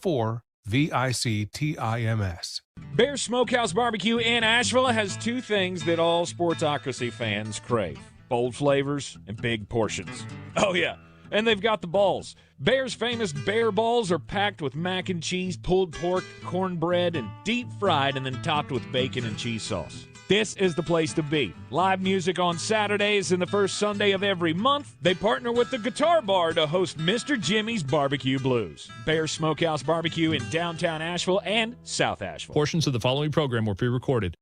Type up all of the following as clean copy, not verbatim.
844-VICTIMS. Bear Smokehouse Barbecue in Asheville has two things that all Sportsocracy fans crave: bold flavors and big portions. Oh, yeah. And they've got the balls. Bear's famous bear balls are packed with mac and cheese, pulled pork, cornbread, and deep fried and then topped with bacon and cheese sauce. This is the place to be. Live music on Saturdays and the first Sunday of every month. They partner with the Guitar Bar to host Mr. Jimmy's Barbecue Blues. Bear Smokehouse Barbecue in downtown Asheville and South Asheville. Portions of the following program were pre-recorded.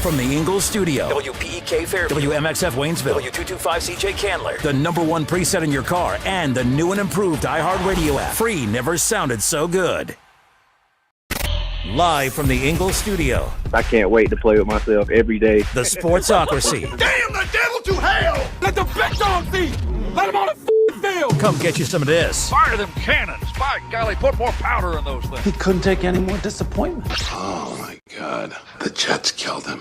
From the Ingalls Studio, WPEK Fairview, WMXF Waynesville, W225CJ Candler, the #1 preset in your car, and the new and improved iHeartRadio app. Free never sounded so good. Live from the Ingalls Studio, I can't wait to play with myself every day. the Sportsocracy. Damn the devil to hell! Let the big dog see! Let him on the field! Come get you some of this. Fire them cannons! By golly, put more powder in those things. He couldn't take any more disappointment. Oh, my God. The Jets killed him.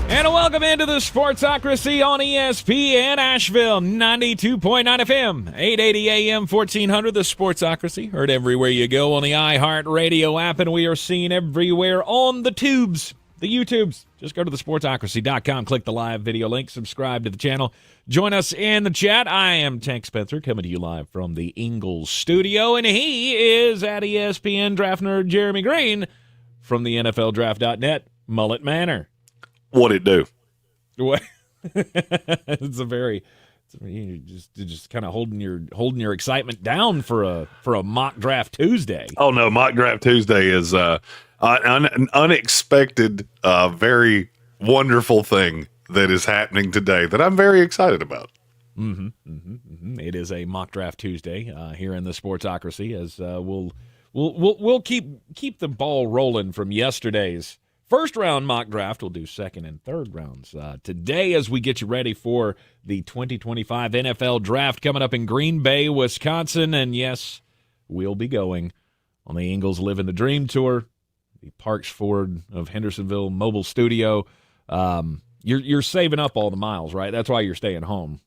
And welcome into the Sportsocracy on ESPN Asheville, 92.9 FM, 880 AM, 1400. The Sportsocracy, heard everywhere you go on the iHeartRadio app, and we are seen everywhere on the tubes, the YouTubes. Just go to thesportsocracy.com, click the live video link, subscribe to the channel. Join us in the chat. I am Tank Spencer, coming to you live from the Ingalls Studio, and he is at ESPN draft nerd Jeremy Green from the NFLDraft.net, Mullet Manor. What it do? What? You're just kind of holding your excitement down for a mock draft Tuesday. Oh no, mock draft Tuesday is an unexpected, very wonderful thing that is happening today that I'm very excited about. It is a mock draft Tuesday here in the Sportsocracy, as we'll keep the ball rolling from yesterday's first round mock draft. We'll do second and third rounds today as we get you ready for the 2025 NFL draft coming up in Green Bay, Wisconsin. And yes, we'll be going on the Ingalls Living the Dream Tour, the Parks Ford of Hendersonville mobile studio. You're saving up all the miles, right? That's why you're staying home.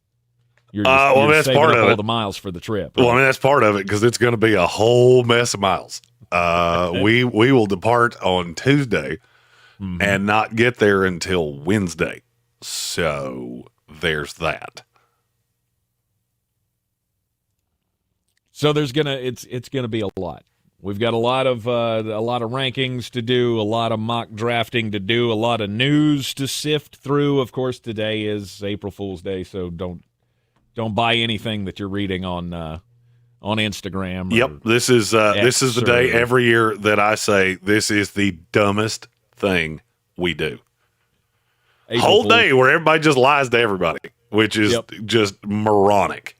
You're that's saving part up of all it. the miles for the trip. Right? Well, I mean, that's part of it because it's going to be a whole mess of miles. We will depart on Tuesday. And not get there until Wednesday. So there's that. So it's gonna be a lot. We've got a lot of rankings to do, a lot of mock drafting to do, a lot of news to sift through. Of course, today is April Fool's Day, so don't buy anything that you're reading on Instagram. Yep, this is the day every year that I say this is the dumbest thing we do. Whole day where everybody just lies to everybody, which is just moronic.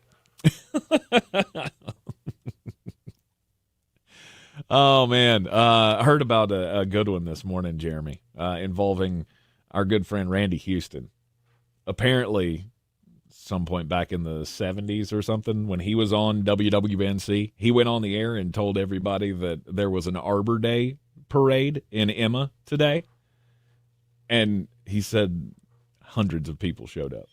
Oh man, I heard about a good one this morning, Jeremy, involving our good friend Randy Houston. Apparently, some point back in the 70s or something, when he was on WWNC, he went on the air and told everybody that there was an Arbor Day parade in Emma today, and he said hundreds of people showed up.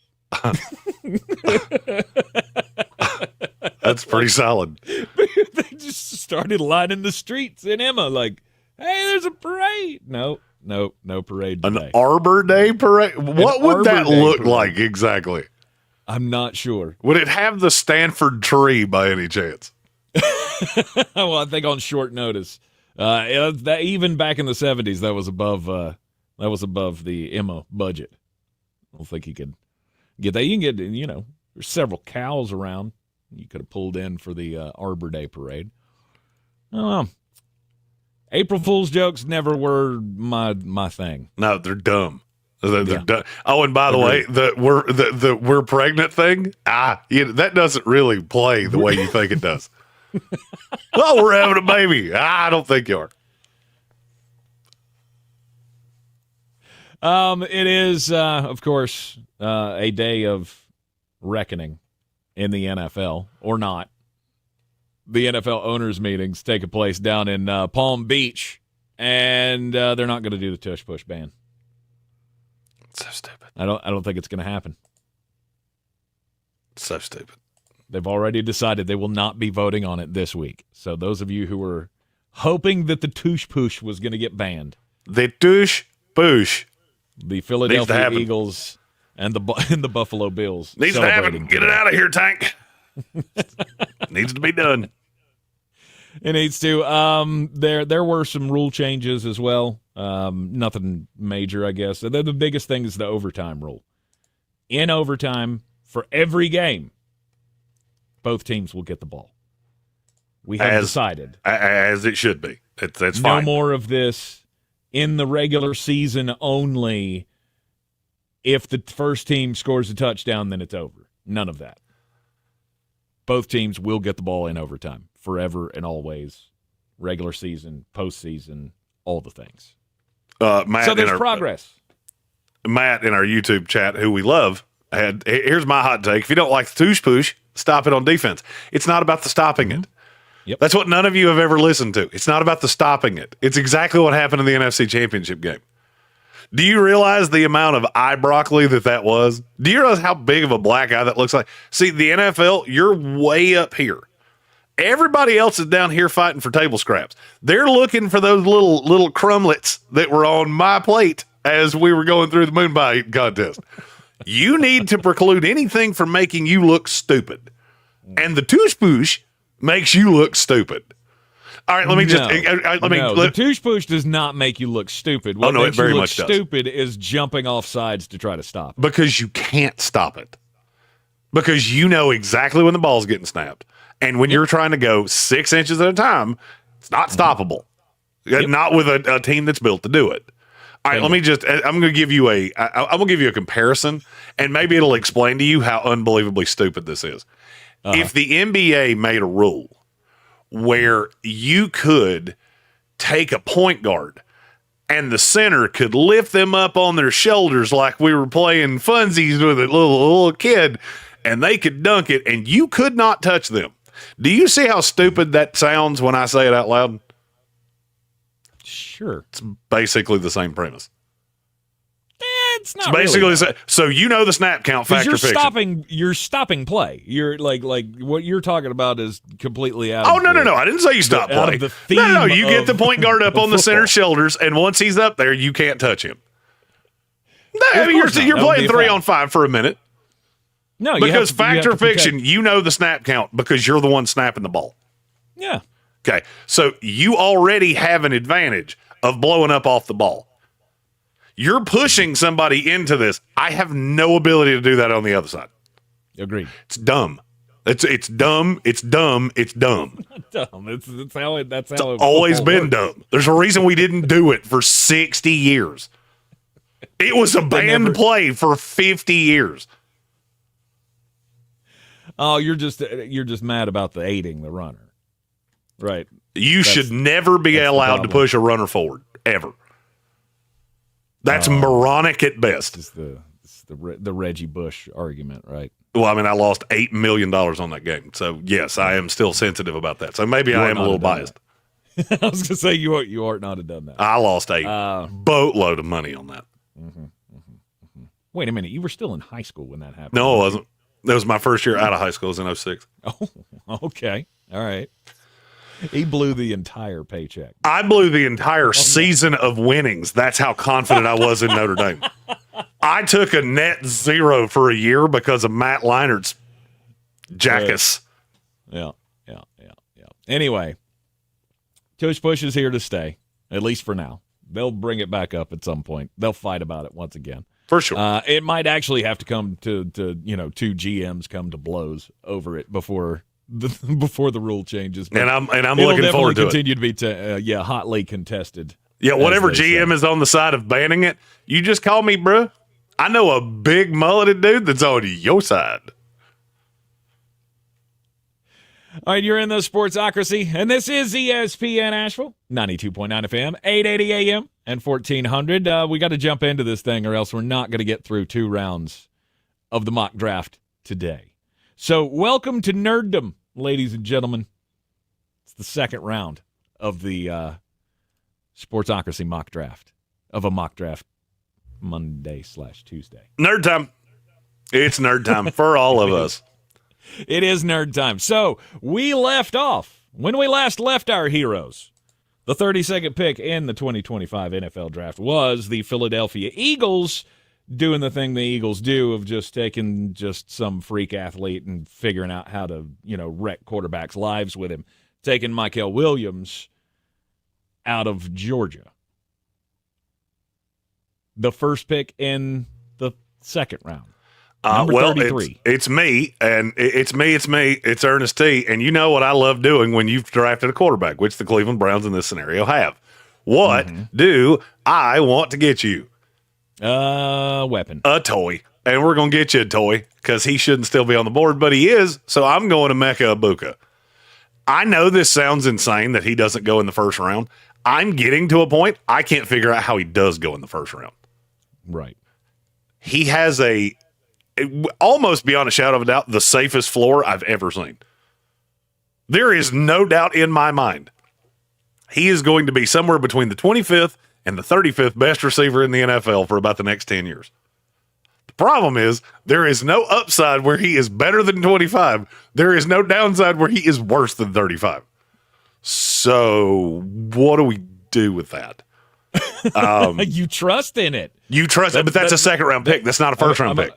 That's pretty solid. They just started lining the streets in Emma like, hey, there's a parade. No parade today. An Arbor Day parade? What would that look like exactly? I'm not sure. Would it have the Stanford tree by any chance? Well, I think on short notice. That even back in the 70s, that was above the Emma budget. I don't think you could get that. You can get, there's several cows around. You could have pulled in for the Arbor Day parade. Oh, April Fool's jokes never were my thing. No, they're dumb. They're dumb. Oh, and by the way, the we're pregnant thing, that doesn't really play the way you think it does. Well, we're having a baby. I don't think you are. It is, of course, a day of reckoning in the NFL, or not. The NFL owners' meetings take place down in Palm Beach, and they're not going to do the tush-push ban. So stupid. I don't think it's going to happen. So stupid. They've already decided they will not be voting on it this week. So those of you who were hoping that the touche push was going to get banned. The touche push. The Philadelphia Eagles and the Buffalo Bills. Needs to happen. Get it out of here, Tank. Needs to be done. It needs to. There were some rule changes as well. Nothing major, I guess. The biggest thing is the overtime rule. In overtime, for every game, both teams will get the ball. We have decided. As it should be. That's no fine. more of this in the regular season only. If the first team scores a touchdown, then it's over. None of that. Both teams will get the ball in overtime forever and always. Regular season, postseason, all the things. Matt, so there's progress. Matt in our YouTube chat, who we love, here's my hot take. If you don't like the touche push, stop it on defense. It's not about the stopping it. Yep. That's what none of you have ever listened to. It's not about the stopping it. It's exactly what happened in the NFC Championship game. Do you realize the amount of eye broccoli that was? Do you realize how big of a black eye that looks like? See, the NFL, you're way up here. Everybody else is down here fighting for table scraps. They're looking for those little crumblets that were on my plate as we were going through the moon pie eating contest. You need to preclude anything from making you look stupid. And the touche push makes you look stupid. All right, let me the touche push does not make you look stupid. What makes it very you look much does. stupid is jumping off sides to try to stop it. Because you can't stop it. Because you know exactly when the ball's getting snapped. And when you're trying to go 6 inches at a time, it's not stoppable. Not with a team that's built to do it. All right, I'm going to give you a comparison, and maybe it'll explain to you how unbelievably stupid this is. If the NBA made a rule where you could take a point guard and the center could lift them up on their shoulders like we were playing funsies with a little kid, and they could dunk it, and you could not touch them. Do you see how stupid that sounds when I say it out loud? Sure. It's basically the same premise. It's not basically really the same. So you know the snap count factor fiction. You're stopping play. You're like what you're talking about is completely out. Oh, no. I didn't say you stop play. Out of the theme No. You get the point guard up on the center football. shoulders, and once he's up there, you can't touch him. No, Of course not. you're That would playing be a 3-on-5 for a minute. No, Because factor fiction, protect. you know the snap count because you're the one snapping the ball. Yeah. Okay, so you already have an advantage of blowing up off the ball. You're pushing somebody into this. I have no ability to do that on the other side. Agreed. It's dumb. It's dumb. It's dumb. It's dumb. Dumb. That's how It's it always been works. dumb. There's a reason we didn't do it for 60 years. It was a banned play for 50 years. Oh, you're just mad about the aiding the runner, right? You should never be allowed to push a runner forward ever. That's moronic at best. It's the Reggie Bush argument, right? Well, I mean, I lost $8 million on that game, so yes, I am still sensitive about that. So maybe I am a little biased. I was gonna say you ought not have done that. I lost a boatload of money on that. Wait a minute, you were still in high school when that happened. No, I wasn't. That was my first year out of high school. It was in 06. Oh, okay. All right. He blew the entire paycheck. I blew the entire season of winnings. That's how confident I was in Notre Dame. I took a net 0 for a year because of Matt Leinert's jackass. Yeah. Anyway, Tush Push is here to stay, at least for now. They'll bring it back up at some point. They'll fight about it once again. For sure. It might actually have to come to two GMs come to blows over it before the rule changes. But and I'm looking forward to it. Continue to be hotly contested. Yeah, whatever GM is on the side of banning it, you just call me, bro. I know a big mulleted dude that's on your side. All right, you're in the Sportsocracy, and this is ESPN Asheville, 92.9 FM, 880 AM, and 1400. We got to jump into this thing, or else we're not going to get through 2 rounds of the mock draft today. So welcome to Nerddom, ladies and gentlemen. It's the second round of the Sportsocracy mock draft, of a mock draft Monday/Tuesday. Nerd time. It's nerd time for all of us. It is nerd time. So we left off when we last left our heroes. The 32nd pick in the 2025 NFL Draft was the Philadelphia Eagles, doing the thing the Eagles do of just taking just some freak athlete and figuring out how to, wreck quarterbacks' lives with him. Taking Michael Williams out of Georgia. The first pick in the second round. Number 33. It's me, and it's me. It's Ernest T. And you know what I love doing when you've drafted a quarterback, which the Cleveland Browns in this scenario have. What do I want to get you? Weapon. A toy. And we're going to get you a toy because he shouldn't still be on the board, but he is. So I'm going to Emeka Egbuka. I know this sounds insane that he doesn't go in the first round. I'm getting to a point I can't figure out how he does go in the first round. Right. He has almost beyond a shadow of a doubt, the safest floor I've ever seen. There is no doubt in my mind he is going to be somewhere between the 25th and the 35th best receiver in the NFL for about the next 10 years. The problem is there is no upside where he is better than 25. There is no downside where he is worse than 35. So what do we do with that? You trust in it. You trust it, but that's a second-round pick. That's not a first-round pick.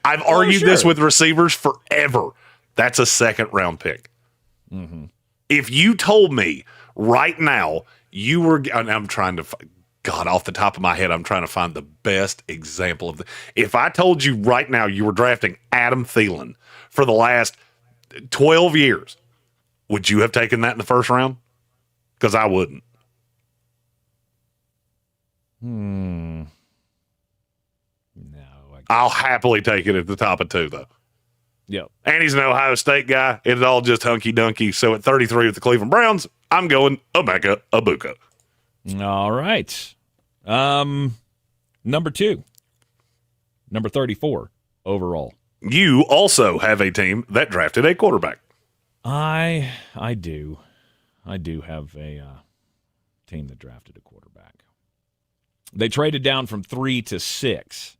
I've argued this with receivers forever. That's a second-round pick. Mm-hmm. If you told me right now you were – I'm trying to – God, off the top of my head, I'm trying to find the best example of the. If I told you right now you were drafting Adam Thielen for the last 12 years, would you have taken that in the first round? Because I wouldn't. No. I'll happily take it at the top of 2, though. Yep. And he's an Ohio State guy. It's all just hunky-dunky. So at 33 with the Cleveland Browns, I'm going Emeka Egbuka. All right. Number 2. Number 34 overall. You also have a team that drafted a quarterback. I do. I do have a team that drafted a quarterback. They traded down from 3 to 6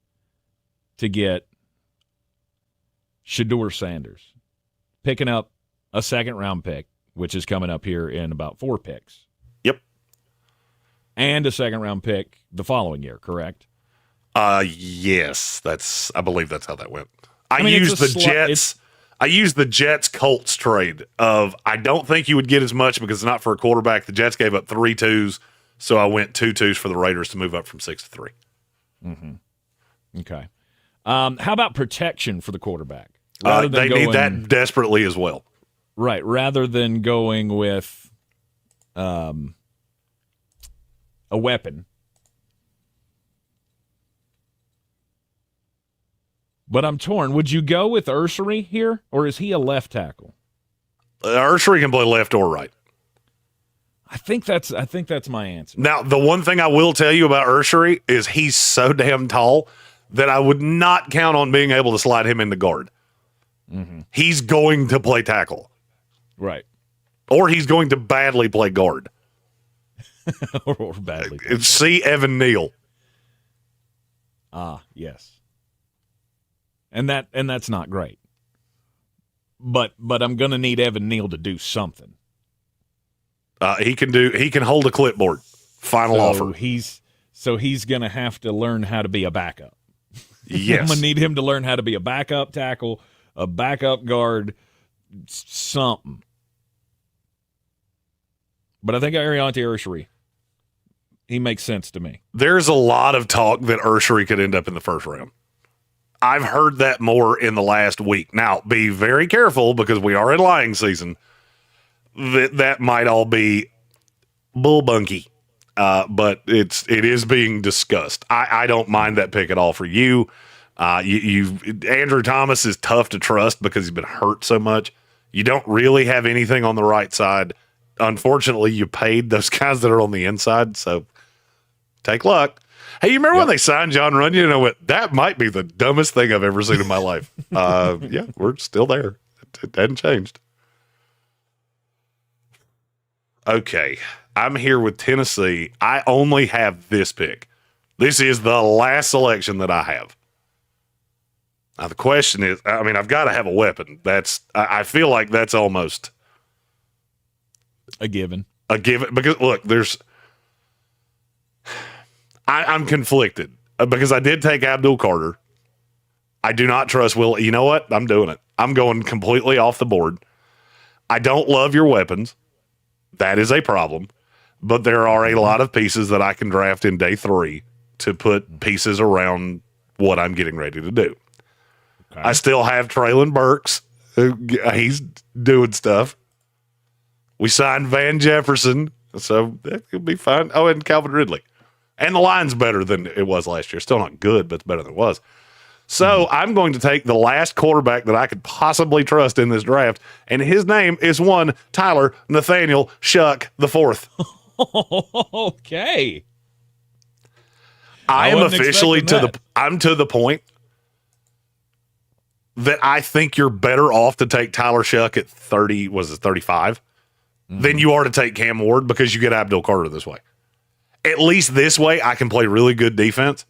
to get Shedeur Sanders, picking up a second-round pick, which is coming up here in about 4 picks. Yep. And a second-round pick the following year, correct? Yes. I believe that's how that went. I used the Jets Colts trade of I don't think you would get as much because it's not for a quarterback. The Jets gave up 3 2s, so I went 2 2s for the Raiders to move up from 6 to 3. Mm-hmm. Okay. How about protection for the quarterback? They need that desperately as well. Right. Rather than going with a weapon. But I'm torn. Would you go with Ursery here, or is he a left tackle? Ursery can play left or right. I think that's my answer. Now, the one thing I will tell you about Ursery is he's so damn tall that I would not count on being able to slide him into guard. Mm-hmm. He's going to play tackle. Right. Or he's going to badly play guard. or badly. See Evan Neal. Yes. And that's not great. But I'm going to need Evan Neal to do something. He can hold a clipboard. Final offer. He's going to have to learn how to be a backup. Yes. I'm going to need him to learn how to be a backup tackle, a backup guard, something. But I think Ariante Ursery, he makes sense to me. There's a lot of talk that Ursery could end up in the first round. I've heard that more in the last week. Now, be very careful because we are in lying season. That might all be bullbunky, but it is being discussed. I don't mind that pick at all for you. Andrew Thomas is tough to trust because he's been hurt so much. You don't really have anything on the right side. Unfortunately, you paid those guys that are on the inside, so take luck. Hey, you remember when they signed John Runyon? You know what? That might be the dumbest thing I've ever seen in my life. Yeah, we're still there. It hadn't changed. Okay, I'm here with Tennessee. I only have this pick. This is the last selection that I have. Now the question is, I mean, I've got to have a weapon. I feel like that's almost a given. A given, because look, I'm conflicted because I did take Abdul Carter. I do not trust Will. You know what? I'm doing it. I'm going completely off the board. I don't love your weapons. That is a problem. But there are a lot of pieces that I can draft in day 3 to put pieces around what I'm getting ready to do. Okay. I still have Traylon Burks. He's doing stuff. We signed Van Jefferson, so that could be fine. Oh, and Calvin Ridley. And the line's better than it was last year. Still not good, but it's better than it was. So I'm going to take the last quarterback that I could possibly trust in this draft, and his name is one Tyler Nathaniel Shuck IV. Okay. I am officially I'm to the point that I think you're better off to take Tyler Shuck at 35 than you are to take Cam Ward, because you get Abdul Carter this way. At least this way, I can play really good defense.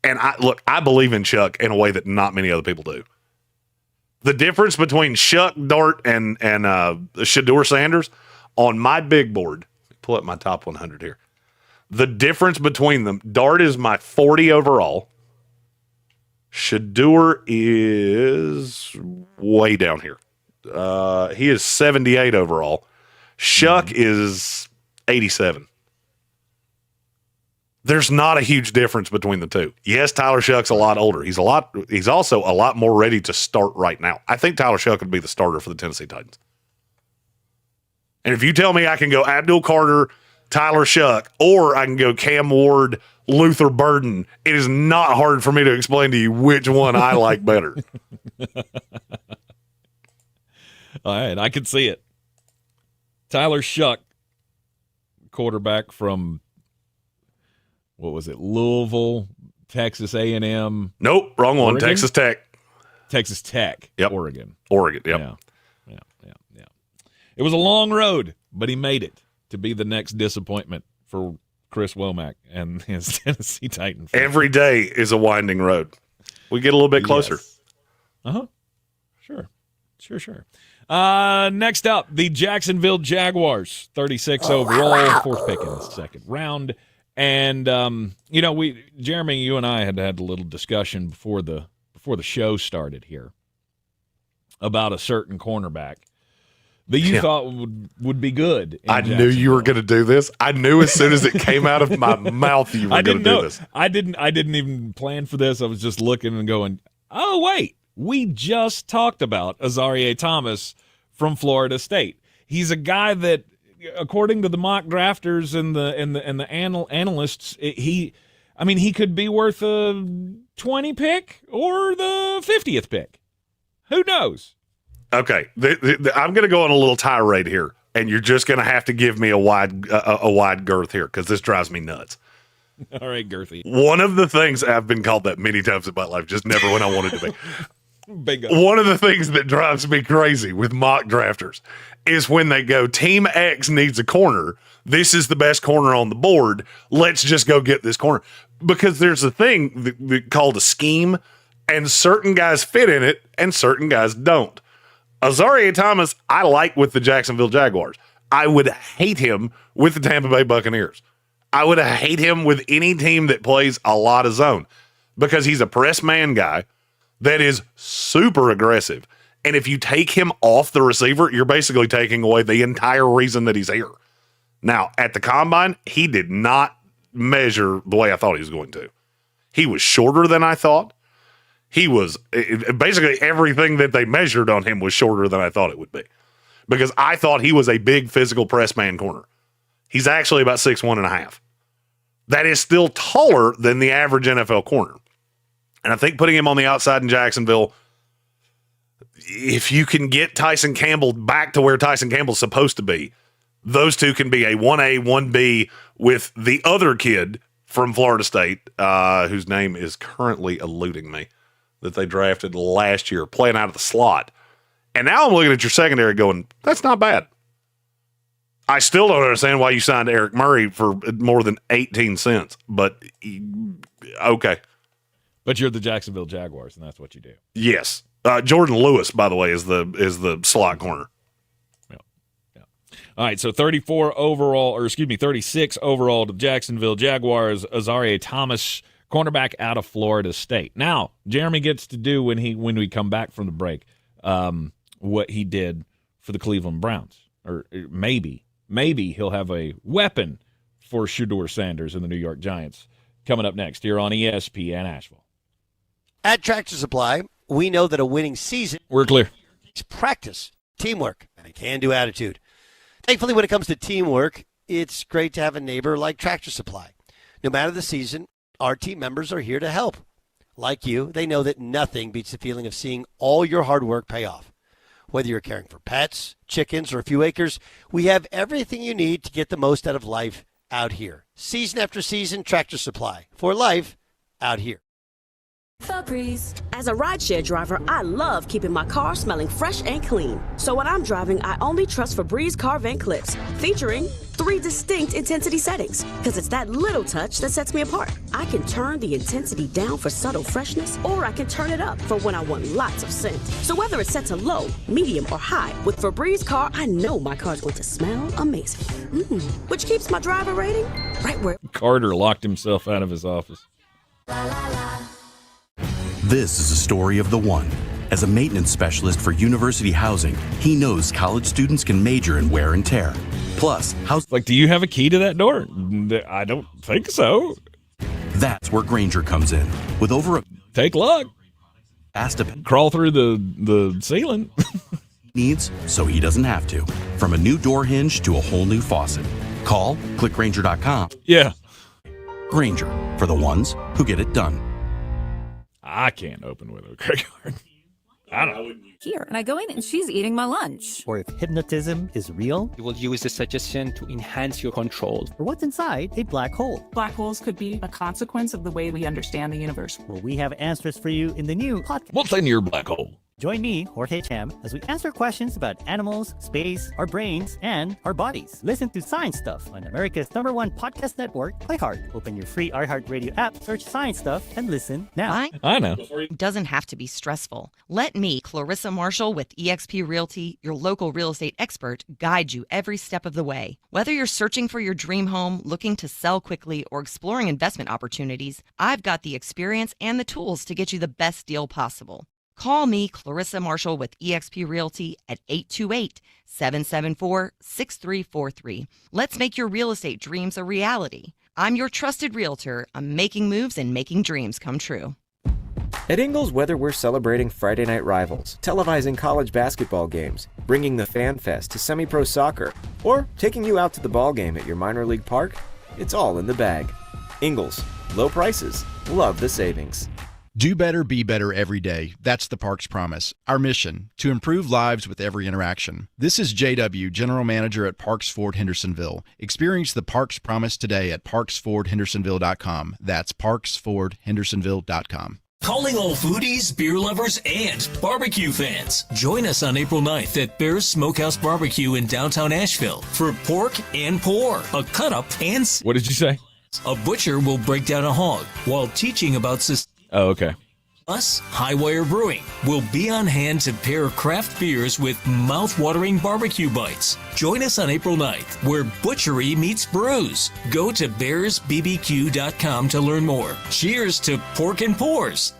And I believe in Shuck in a way that not many other people do. The difference between Shuck, Dart, and Shedeur Sanders on my big board, pull up my top 100 here. The difference between them, Dart is my 40 overall. Shedeur is way down here. He is 78 overall. Shuck is 87. There's not a huge difference between the two. Yes, Tyler Shuck's a lot older. He's also a lot more ready to start right now. I think Tyler Shuck would be the starter for the Tennessee Titans. And if you tell me I can go Abdul Carter, Tyler Shuck, or I can go Cam Ward, Luther Burden, it is not hard for me to explain to you which one I like better. All right, I can see it. Tyler Shuck, quarterback from, what was it, Louisville, Texas A&M? Nope, wrong one. Oregon? Texas Tech. Texas Tech. Yep. Oregon, yep. Yeah. It was a long road, but he made it to be the next disappointment for Chris Womack and his Tennessee Titans. Every day is a winding road. We get a little bit closer. Yes. Uh-huh. Sure. Next up, the Jacksonville Jaguars, 36 overall, fourth pick in the second round. And, Jeremy, you and I had a little discussion before the show started here about a certain cornerback that you thought would be good. I knew you were going to do this. I knew as soon as it came out of my mouth you were going to do this. I didn't even plan for this. I was just looking and going, oh, wait. We just talked about Azareye'h Thomas from Florida State. He's a guy that, according to the mock drafters and the analysts, he could be worth a 20 pick or the 50th pick. Who knows? Okay, I'm going to go on a little tirade here, and you're just going to have to give me a wide girth here, because this drives me nuts. All right, girthy. One of the things, I've been called that many times in my life, just never when I wanted to be. Bingo. One of the things that drives me crazy with mock drafters is when they go, Team X needs a corner. This is the best corner on the board. Let's just go get this corner. Because there's a thing called a scheme, and certain guys fit in it, and certain guys don't. Azareye'h Thomas, I like with the Jacksonville Jaguars. I would hate him with the Tampa Bay Buccaneers. I would hate him with any team that plays a lot of zone, because he's a press man guy that is super aggressive. And if you take him off the receiver, you're basically taking away the entire reason that he's here. Now, at the combine, he did not measure the way I thought he was going to. He was shorter than I thought. He was basically everything that they measured on him was shorter than I thought it would be, because I thought he was a big physical press man corner. He's actually about 6'1.5". That is still taller than the average NFL corner. And I think putting him on the outside in Jacksonville, if you can get Tyson Campbell back to where Tyson Campbell's supposed to be, those two can be a 1A, 1B with the other kid from Florida State, whose name is currently eluding me, that they drafted last year, playing out of the slot. And now I'm looking at your secondary going, that's not bad. I still don't understand why you signed Eric Murray for more than 18 cents, but okay. But you're the Jacksonville Jaguars, and that's what you do. Yes. Jordan Lewis, by the way, is the slot corner. All right, so 36 overall to Jacksonville Jaguars, Azareye'h Thomas, cornerback out of Florida State. Now, Jeremy gets to do when we come back from the break, what he did for the Cleveland Browns. Or maybe he'll have a weapon for Shedeur Sanders and the New York Giants coming up next here on ESPN Asheville. At Tractor Supply, we know that a winning season We're clear. is practice, teamwork, and a can-do attitude. Thankfully, when it comes to teamwork, it's great to have a neighbor like Tractor Supply. No matter the season, our team members are here to help. Like you, they know that nothing beats the feeling of seeing all your hard work pay off. Whether you're caring for pets, chickens, or a few acres, we have everything you need to get the most out of life out here. Season after season, Tractor Supply. For life, out here. Febreze. As a rideshare driver, I love keeping my car smelling fresh and clean. So when I'm driving, I only trust Febreze car vent clips, featuring 3 distinct intensity settings, because it's that little touch that sets me apart. I can turn the intensity down for subtle freshness, or I can turn it up for when I want lots of scent. So whether it's set to low, medium, or high, with Febreze car, I know my car's going to smell amazing. Which keeps my driver rating right where Carter locked himself out of his office. This is a story of the one. As a maintenance specialist for university housing, he knows college students can major in wear and tear. Plus, do you have a key to that door? I don't think so. That's where Grainger comes in. With over take luck. Crawl through the ceiling. Needs, so he doesn't have to. From a new door hinge to a whole new faucet. Call, click Grainger.com. Yeah. Grainger, for the ones who get it done. I can't open with a credit card. I don't know. Here, and I go in and she's eating my lunch. Or if hypnotism is real, you will use the suggestion to enhance your control. Or what's inside a black hole. Black holes could be a consequence of the way we understand the universe. Well, we have answers for you in the new podcast. What's in your black hole? Join me, Jorge Cham, as we answer questions about animals, space, our brains, and our bodies. Listen to Science Stuff on America's #1 podcast network, iHeart. Open your free iHeartRadio app, search Science Stuff, and listen now. I know. It doesn't have to be stressful. Let me, Clarissa Marshall with eXp Realty, your local real estate expert, guide you every step of the way. Whether you're searching for your dream home, looking to sell quickly, or exploring investment opportunities, I've got the experience and the tools to get you the best deal possible. Call me, Clarissa Marshall with eXp Realty at 828-774-6343. Let's make your real estate dreams a reality. I'm your trusted realtor. I'm making moves and making dreams come true. At Ingles, whether we're celebrating Friday night rivals, televising college basketball games, bringing the Fan Fest to semi-pro soccer, or taking you out to the ball game at your minor league park, it's all in the bag. Ingles, low prices, love the savings. Do better, be better every day. That's the Parks Promise. Our mission, to improve lives with every interaction. This is JW, General Manager at Parks Ford Hendersonville. Experience the Parks Promise today at parksfordhendersonville.com. That's parksfordhendersonville.com. Calling all foodies, beer lovers, and barbecue fans. Join us on April 9th at Bear's Smokehouse Barbecue in downtown Asheville for pork and pour, a cut-up, and... What did you say? A butcher will break down a hog while teaching about... Oh, okay. Us, Highwire Brewing, will be on hand to pair craft beers with mouth-watering barbecue bites. Join us on April 9th, where butchery meets brews. Go to bearsbbq.com to learn more. Cheers to pork and pours.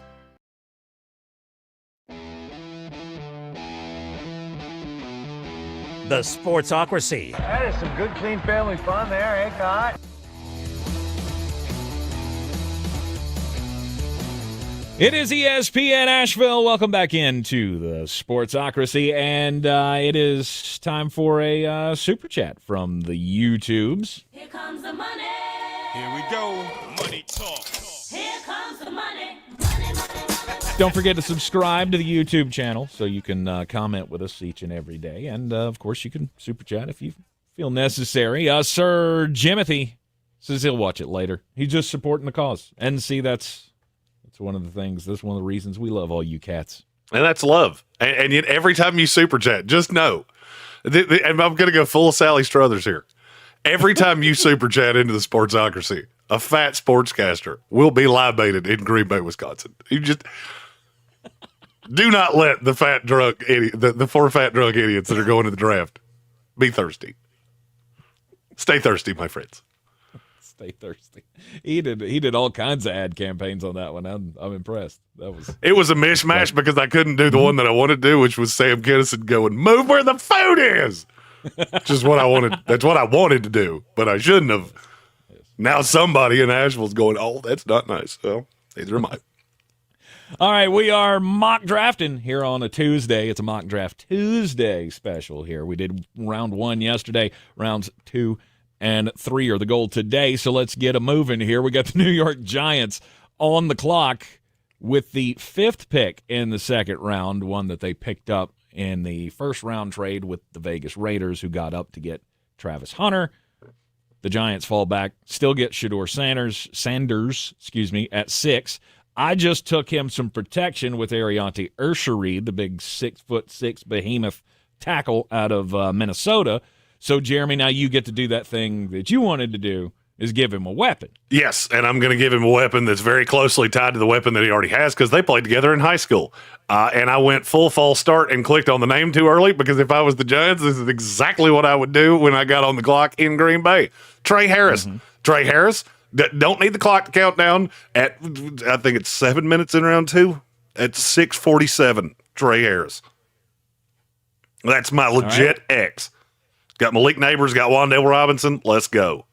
The Sportsocracy. That is some good, clean family fun there, eh, God? It is ESPN Asheville. Welcome back into the Sportsocracy, and it is time for a super chat from the YouTubes. Here comes the money. Here we go. Money talk. Here comes the money. Don't forget to subscribe to the YouTube channel so you can comment with us each and every day, and of course you can super chat if you feel necessary. Sir Jimothy says he'll watch it later. He's just supporting the cause, and see that's one of the things. That's one of the reasons we love all you cats. And that's love. And yet every time you super chat, just know, and I'm going to go full Sally Struthers here. Every time you super chat into the Sportsocracy, a fat sportscaster, will be live-baited in Green Bay, Wisconsin. You just do not let the fat drunk idiot, the four fat drunk idiots that are going to the draft be thirsty. Stay thirsty, my friends. Stay thirsty. He did all kinds of ad campaigns on that one. I'm impressed. It was a mishmash because I couldn't do the one that I wanted to do, which was Sam Kinison going, "Move where the food is." Which is what I wanted. That's what I wanted to do, but I shouldn't have. Yes. Now somebody in Asheville's going, "Oh, that's not nice." Well, neither am I. All right, we are mock drafting here on a Tuesday. It's a mock draft Tuesday special here. We did round 1 yesterday. Rounds 2 and 3 are the goal today, so let's get a moving here. We got the New York Giants on the clock with the 5th pick in the second round, one that they picked up in the first round trade with the Vegas Raiders, who got up to get Travis Hunter. The Giants fall back, still get Shedeur Sanders, at 6. I just took him some protection with Ariante Urshary, the big 6'6" behemoth tackle out of Minnesota. So, Jeremy, now you get to do that thing that you wanted to do, is give him a weapon. Yes, and I'm going to give him a weapon that's very closely tied to the weapon that he already has because they played together in high school. And I went full false start and clicked on the name too early because if I was the Giants, this is exactly what I would do when I got on the clock in Green Bay. Trey Harris. Mm-hmm. Trey Harris, don't need the clock to count down at, I think it's 7 minutes in round 2. At 6:47, Trey Harris. That's my legit X. Got Malik Neighbors, got Wan'Dale Robinson. Let's go.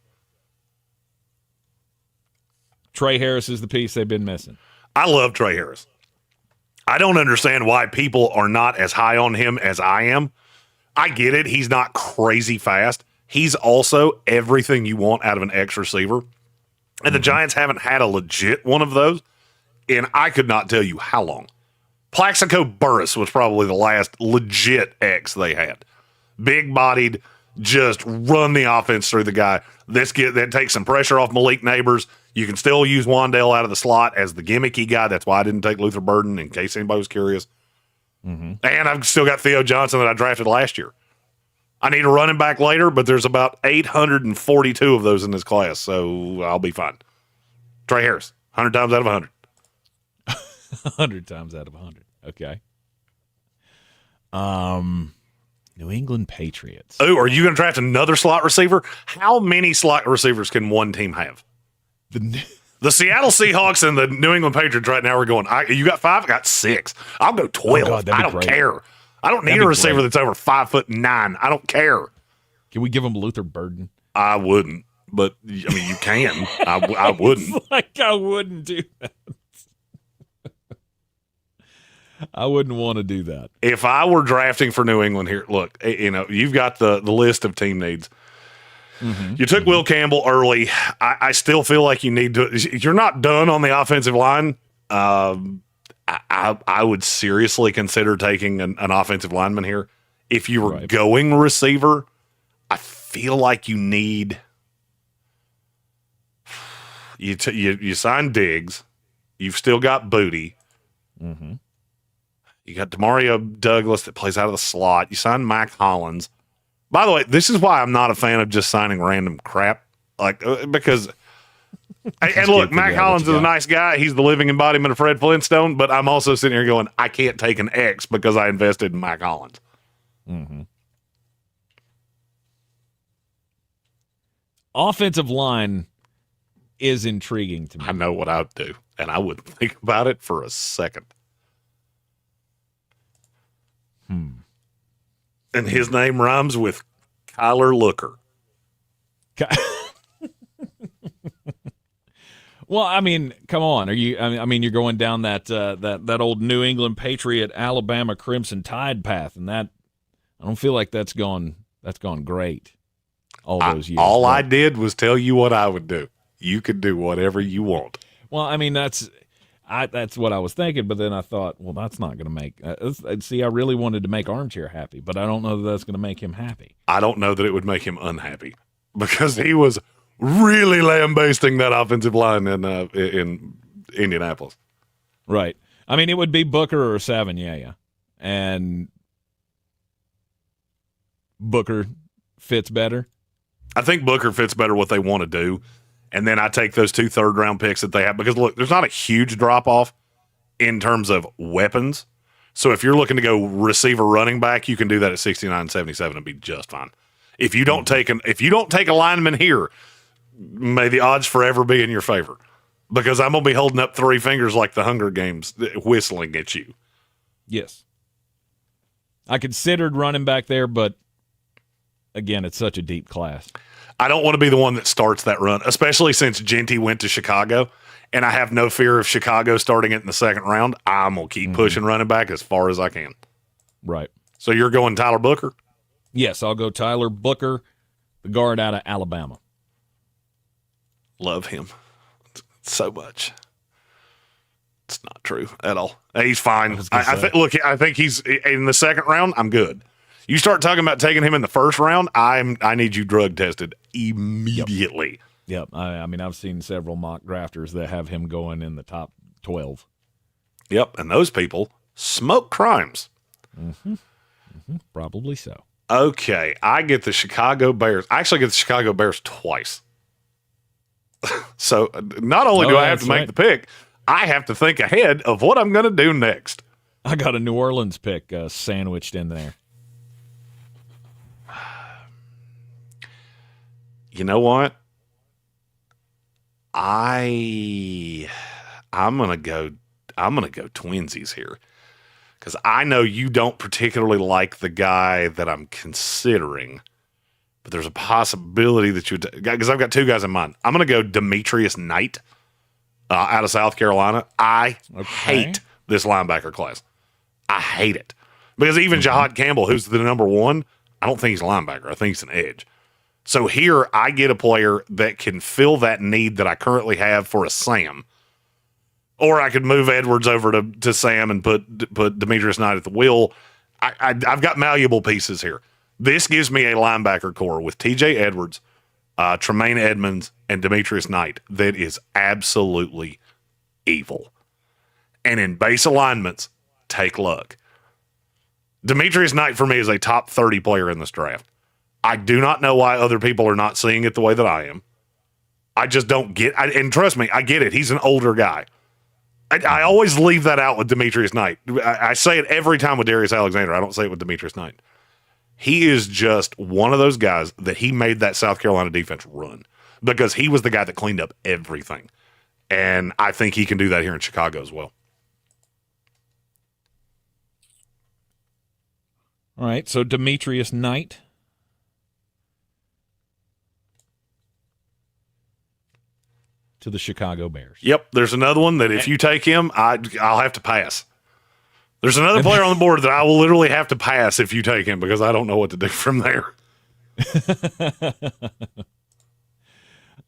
Trey Harris is the piece they've been missing. I love Trey Harris. I don't understand why people are not as high on him as I am. I get it. He's not crazy fast. He's also everything you want out of an X receiver. And the Giants haven't had a legit one of those, and I could not tell you how long. Plaxico Burress was probably the last legit X they had. Big-bodied, just run the offense through the guy. That takes some pressure off Malik Neighbors. You can still use Wan'Dale out of the slot as the gimmicky guy. That's why I didn't take Luther Burden, in case anybody was curious. Mm-hmm. And I've still got Theo Johnson that I drafted last year. I need a running back later, but there's about 842 of those in this class, so I'll be fine. Trey Harris, 100 times out of 100. 100 times out of 100. Okay. New England Patriots. Oh, are you going to draft another slot receiver? How many slot receivers can one team have? The Seattle Seahawks and the New England Patriots right now are going, you got 5? I got 6. I'll go 12. Oh God, I don't care. I don't need a receiver that's over 5'9". I don't care. Can we give him Luther Burden? I wouldn't, but I mean, you can. I wouldn't. It's like I wouldn't do that. I wouldn't want to do that. If I were drafting for New England here, look, you've got the list of team needs. Mm-hmm. You took Will Campbell early. I still feel like you need to. You're not done on the offensive line. I would seriously consider taking an offensive lineman here. If you were going receiver, I feel like you need. You signed Diggs. You've still got Booty. Mm-hmm. You got Demario Douglas that plays out of the slot. You signed Mike Hollins. By the way, this is why I'm not a fan of just signing random crap. Because and look, Mac Hollins is a nice guy. He's the living embodiment of Fred Flintstone, but I'm also sitting here going, I can't take an X because I invested in Mac Hollins. Mm-hmm. Offensive line is intriguing to me. I know what I would do, and I wouldn't think about it for a second. And his name rhymes with Kyler Looker. Well, I mean, come on. Are you? I mean, you're going down that old New England Patriot, Alabama Crimson Tide path, and that I don't feel like that's gone great. All those years. All I did was tell you what I would do. You could do whatever you want. Well, I mean, that's what I was thinking, but then I thought, well, that's not going to make. See, I really wanted to make Armchair happy, but I don't know that that's going to make him happy. I don't know that it would make him unhappy because he was really lambasting that offensive line in Indianapolis. Right. I mean, it would be Booker or Savagnia, and Booker fits better. I think Booker fits better what they want to do. And then I take those 2 third-round picks that they have. Because, look, there's not a huge drop-off in terms of weapons. So if you're looking to go receiver running back, you can do that at 69, 77 and be just fine. If you don't take a lineman here, may the odds forever be in your favor. Because I'm going to be holding up 3 fingers like the Hunger Games whistling at you. Yes. I considered running back there, but again, it's such a deep class. I don't want to be the one that starts that run, especially since Genty went to Chicago, and I have no fear of Chicago starting it in the second round. I'm going to keep pushing running back as far as I can. Right. So you're going Tyler Booker? Yes, I'll go Tyler Booker, the guard out of Alabama. Love him so much. It's not true at all. He's fine. I think he's in the second round. I'm good. You start talking about taking him in the first round, I need you drug tested immediately. Yep. I mean, I've seen several mock drafters that have him going in the top 12. Yep, and those people smoke crimes. Probably so. Okay, I get the Chicago Bears. I actually get the Chicago Bears twice. So not only do I have to make the pick, I have to think ahead of what I'm going to do next. I got a New Orleans pick sandwiched in there. You know what? I'm gonna go twinsies here, because I know you don't particularly like the guy that I'm considering, but there's a possibility that you, because I've got 2 guys in mind. I'm gonna go Demetrius Knight out of South Carolina. I hate this linebacker class. I hate it, because even Jahad Campbell, who's the number 1, I don't think he's a linebacker. I think he's an edge. So here I get a player that can fill that need that I currently have for a Sam. Or I could move Edwards over to Sam and put Demetrius Knight at the wheel. I've got malleable pieces here. This gives me a linebacker core with TJ Edwards, Tremaine Edmonds, and Demetrius Knight that is absolutely evil. And in base alignments, take luck. Demetrius Knight for me is a top 30 player in this draft. I do not know why other people are not seeing it the way that I am. I just don't get it. And trust me, I get it. He's an older guy. I always leave that out with Demetrius Knight. I say it every time with Darius Alexander. I don't say it with Demetrius Knight. He is just one of those guys that he made that South Carolina defense run, because he was the guy that cleaned up everything. And I think he can do that here in Chicago as well. All right, so Demetrius Knight. To the Chicago Bears. Yep, there's another one that if you take him, I'll have to pass. There's another player on the board that I will literally have to pass if you take him, because I don't know what to do from there.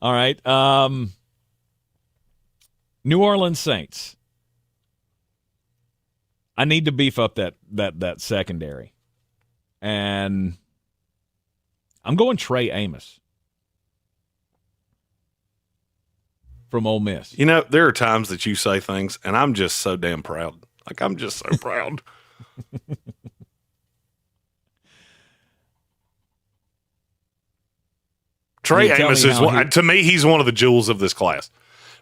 All right. New Orleans Saints. I need to beef up that secondary. And I'm going Trey Amos from Ole Miss. You know, there are times that you say things, and I'm just so damn proud. Like, I'm just so proud. Trey Amos is, to me, he's one of the jewels of this class,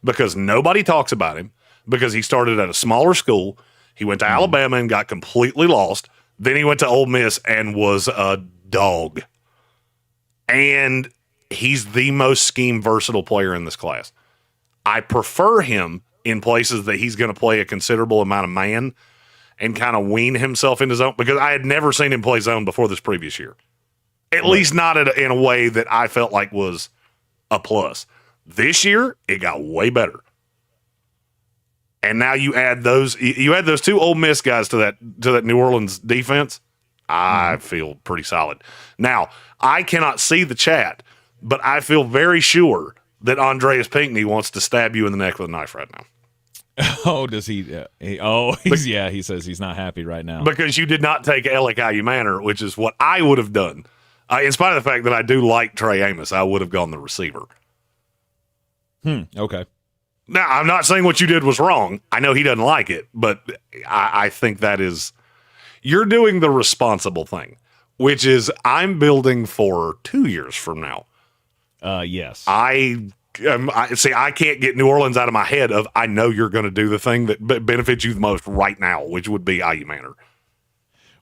because nobody talks about him, because he started at a smaller school. He went to Alabama and got completely lost. Then he went to Ole Miss and was a dog. And he's the most scheme versatile player in this class. I prefer him in places that he's going to play a considerable amount of man and kind of wean himself into zone, because I had never seen him play zone before this previous year. At least not in a way that I felt like was a plus. This year, it got way better. And now you add those 2 Ole Miss guys to that New Orleans defense. I feel pretty solid. Now, I cannot see the chat, but I feel very sure that Andreas Pinckney wants to stab you in the neck with a knife right now. Oh, does he? He says he's not happy right now. Because you did not take Alec Manor, which is what I would have done. In spite of the fact that I do like Trey Amos, I would have gone the receiver. Okay. Now, I'm not saying what you did was wrong. I know he doesn't like it, but I think that is, you're doing the responsible thing, which is I'm building for 2 years from now. Yes. I I can't get New Orleans out of my head of I know you're going to do the thing that benefits you the most right now, which would be IU Manor.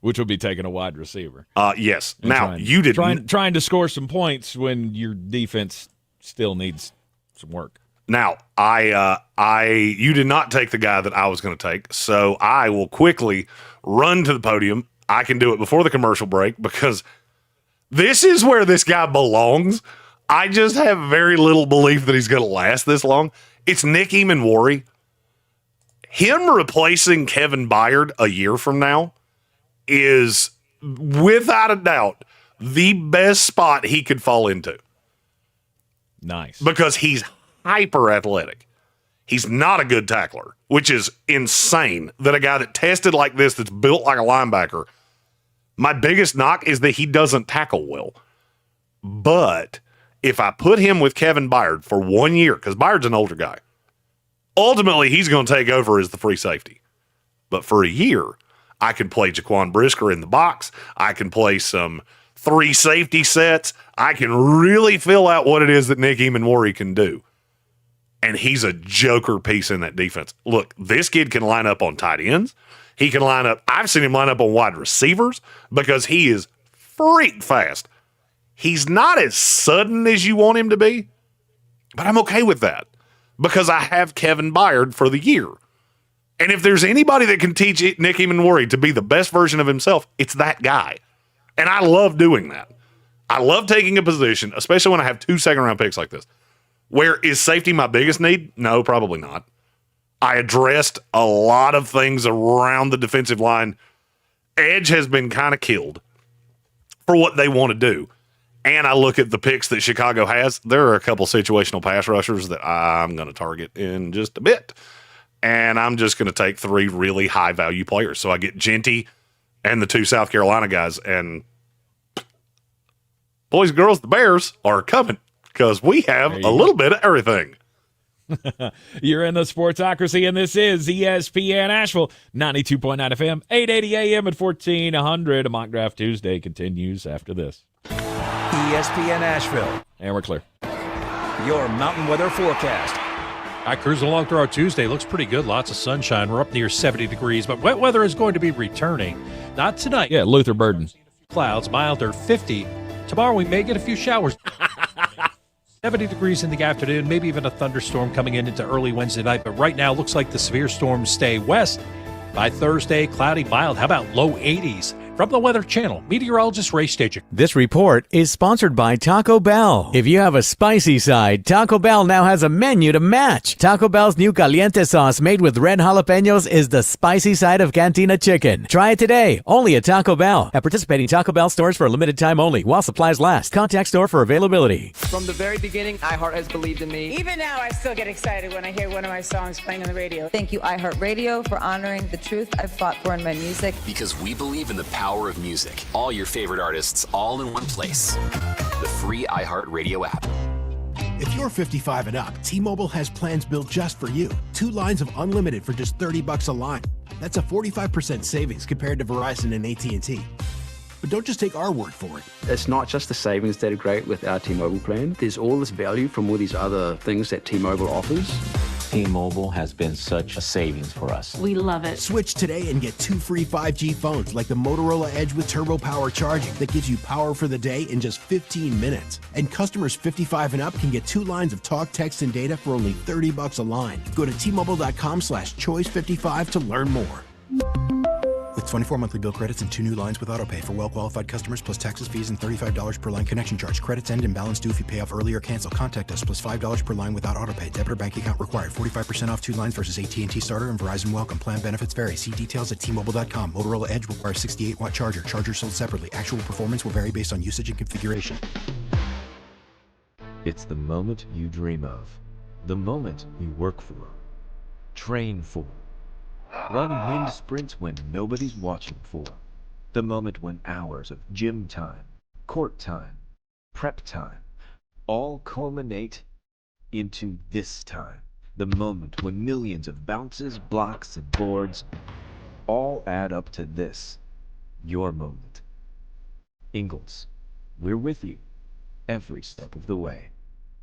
Which would be taking a wide receiver. Yes. And now, you didn't. Trying to score some points when your defense still needs some work. Now, you did not take the guy that I was going to take, so I will quickly run to the podium. I can do it before the commercial break because this is where this guy belongs. I just have very little belief that he's going to last this long. It's Nick Eamon-Warry. Him replacing Kevin Byard a year from now is, without a doubt, the best spot he could fall into. Nice. Because he's hyper athletic. He's not a good tackler, which is insane that a guy that tested like this, that's built like a linebacker, my biggest knock is that he doesn't tackle well. But if I put him with Kevin Byard for 1 year, because Byard's an older guy, ultimately he's going to take over as the free safety. But for a year, I can play Jaquan Brisker in the box. I can play some 3 safety sets. I can really fill out what it is that Nick Eamon-Warry can do. And he's a joker piece in that defense. Look, this kid can line up on tight ends. He can line up. I've seen him line up on wide receivers because he is freak fast. He's not as sudden as you want him to be, but I'm okay with that because I have Kevin Byard for the year. And if there's anybody that can teach Nick Eamon-Warry to be the best version of himself, it's that guy. And I love doing that. I love taking a position, especially when I have 2 second-round picks like this. Where is safety my biggest need? No, probably not. I addressed a lot of things around the defensive line. Edge has been kind of killed for what they want to do. And I look at the picks that Chicago has. There are a couple situational pass rushers that I'm going to target in just a bit. And I'm just going to take 3 really high-value players. So I get Genty and the 2 South Carolina guys. And boys and girls, the Bears are coming because we have a little bit of everything. You're in the Sportsocracy, and this is ESPN Asheville, 92.9 FM, 880 AM at 1400. A Mock Draft Tuesday continues after this. ESPN Asheville. And we're clear. Your mountain weather forecast. I cruise along through our Tuesday. Looks pretty good. Lots of sunshine. We're up near 70 degrees, but wet weather is going to be returning. Not tonight. Yeah, Luther Burden. Clouds, milder 50. Tomorrow we may get a few showers. 70 degrees in the afternoon, maybe even a thunderstorm coming into early Wednesday night. But right now, looks like the severe storms stay west. By Thursday, cloudy, mild. How about low 80s? From the Weather Channel, meteorologist Ray Stajic. This report is sponsored by Taco Bell. If you have a spicy side, Taco Bell now has a menu to match. Taco Bell's new caliente sauce made with red jalapenos is the spicy side of Cantina chicken. Try it today, only at Taco Bell. At participating Taco Bell stores for a limited time only, while supplies last. Contact store for availability. From the very beginning, iHeart has believed in me. Even now, I still get excited when I hear one of my songs playing on the radio. Thank you, iHeartRadio, for honoring the truth I've fought for in my music. Because we believe in the power of music. All your favorite artists, all in one place. The free iHeartRadio app. If you're 55 and up, T-Mobile has plans built just for you. 2 lines of unlimited for just $30 a line. That's a 45% savings compared to Verizon and AT&T. But don't just take our word for it. It's not just the savings that are great with our T-Mobile plan. There's all this value from all these other things that T-Mobile offers. T-Mobile has been such a savings for us. We love it. Switch today and get 2 free 5G phones like the Motorola Edge with Turbo Power charging that gives you power for the day in just 15 minutes. And customers 55 and up can get 2 lines of talk, text, and data for only $30 a line. Go to T-Mobile.com/choice55 to learn more. With 24 monthly bill credits and 2 new lines with autopay for well-qualified customers plus taxes, fees, and $35 per line connection charge. Credits end and balance due if you pay off early or cancel. Contact us plus $5 per line without autopay. Debit or bank account required. 45% off 2 lines versus AT&T Starter and Verizon Welcome. Plan benefits vary. See details at T-Mobile.com. Motorola Edge requires 68-watt charger. Charger sold separately. Actual performance will vary based on usage and configuration. It's the moment you dream of. The moment you work for. Train for. Run wind sprints when nobody's watching for. The moment when hours of gym time, court time, prep time, all culminate into this time. The moment when millions of bounces, blocks, and boards all add up to this. Your moment. Ingalls, we're with you every step of the way.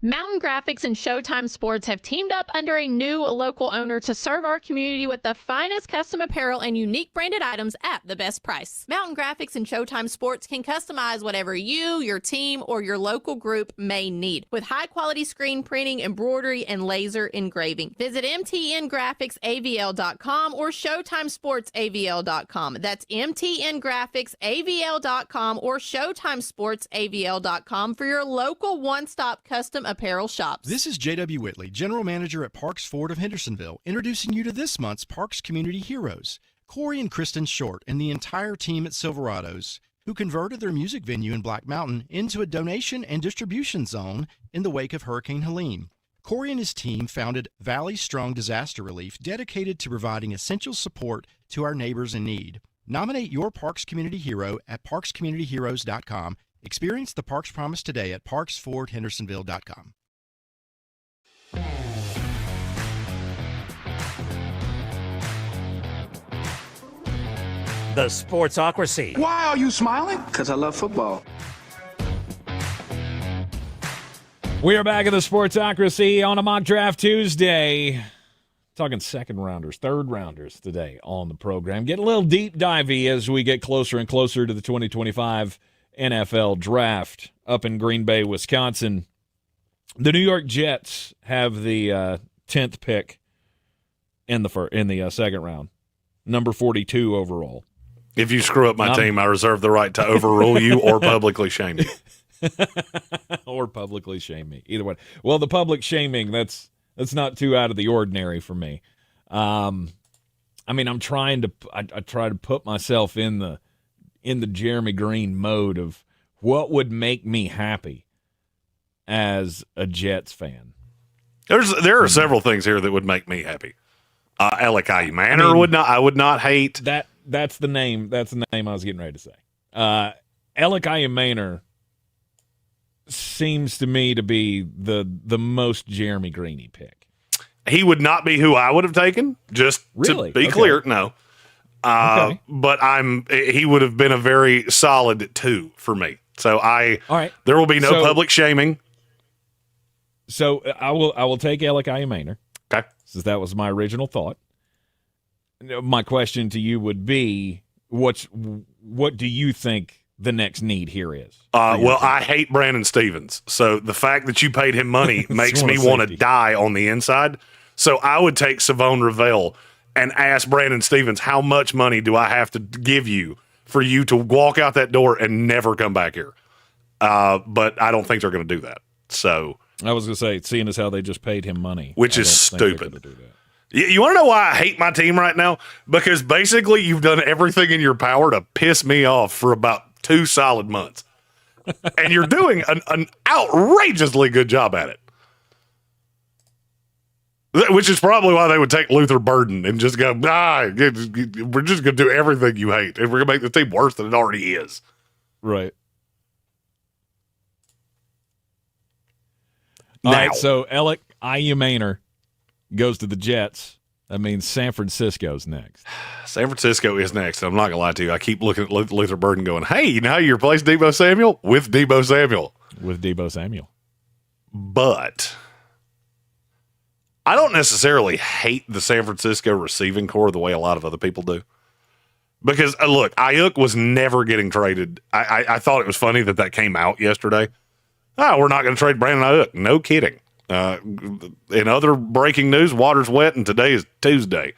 Mountain Graphics and Showtime Sports have teamed up under a new local owner to serve our community with the finest custom apparel and unique branded items at the best price. Mountain Graphics and Showtime Sports can customize whatever you, your team, or your local group may need with high-quality screen printing, embroidery, and laser engraving. Visit mtngraphicsavl.com or showtimesportsavl.com. That's mtngraphicsavl.com or showtimesportsavl.com for your local one-stop custom apparel shops. This is J.W. Whitley, General Manager at Parks Ford of Hendersonville, introducing you to this month's Parks Community Heroes, Corey and Kristen Short and the entire team at Silverados, who converted their music venue in Black Mountain into a donation and distribution zone in the wake of Hurricane Helene. Corey and his team founded Valley Strong Disaster Relief, dedicated to providing essential support to our neighbors in need. Nominate your Parks Community Hero at parkscommunityheroes.com. Experience the Parks Promise today at parksfordhendersonville.com. The Sportsocracy. Why are you smiling? Because I love football. We are back in the Sportsocracy on a Mock Draft Tuesday. Talking second rounders, third rounders today on the program. Get a little deep divey as we get closer and closer to the 2025 NFL Draft up in Green Bay, Wisconsin. The New York Jets have the 10th pick in the second round, number 42 overall. If you screw up my team, I reserve the right to overrule you or publicly shame you. Or publicly shame me. Either way. Well, the public shaming, that's not too out of the ordinary for me. I mean, I try to put myself in the Jeremy Green mode of what would make me happy as a Jets fan. There are several things here that would make me happy. Alec Manor I would not hate. That's the name. That's the name I was getting ready to say. Alec Manor seems to me to be the most Jeremy Greeny pick. He would not be who I would have taken, just to be clear. No. But he would have been a very solid 2 for me. So there will be no public shaming. So I will take Alec Manor. Okay. Since that was my original thought. My question to you would be, what do you think the next need here is? Well, I hate Brandon Stevens. So the fact that you paid him money makes me want to die on the inside. So I would take Savone Ravel and ask Brandon Stevens, how much money do I have to give you for you to walk out that door and never come back here? But I don't think they're going to do that. So I was going to say, seeing as how they just paid him money, which is stupid. You want to know why I hate my team right now? Because basically you've done everything in your power to piss me off for about 2 solid months. And you're doing an outrageously good job at it. Which is probably why they would take Luther Burden and just go, we're just going to do everything you hate. And we're going to make the team worse than it already is. Right. Now, all right, so Alec Manor goes to the Jets. That means San Francisco's next. San Francisco is next. I'm not going to lie to you. I keep looking at Luther Burden going, hey, you know how you replace Deebo Samuel? With Deebo Samuel. But I don't necessarily hate the San Francisco receiving core the way a lot of other people do. Because, look, Ayuk was never getting traded. I thought it was funny that came out yesterday. We're not going to trade Brandon Ayuk. No kidding. In other breaking news, water's wet, and today is Tuesday.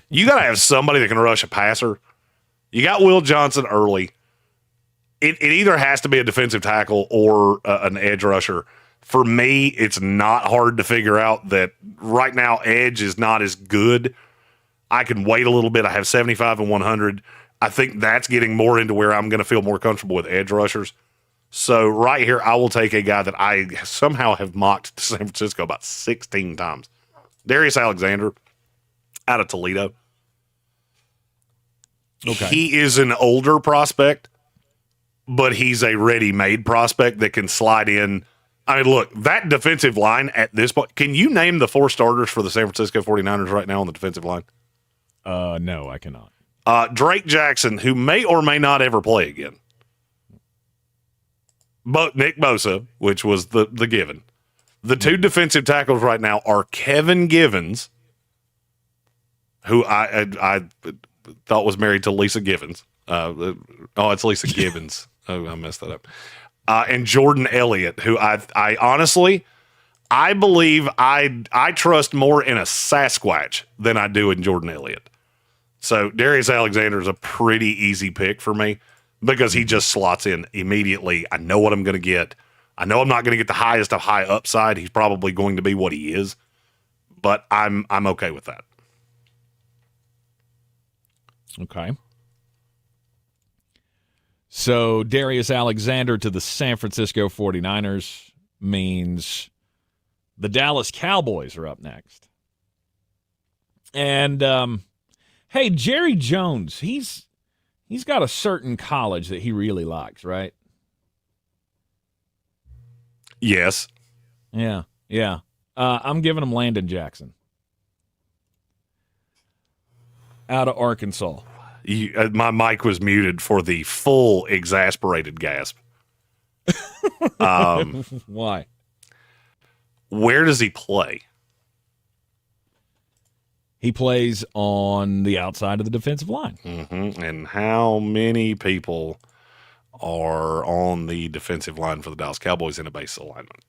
You got to have somebody that can rush a passer. You got Will Johnson early. It either has to be a defensive tackle or an edge rusher. For me, it's not hard to figure out that right now edge is not as good. I can wait a little bit. I have 75 and 100. I think that's getting more into where I'm going to feel more comfortable with edge rushers. So right here, I will take a guy that I somehow have mocked to San Francisco about 16 times. Darius Alexander out of Toledo. Okay. He is an older prospect, but he's a ready-made prospect that can slide in. I mean, look, that defensive line at this point, can you name the 4 starters for the San Francisco 49ers right now on the defensive line? No, I cannot. Drake Jackson, who may or may not ever play again. Nick Bosa, which was the given. The two defensive tackles right now are Kevin Givens, who I thought was married to Lisa Givens. It's Lisa Gibbons. Oh, I messed that up. And Jordan Elliott, who I honestly, I believe I trust more in a Sasquatch than I do in Jordan Elliott. So Darius Alexander is a pretty easy pick for me because he just slots in immediately. I know what I'm going to get. I know I'm not going to get the highest of high upside. He's probably going to be what he is, but I'm okay with that. Okay. So Darius Alexander to the San Francisco 49ers means the Dallas Cowboys are up next. And hey, Jerry Jones, he's got a certain college that he really likes, right? Yes. Yeah. I'm giving him Landon Jackson out of Arkansas. My mic was muted for the full exasperated gasp. Why? Where does he play? He plays on the outside of the defensive line. Mm-hmm. And how many people are on the defensive line for the Dallas Cowboys in a base alignment?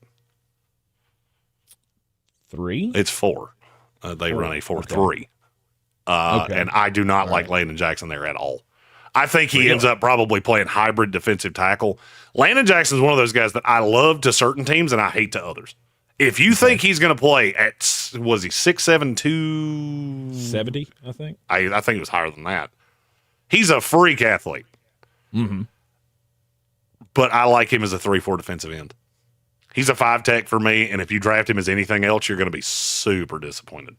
3? It's 4. They run a 4-3. Okay. And I do not like Landon Jackson there at all. I think he ends up probably playing hybrid defensive tackle. Landon Jackson is one of those guys that I love to certain teams and I hate to others. If you think he's going to play at, was he 6'7", 270, I think? I think it was higher than that. He's a freak athlete. Mm-hmm. But I like him as a 3-4 defensive end. He's a 5 tech for me, and if you draft him as anything else, you're going to be super disappointed.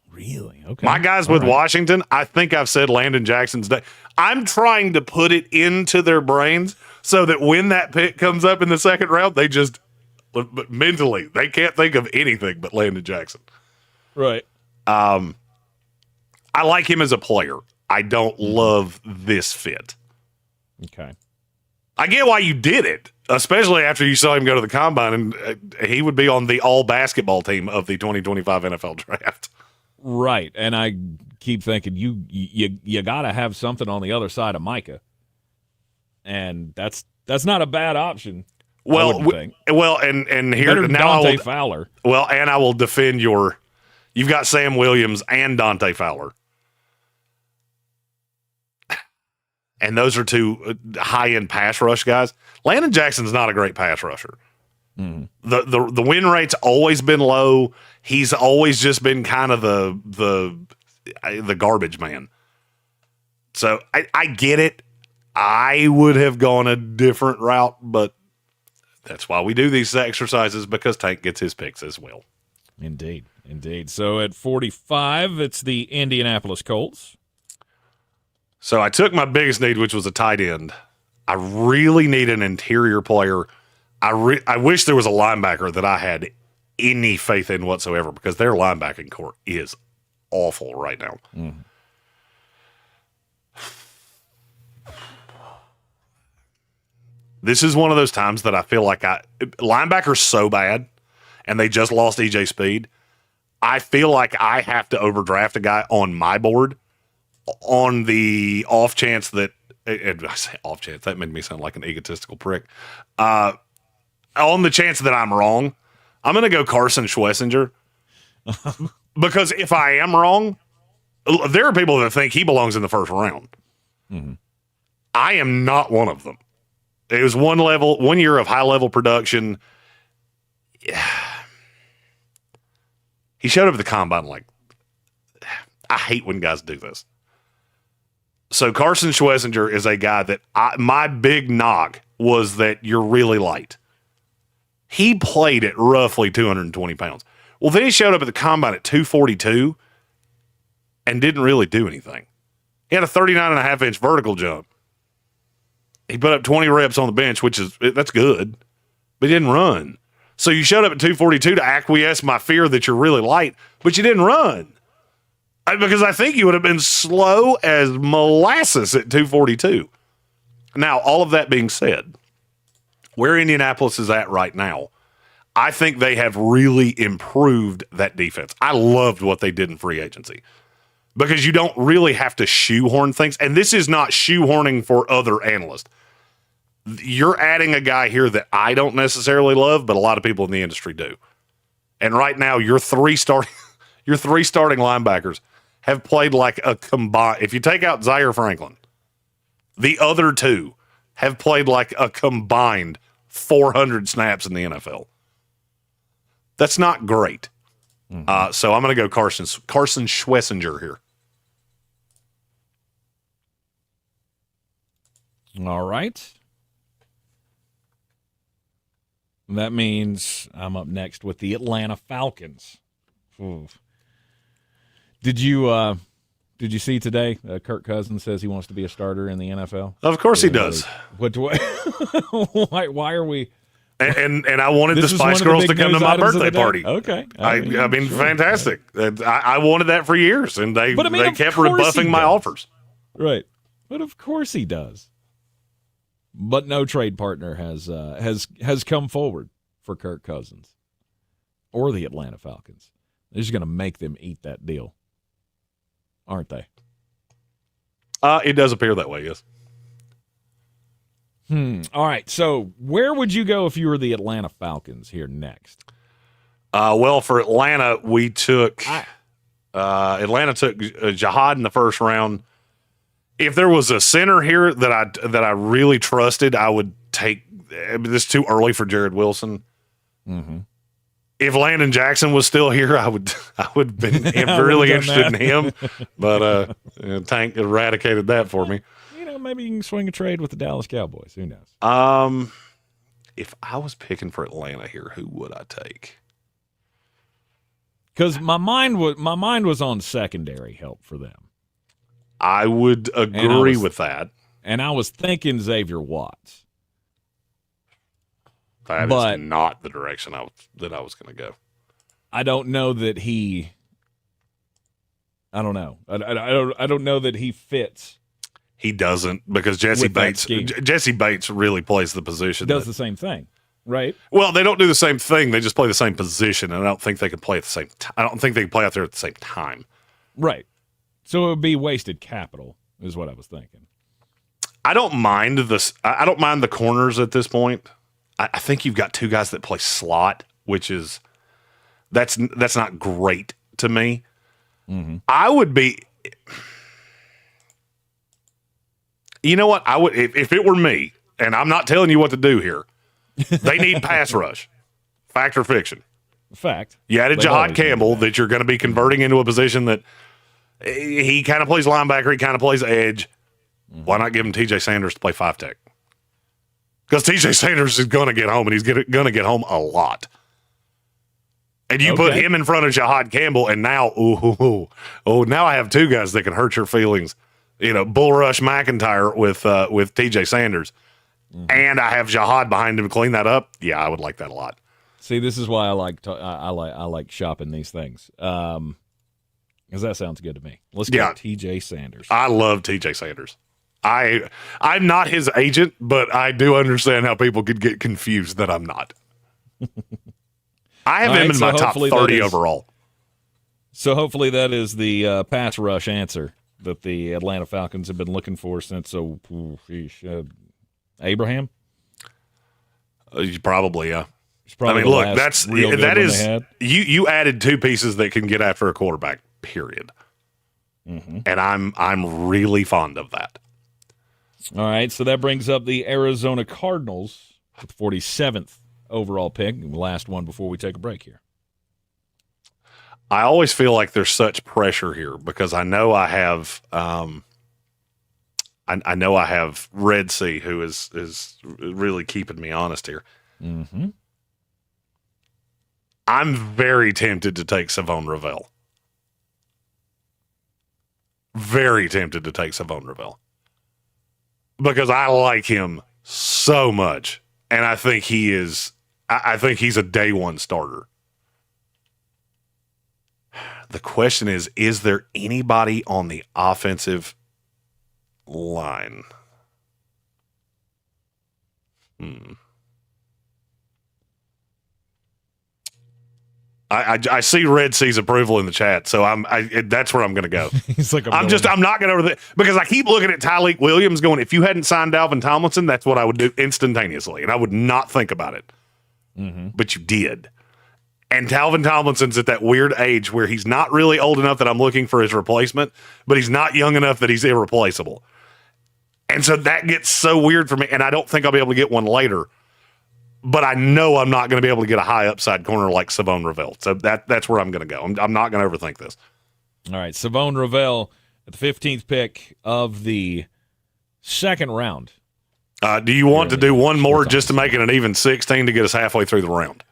Really? Okay. My guys with Washington, I think I've said Landon Jackson's day. I'm trying to put it into their brains so that when that pick comes up in the second round, they just mentally they can't think of anything but Landon Jackson. Right. I like him as a player. I don't love this fit. Okay. I get why you did it, especially after you saw him go to the combine, and he would be on the all basketball team of the 2025 NFL draft. Right, and I keep thinking you got to have something on the other side of Micah, and that's not a bad option. Well, and here better than now Dante Fowler. Well, and I will defend your. You've got Sam Williams and Dante Fowler, and those are two high-end pass rush guys. Landon Jackson's not a great pass rusher. Mm. The win rate's always been low. He's always just been kind of the garbage man. So I get it. I would have gone a different route, but that's why we do these exercises, because Tank gets his picks as well. Indeed. So at 45, it's the Indianapolis Colts. So I took my biggest need, which was a tight end. I really need an interior player. I wish there was a linebacker that I had any faith in whatsoever, because their linebacking core is awful right now. Mm. This is one of those times that I feel like linebacker's so bad, and they just lost EJ Speed. I feel like I have to overdraft a guy on my board on the off chance that I say off chance, that made me sound like an egotistical prick. On the chance that I'm wrong, I'm going to go Carson Schlesinger. Because if I am wrong, there are people that think he belongs in the first round. Mm-hmm. I am not one of them. It was 1 year of high level production. Yeah. He showed up at the combine like, I hate when guys do this. So Carson Schlesinger is a guy that my big knock was that you're really light. He played at roughly 220 pounds. Well, then he showed up at the combine at 242 and didn't really do anything. He had a 39.5-inch vertical jump. He put up 20 reps on the bench, that's good, but he didn't run. So you showed up at 242 to acquiesce my fear that you're really light, but you didn't run. Because I think you would have been slow as molasses at 242. Now, all of that being said, where Indianapolis is at right now, I think they have really improved that defense. I loved what they did in free agency because you don't really have to shoehorn things. And this is not shoehorning for other analysts. You're adding a guy here that I don't necessarily love, but a lot of people in the industry do. And right now, your three starting linebackers have played like a combined. If you take out Zaire Franklin, the other two have played like a combined 400 snaps in the NFL. That's not great. So I'm going to go Carson Schwessinger here. All right. That means I'm up next with the Atlanta Falcons. Oof. Did you see today? Kirk Cousins says he wants to be a starter in the NFL. Of course he does. Why are we? And I wanted the Spice Girls to come to my birthday party. Okay, I mean, sure. fantastic. I wanted that for years, and they kept rebuffing my offers. Right, but of course he does. But no trade partner has come forward for Kirk Cousins or the Atlanta Falcons. They're just going to make them eat that deal, aren't they? It does appear that way, yes. All right, so where would you go if you were the Atlanta Falcons here next? Well, for Atlanta, we took Atlanta took Jihad in the first round. If there was a center here that I really trusted, I would take. This is too early for Jared Wilson. Mm-hmm. If Landon Jackson was still here, I would have been really interested in him. But Tank eradicated that for me. Maybe you can swing a trade with the Dallas Cowboys. Who knows? If I was picking for Atlanta here, who would I take? Because my mind was on secondary help for them. I would agree with that. And I was thinking Xavier Watts. That is not the direction I was going to go. I don't know that he. I don't know. I don't know that he fits. He doesn't, because Jesse Bates really plays the position. Does the same thing, right? Well, they don't do the same thing. They just play the same position, and I don't think they can play at the same. I don't think they can play out there at the same time. Right. So it would be wasted capital, is what I was thinking. I don't mind the corners at this point. I think you've got two guys that play slot, which is that's not great to me. Mm-hmm. I would be. You know what? I would if it were me, and I'm not telling you what to do here. They need pass rush. Fact or fiction? Fact. You added Jihad Campbell that you're going to be converting into a position that he kind of plays linebacker, he kind of plays edge. Mm-hmm. Why not give him TJ Sanders to play 5-tech? Because TJ Sanders is going to get home, and he's going to get home a lot. And you put him in front of Jihad Campbell, and now, now I have two guys that can hurt your feelings. Bull Rush McIntyre with TJ Sanders, and I have Jihad behind him to clean that up. Yeah, I would like that a lot. See, this is why I like shopping these things, because that sounds good to me. Let's go TJ Sanders. I love TJ Sanders. I'm not his agent, but I do understand how people could get confused that I'm not. I have him in my top 30 overall. So hopefully that is the pass rush answer that the Atlanta Falcons have been looking for since Abraham. Probably, yeah. Look, that is you added two pieces that can get after a quarterback. Period. Mm-hmm. And I'm really fond of that. All right, so that brings up the Arizona Cardinals with the 47th overall pick. Last one before we take a break here. I always feel like there's such pressure here because I know I have I know I have Red Sea, who is really keeping me honest here. Mm-hmm. I'm very tempted to take Savon Ravel. Very tempted to take Savon Ravel. Because I like him so much. And I think he's a day one starter. The question is there anybody on the offensive line? I see Red Sea's approval in the chat, so that's where I'm going to go. He's like, I'm not going to because I keep looking at Tyleek Williams going, if you hadn't signed Dalvin Tomlinson, that's what I would do instantaneously, and I would not think about it. Mm-hmm. But you did. And Dalvin Tomlinson's at that weird age where he's not really old enough that I'm looking for his replacement, but he's not young enough that he's irreplaceable. And so that gets so weird for me, and I don't think I'll be able to get one later. But I know I'm not going to be able to get a high upside corner like Savon Ravel. So that's where I'm going to go. I'm not going to overthink this. All right, Savon Ravel at the 15th pick of the second round. Do you want to do one more just to make it an even 16 to get us halfway through the round?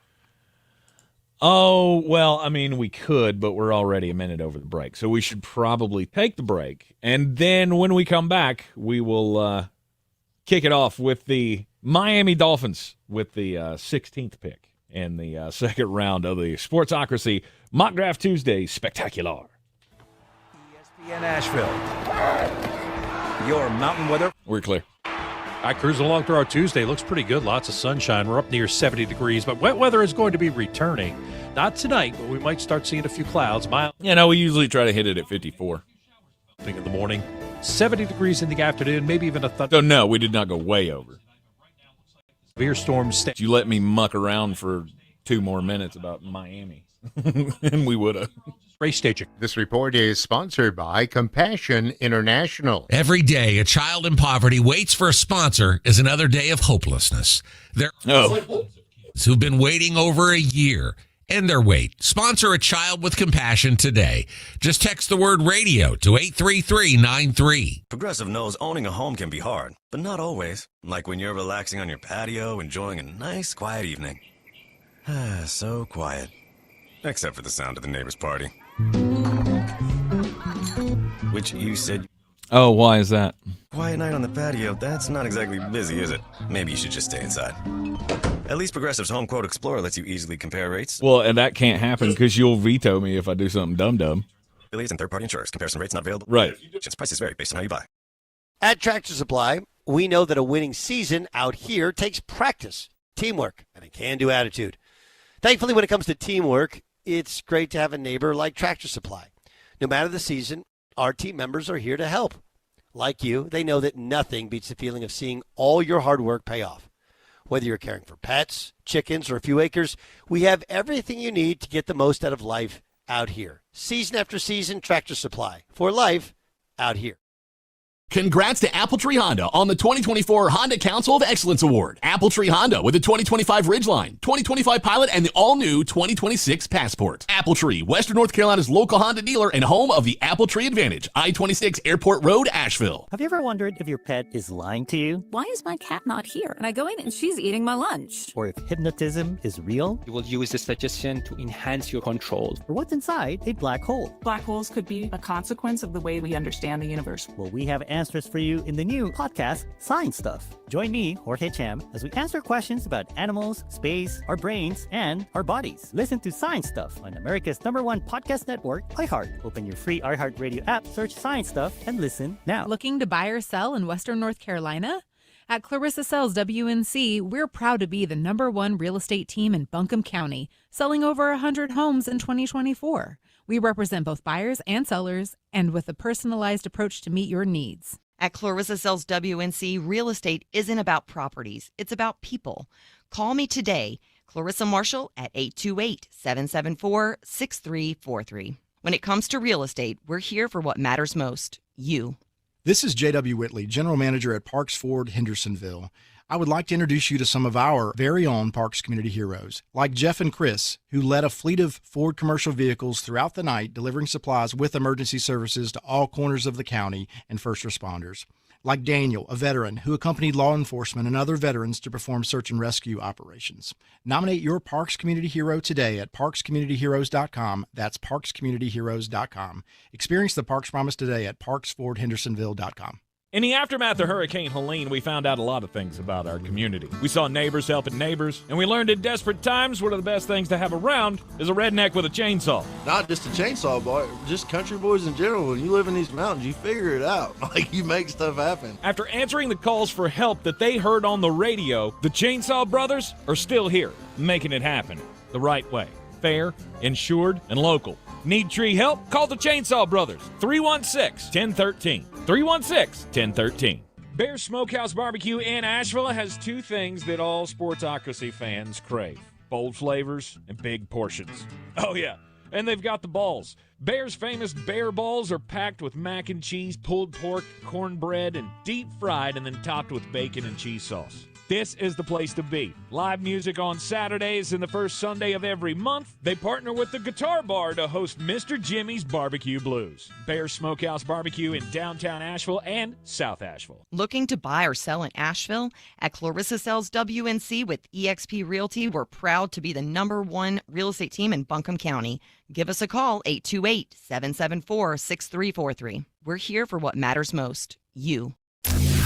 Oh, well, I mean, we could, but we're already a minute over the break. So we should probably take the break. And then when we come back, we will kick it off with the Miami Dolphins with the 16th pick in the second round of the Sportsocracy Mock Draft Tuesday Spectacular. ESPN Asheville. Your mountain weather. We're clear. I cruise along through our Tuesday. Looks pretty good. Lots of sunshine. We're up near 70 degrees, but wet weather is going to be returning. Not tonight, but we might start seeing a few clouds. We usually try to hit it at 54. In the morning, 70 degrees in the afternoon, maybe even a thunder. So, no, we did not go way over. Severe storms. You let me muck around for 2 more minutes about Miami, and we would have. Race staging. This report is sponsored by Compassion International. Every day, a child in poverty waits for a sponsor is another day of hopelessness. There are who've been waiting over a year. End their wait. Sponsor a child with compassion today. Just text the word radio to 83393. Progressive knows owning a home can be hard, but not always. Like when you're relaxing on your patio, enjoying a nice, quiet evening. So quiet. Except for the sound of the neighbor's party. Which you said... Oh, why is that? Quiet night on the patio, that's not exactly busy, is it? Maybe you should just stay inside. At least Progressive's Home Quote Explorer lets you easily compare rates. Well, and that can't happen because you'll veto me if I do something dumb. Affiliates and third-party insurers. Comparison rates not available. Right. Prices vary based on how you buy. At Tractor Supply, we know that a winning season out here takes practice, teamwork, and a can-do attitude. Thankfully, when it comes to teamwork, it's great to have a neighbor like Tractor Supply. No matter the season, our team members are here to help. Like you, they know that nothing beats the feeling of seeing all your hard work pay off. Whether you're caring for pets, chickens, or a few acres, we have everything you need to get the most out of life out here. Season after season, Tractor Supply. For life, out here. Congrats to Appletree Honda on the 2024 Honda Council of Excellence Award. Appletree Honda with the 2025 Ridgeline, 2025 Pilot, and the all-new 2026 Passport. Appletree, Western North Carolina's local Honda dealer and home of the Appletree Advantage, I-26 Airport Road, Asheville. Have you ever wondered if your pet is lying to you? Why is my cat not here? And I go in and she's eating my lunch. Or if hypnotism is real? You will use this suggestion to enhance your control. Or what's inside a black hole? Black holes could be a consequence of the way we understand the universe. Well, we have answers for you in the new podcast, Science Stuff. Join me, Jorge Cham, as we answer questions about animals, space, our brains, and our bodies. Listen to Science Stuff on America's #1 podcast network, iHeart. Open your free iHeartRadio app, search Science Stuff, and listen now. Looking to buy or sell in Western North Carolina? At Clarissa Sells WNC, we're proud to be the #1 real estate team in Buncombe County, selling over 100 homes in 2024. We represent both buyers and sellers, and with a personalized approach to meet your needs. At Clarissa Sells WNC, real estate isn't about properties, it's about people. Call me today, Clarissa Marshall, at 828-774-6343. When it comes to real estate, we're here for what matters most, you. This is J.W. Whitley, General Manager at Parks Ford Hendersonville. I would like to introduce you to some of our very own Parks Community Heroes, like Jeff and Chris, who led a fleet of Ford commercial vehicles throughout the night, delivering supplies with emergency services to all corners of the county and first responders. Like Daniel, a veteran who accompanied law enforcement and other veterans to perform search and rescue operations. Nominate your Parks Community Hero today at parkscommunityheroes.com. That's parkscommunityheroes.com. Experience the Parks Promise today at parksfordhendersonville.com. In the aftermath of Hurricane Helene, we found out a lot of things about our community. We saw neighbors helping neighbors, and we learned in desperate times one of the best things to have around is a redneck with a chainsaw. Not just a chainsaw, boy, just country boys in general. When you live in these mountains, you figure it out. Like, you make stuff happen. After answering the calls for help that they heard on the radio, the Chainsaw Brothers are still here, making it happen the right way. fair, insured, and local. Need tree help? Call the Chainsaw Brothers, 316-1013. 316-1013. Bear Smokehouse Barbecue in Asheville has two things that all Sportsocracy fans crave: bold flavors and big portions. Oh, yeah. And they've got the balls. Bear's famous bear balls are packed with mac and cheese, pulled pork, cornbread, and deep fried and then topped with bacon and cheese sauce. This is the place to be. Live music on Saturdays and the first Sunday of every month. They partner with the Guitar Bar to host Mr. Jimmy's Barbecue Blues. Bear Smokehouse Barbecue in downtown Asheville and South Asheville. Looking to buy or sell in Asheville? At Clarissa Sells WNC with eXp Realty, we're proud to be the #1 real estate team in Buncombe County. Give us a call, 828-774-6343. We're here for what matters most, you.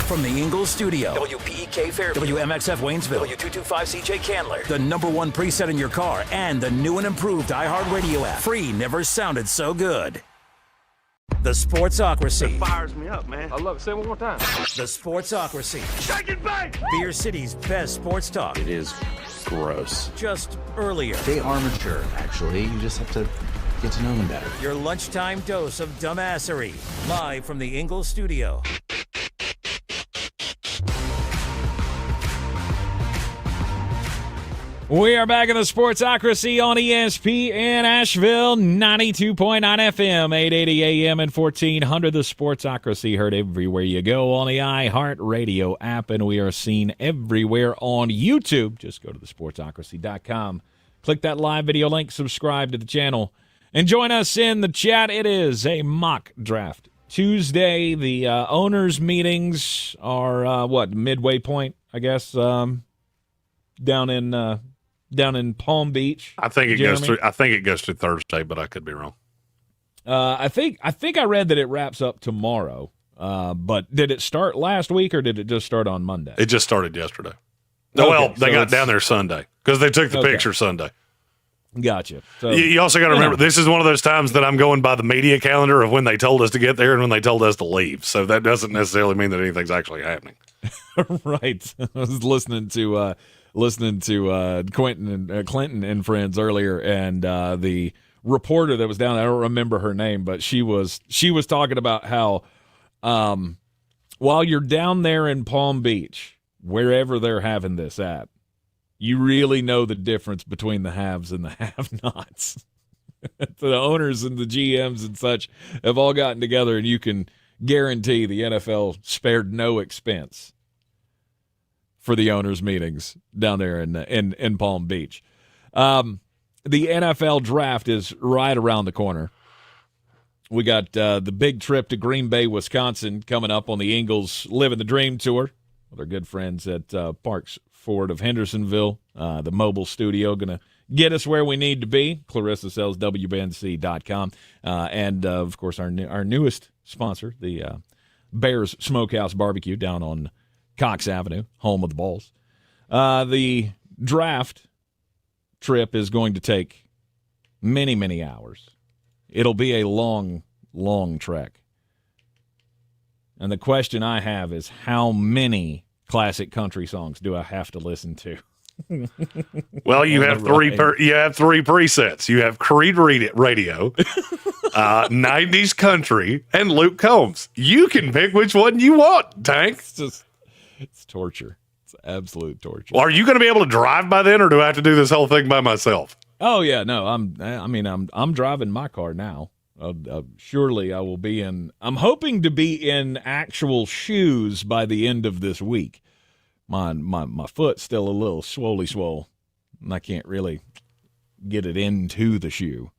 From the Ingalls Studio, WPEK Fairview, WMXF Waynesville, W225CJ Candler, the #1 preset in your car, and the new and improved iHeartRadio app. Free never sounded so good. The Sportsocracy. It fires me up, man. I love it. Say it one more time. The Sportsocracy. Shake it back! Beer City's best sports talk. It is gross. Just earlier. They are mature, actually. You just have to get to know them better. Your lunchtime dose of dumbassery. Live from the Ingalls Studio. We are back in the Sportsocracy on ESPN Asheville, 92.9 FM, 880 AM and 1400. The Sportsocracy heard everywhere you go on the iHeartRadio app, and we are seen everywhere on YouTube. Just go to thesportsocracy.com. Click that live video link, subscribe to the channel, and join us in the chat. It is a mock draft Tuesday. The owners' meetings are, midway point, I guess, down in Palm Beach. I think it goes through. I think it goes through Thursday, but I could be wrong. I think I read that it wraps up tomorrow. But did it start last week or did it just start on Monday? It just started yesterday. Well, they got down there Sunday because they took the picture Sunday. Gotcha. So, you also got to remember, this is one of those times that I'm going by the media calendar of when they told us to get there and when they told us to leave. So that doesn't necessarily mean that anything's actually happening. Right. I was listening to Clinton and friends earlier, and the reporter that was down there, I don't remember her name, but she was talking about how while you're down there in Palm Beach, wherever they're having this at, you really know the difference between the haves and the have-nots. The owners and the GMs and such have all gotten together, and you can guarantee the NFL spared no expense for the owners' meetings down there in Palm Beach. The NFL draft is right around the corner. We got the big trip to Green Bay, Wisconsin coming up on the Ingalls Living the Dream Tour with our good friends at Parks Ford of Hendersonville. The mobile studio going to get us where we need to be. Clarissa Sells WNC.com. And, of course, our newest sponsor, the Bears Smokehouse Barbecue down on Cox Avenue, home of the Balls. The draft trip is going to take many, many hours. It'll be a long, long trek. And the question I have is, how many classic country songs do I have to listen to? Well, you have three presets. You have Creed Radio, 90s country, and Luke Combs. You can pick which one you want, Tank. It's torture. It's absolute torture. Well, are you going to be able to drive by then, or do I have to do this whole thing by myself? Oh yeah, no. I'm driving my car now. Surely I will be in. I'm hoping to be in actual shoes by the end of this week. My foot's still a little swole, and I can't really get it into the shoe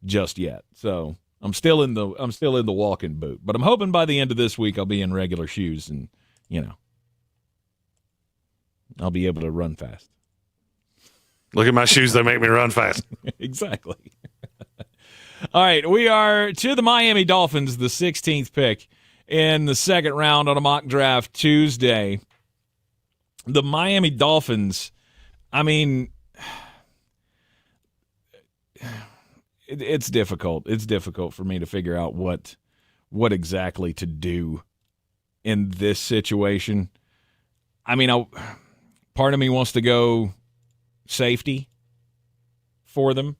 just yet. So I'm still in the walking boot, but I'm hoping by the end of this week I'll be in regular shoes, and I'll be able to run fast. Look at my shoes; they make me run fast. Exactly. All right, we are to the Miami Dolphins, the 16th pick in the second round on a mock draft Tuesday. The Miami Dolphins, it's difficult. It's difficult for me to figure out what exactly to do in this situation. Part of me wants to go safety, for them?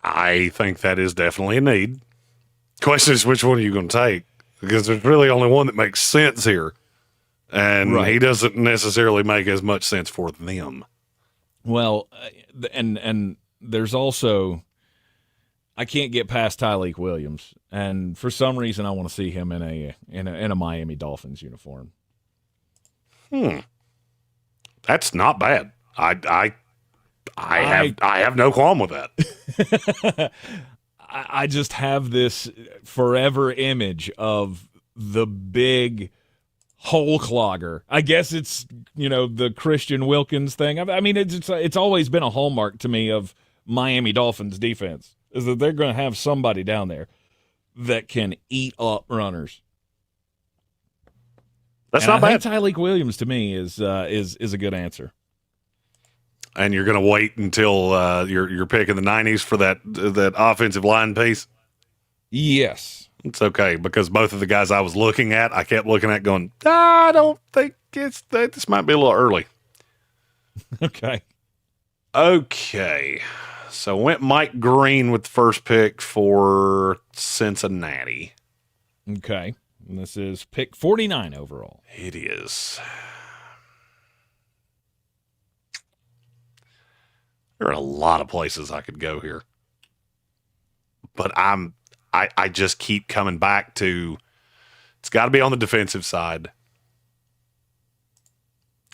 I think that is definitely a need. Question is, which one are you going to take? Because there's really only one that makes sense here. And he doesn't necessarily make as much sense for them. Well, and there's also, I can't get past Tyleek Williams, and for some reason I want to see him in a Miami Dolphins uniform. That's not bad. I have no qualm with that. I just have this forever image of the big hole clogger. I guess it's, the Christian Wilkins thing. I mean, it's always been a hallmark to me of Miami Dolphins defense, is that they're going to have somebody down there that can eat up runners. That's not bad. Tyleek Williams to me is a good answer. And you're going to wait until you're picking the 90s for that offensive line piece? Yes. It's okay, because both of the guys I was looking at, I kept looking at going, I don't think it's that. This might be a little early. Okay. So went Mike Green with the first pick for Cincinnati. Okay. And this is pick 49 overall. It is. There are a lot of places I could go here. But I just keep coming back to, it's got to be on the defensive side.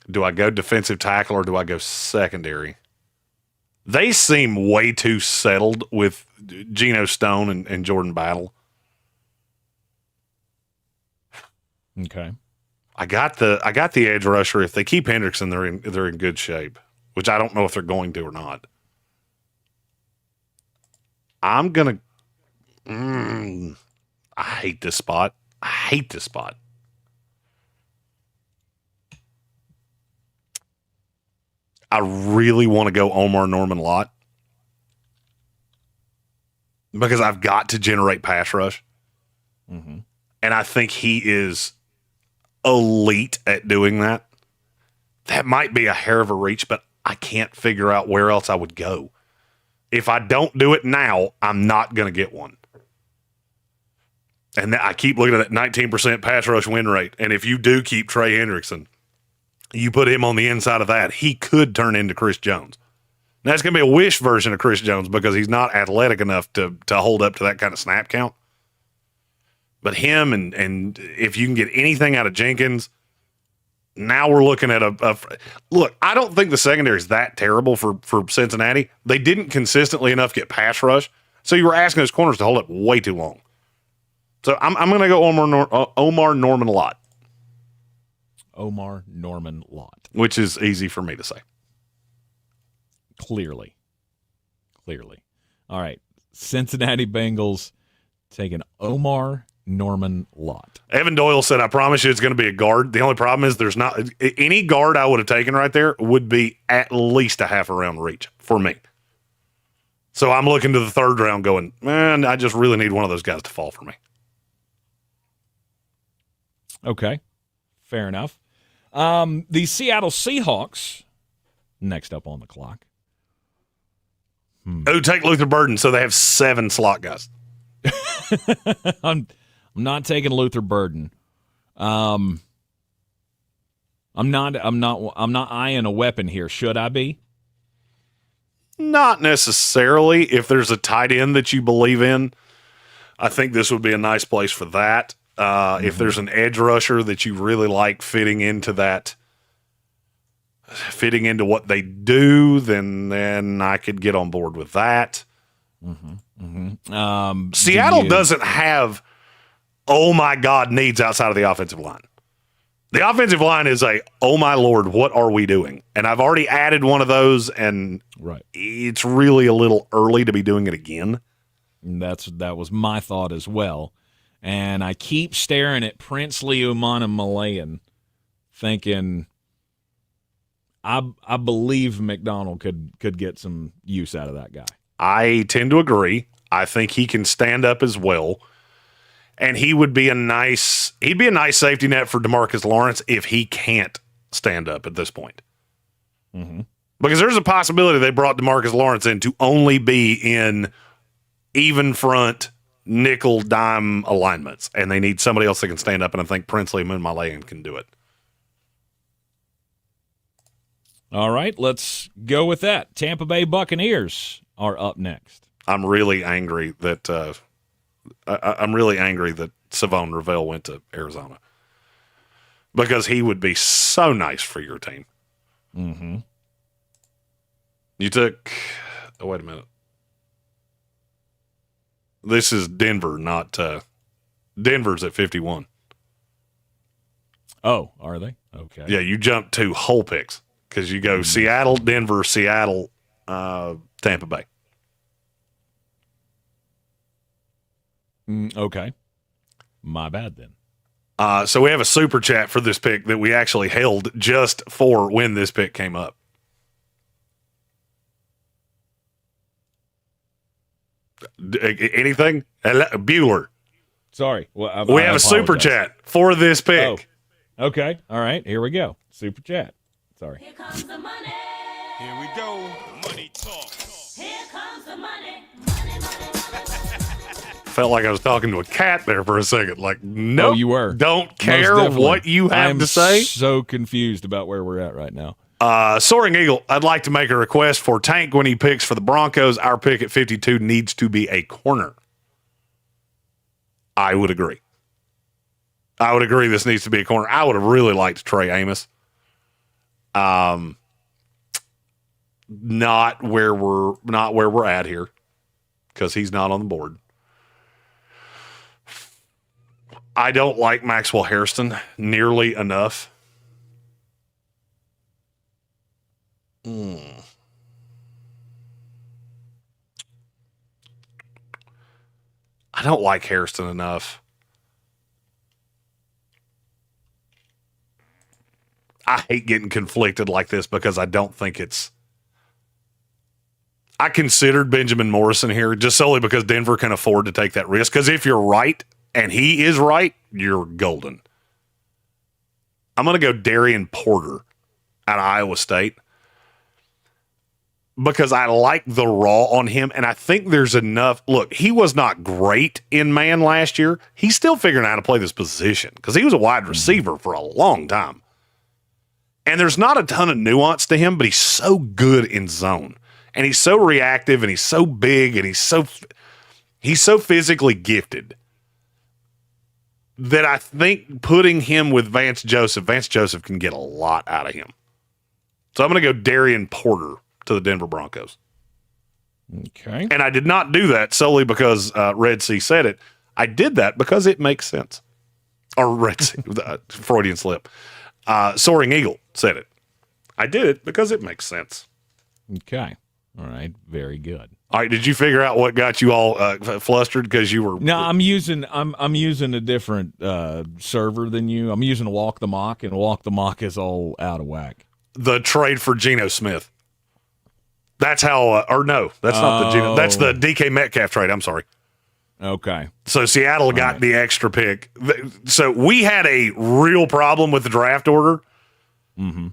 Do I go defensive tackle or do I go secondary? They seem way too settled with Geno Stone and Jordan Battle. Okay. I got the edge rusher. If they keep Hendrickson, they're in good shape, which I don't know if they're going to or not. I'm gonna. I hate this spot. I really want to go Omar Norman Lott because I've got to generate pass rush. Mm-hmm. And I think he is elite at doing that. That might be a hair of a reach, but I can't figure out where else I would go. If I don't do it now, I'm not going to get one. And I keep looking at that 19% pass rush win rate. And if you do keep Trey Hendrickson, you put him on the inside of that, he could turn into Chris Jones. Now, it's going to be a wish version of Chris Jones because he's not athletic enough to hold up to that kind of snap count. But him and if you can get anything out of Jenkins, now we're looking at look, I don't think the secondary is that terrible for Cincinnati. They didn't consistently enough get pass rush. So you were asking those corners to hold up way too long. So I'm going to go Omar Norman Lott. Omar Norman Lott. Which is easy for me to say. Clearly. All right. Cincinnati Bengals taking Omar Norman Lott. Evan Doyle said, I promise you it's going to be a guard. The only problem is there's not any guard I would have taken right there would be at least a half a round reach for me. So I'm looking to the third round going, man, I just really need one of those guys to fall for me. Okay. Fair enough. The Seattle Seahawks, next up on the clock. Oh, take Luther Burden. So they have 7 slot guys. I'm not taking Luther Burden. I'm not eyeing a weapon here. Should I be? Not necessarily. If there's a tight end that you believe in, I think this would be a nice place for that. If there's an edge rusher that you really like fitting into what they do, then I could get on board with that. Seattle doesn't have, oh my God, needs outside of the offensive line. The offensive line is oh my Lord, what are we doing? And I've already added one of those, and it's really a little early to be doing it again. And that was my thought as well. And I keep staring at Princely Umana-Malayan, thinking I believe McDonald could get some use out of that guy. I tend to agree. I think he can stand up as well. And he'd be a nice safety net for DeMarcus Lawrence if he can't stand up at this point. Mm-hmm. Because there's a possibility they brought DeMarcus Lawrence in to only be in even front nickel dime alignments, and they need somebody else that can stand up, and I think Princely Moon-Malayan can do it. All right, let's go with that. Tampa Bay Buccaneers are up next. I'm really angry that Savon Ravel went to Arizona, because he would be so nice for your team. Mm-hmm. You took wait a minute. This is Denver, not Denver's at 51. Oh, are they? Okay. Yeah, you jumped to whole picks because you go Seattle, Denver, Seattle, Tampa Bay. Okay. My bad then. So we have a super chat for this pick that we actually held just for when this pick came up. Anything? Bueller. Sorry. Well, we have a super chat for this pick. Oh. Okay. All right. Here we go. Super chat. Sorry. Here comes the money. Here we go. Money talk. Here comes the money. Felt like I was talking to a cat there for a second. Like, no, you were. Don't care what you have to say. I'm so confused about where we're at right now. Soaring Eagle, I'd like to make a request for Tank when he picks for the Broncos. Our pick at 52 needs to be a corner. I would agree. This needs to be a corner. I would have really liked Trey Amos. Not where we're at here, because he's not on the board. I don't like Maxwell Hairston nearly enough. I don't like Hairston enough. I hate getting conflicted like this because I don't think it's... I considered Benjamin Morrison here just solely because Denver can afford to take that risk. Because if you're right, and he is right, you're golden. I'm going to go Darian Porter out of Iowa State because I like the raw on him, and I think there's enough. Look, he was not great in man last year. He's still figuring out how to play this position because he was a wide receiver for a long time. And there's not a ton of nuance to him, but he's so good in zone. And he's so reactive, and he's so big, and he's so physically gifted that I think putting him with Vance Joseph can get a lot out of him. So I'm going to go Darian Porter to the Denver Broncos. Okay. And I did not do that solely because Red Sea said it. I did that because it makes sense. Or Red Sea, Freudian slip. Soaring Eagle said it. I did it because it makes sense. Okay. All right. Very good. All right. Did you figure out what got you all flustered because you were? No, I'm using a different server than you. I'm using Walk the Mock, and Walk the Mock is all out of whack. The trade for Geno Smith. That's how. Or no, that's not the Geno. That's the DK Metcalf trade. I'm sorry. Okay. So Seattle got the extra pick. So we had a real problem with the draft order. Mm-hmm.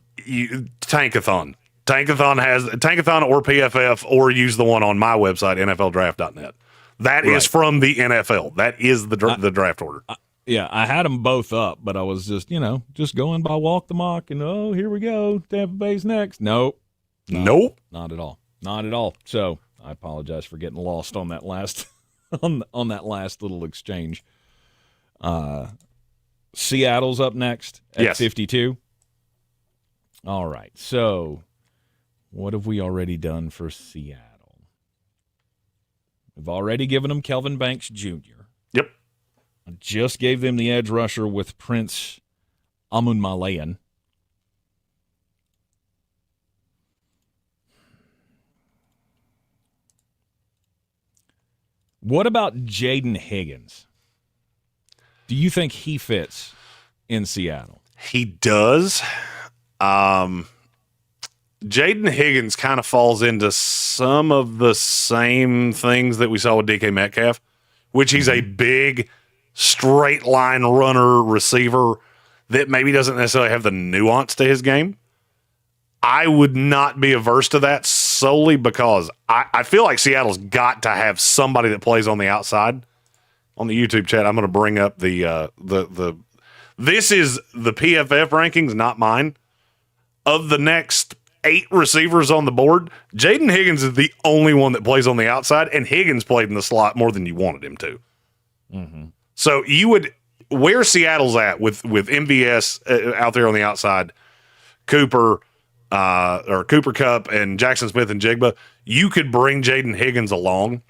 Tankathon. Tankathon or PFF, or use the one on my website, NFLdraft.net. That is from the NFL. That is the draft order. Yeah, I had them both up, but I was just going by Walk the Mock, and here we go. Tampa Bay's next. Nope. Nope. Not at all. Not at all. So I apologize for getting lost on that last on that last little exchange. Seattle's up next at 52. All right. So what have we already done for Seattle? We've already given them Kelvin Banks Jr. Yep. I just gave them the edge rusher with Prince Amun-Malayan. What about Jaden Higgins? Do you think he fits in Seattle? He does. Jaden Higgins kind of falls into some of the same things that we saw with DK Metcalf, which he's a big, straight line runner receiver that maybe doesn't necessarily have the nuance to his game. I would not be averse to that solely because I feel like Seattle's got to have somebody that plays on the outside. On the YouTube chat, I'm going to bring up the this is the PFF rankings, not mine. Of the next 8 receivers on the board, Jaden Higgins is the only one that plays on the outside, and Higgins played in the slot more than you wanted him to. Mm-hmm. So you would where Seattle's at with MVS out there on the outside, Cooper Kupp and Jackson Smith and Jigba, you could bring Jaden Higgins along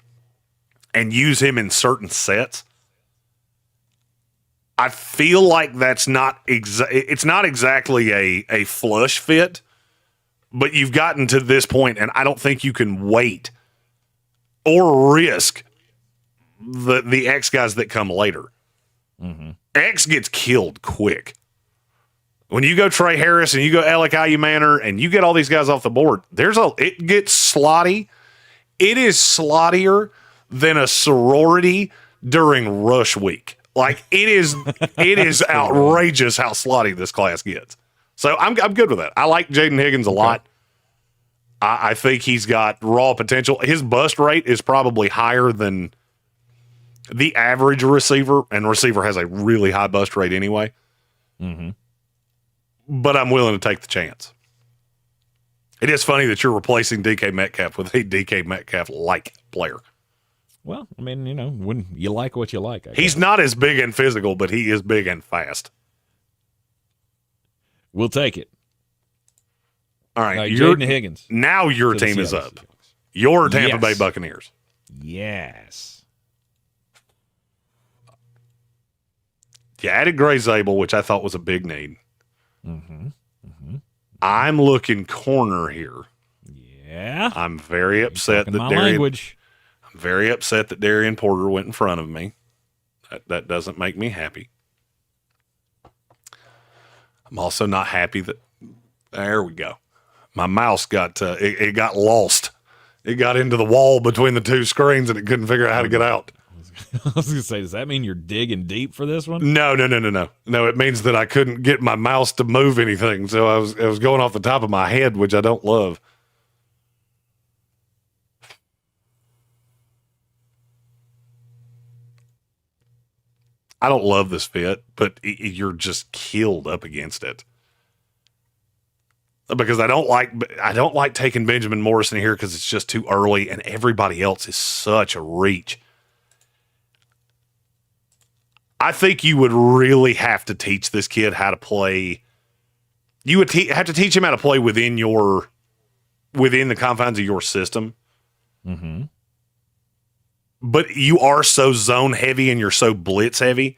and use him in certain sets. I feel like that's not it's not exactly a flush fit, but you've gotten to this point, and I don't think you can wait or risk the X guys that come later. Mm-hmm. X gets killed quick. When you go Trey Harris and you go Alec Ayumanor and you get all these guys off the board, it gets slotty. It is slottier than a sorority during rush week. Like it is outrageous how slotty this class gets. So I'm good with that. I like Jaden Higgins a lot. I think he's got raw potential. His bust rate is probably higher than the average receiver, and receiver has a really high bust rate anyway. Mm-hmm. But I'm willing to take the chance. It is funny that you're replacing DK Metcalf with a DK Metcalf-like player. Well, I mean, when you like what you like. He's not as big and physical, but he is big and fast. We'll take it. All right, Jaden Higgins. Now your team is up. Your Tampa Bay Buccaneers. Yes. You added Gray Zabel, which I thought was a big need. Mm-hmm. Mm-hmm. I'm looking corner here. Yeah. I'm very upset that I'm very upset that Darian Porter went in front of me. That doesn't make me happy. I'm also not happy that there we go. My mouse got it got lost. It got into the wall between the two screens and it couldn't figure out how to get out. I was going to say, does that mean you're digging deep for this one? No. No, it means that I couldn't get my mouse to move anything. So I was going off the top of my head, which I don't love. I don't love this fit, but you're just killed up against it. Because I don't like taking Benjamin Morrison here because it's just too early and everybody else is such a reach. I think you would really have to teach this kid how to play. You would have to teach him how to play within the confines of your system. Mm-hmm. But you are so zone heavy and you're so blitz heavy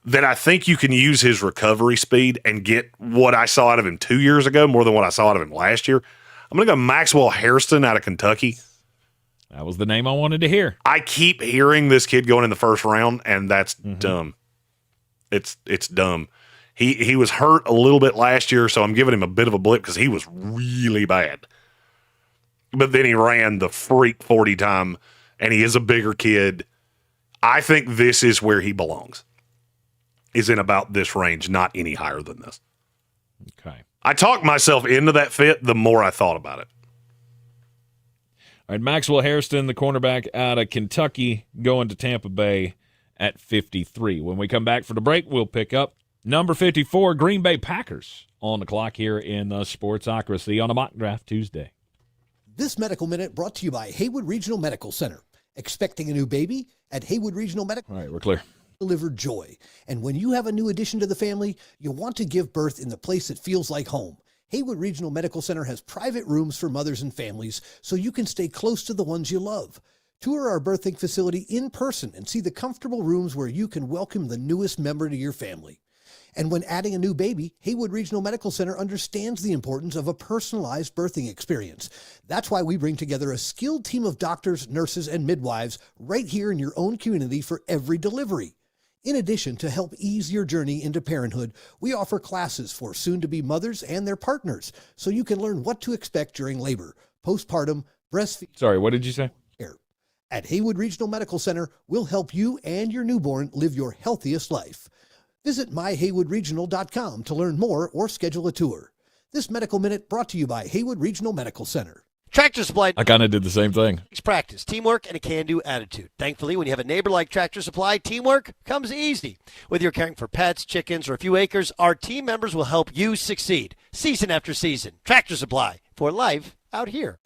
that I think you can use his recovery speed and get what I saw out of him 2 years ago more than what I saw out of him last year. I'm going to go Maxwell Hairston out of Kentucky. That was the name I wanted to hear. I keep hearing this kid going in the first round, and that's dumb. It's dumb. He was hurt a little bit last year, so I'm giving him a bit of a blip because he was really bad. But then he ran the freak 40 time, and he is a bigger kid. I think this is where he belongs, is in about this range, not any higher than this. Okay. I talked myself into that fit the more I thought about it. All right, Maxwell Hairston, the cornerback out of Kentucky, going to Tampa Bay at 53. When we come back for the break, we'll pick up number 54, Green Bay Packers, on the clock here in the Sportsocracy on a Mock Draft Tuesday. This Medical Minute brought to you by Haywood Regional Medical Center. Expecting a new baby? At Haywood Regional Medical. All right, we're clear. Deliver joy. And when you have a new addition to the family, you want to give birth in the place that feels like home. Haywood Regional Medical Center has private rooms for mothers and families so you can stay close to the ones you love. Tour our birthing facility in person and see the comfortable rooms where you can welcome the newest member to your family. And when adding a new baby, Haywood Regional Medical Center understands the importance of a personalized birthing experience. That's why we bring together a skilled team of doctors, nurses, and midwives right here in your own community for every delivery. In addition, to help ease your journey into parenthood, we offer classes for soon-to-be mothers and their partners so you can learn what to expect during labor, postpartum, breastfeeding. Sorry, what did you say? At Haywood Regional Medical Center, we'll help you and your newborn live your healthiest life. Visit myhaywoodregional.com to learn more or schedule a tour. This Medical Minute brought to you by Haywood Regional Medical Center. Tractor Supply. I kind of did the same thing. It's practice, teamwork, and a can-do attitude. Thankfully, when you have a neighbor like Tractor Supply, teamwork comes easy. Whether you're caring for pets, chickens, or a few acres, our team members will help you succeed. Season after season. Tractor Supply. For life out here.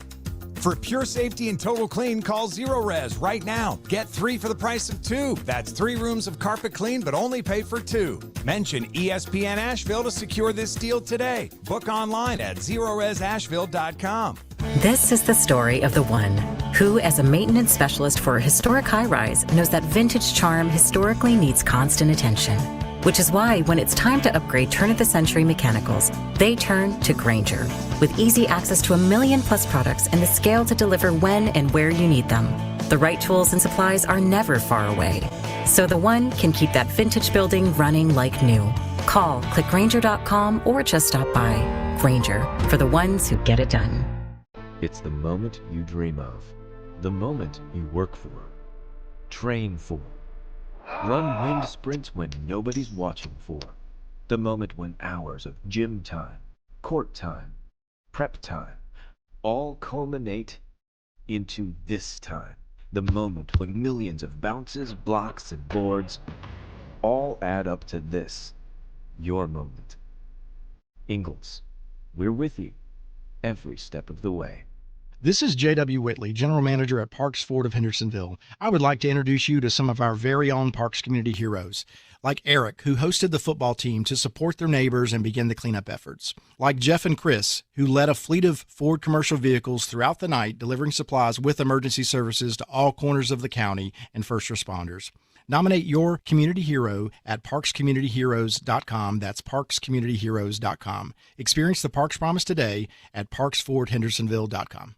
For pure safety and total clean, call Zero Res right now. Get 3 for the price of 2. That's 3 rooms of carpet clean, but only pay for 2. Mention ESPN Asheville to secure this deal today. Book online at ZeroResAsheville.com. This is the story of the one who, as a maintenance specialist for a historic high-rise, knows that vintage charm historically needs constant attention. Which is why when it's time to upgrade turn-of-the-century mechanicals, they turn to Grainger. With easy access to 1 million-plus products and the scale to deliver when and where you need them, the right tools and supplies are never far away. So the one can keep that vintage building running like new. Call, click Grainger.com, or just stop by. Grainger, for the ones who get it done. It's the moment you dream of. The moment you work for. Train for. Run wind sprints when nobody's watching for. The moment when hours of gym time, court time, prep time, all culminate into this time. The moment when millions of bounces, blocks, and boards all add up to this. Your moment. Ingalls, we're with you every step of the way. This is J.W. Whitley, General Manager at Parks Ford of Hendersonville. I would like to introduce you to some of our very own Parks community heroes, like Eric, who hosted the football team to support their neighbors and begin the cleanup efforts, like Jeff and Chris, who led a fleet of Ford commercial vehicles throughout the night, delivering supplies with emergency services to all corners of the county and first responders. Nominate your community hero at parkscommunityheroes.com. That's parkscommunityheroes.com. Experience the Parks Promise today at parksfordhendersonville.com.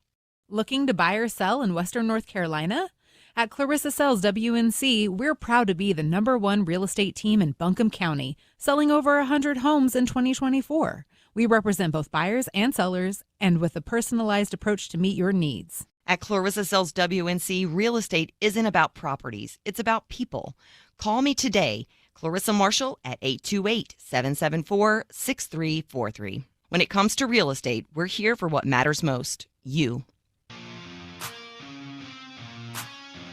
Looking to buy or sell in Western North Carolina? At Clarissa Sells WNC, we're proud to be the #1 real estate team in Buncombe County, selling over 100 homes in 2024. We represent both buyers and sellers, and with a personalized approach to meet your needs. At Clarissa Sells WNC, real estate isn't about properties, it's about people. Call me today, Clarissa Marshall, at 828-774-6343. When it comes to real estate, we're here for what matters most, you.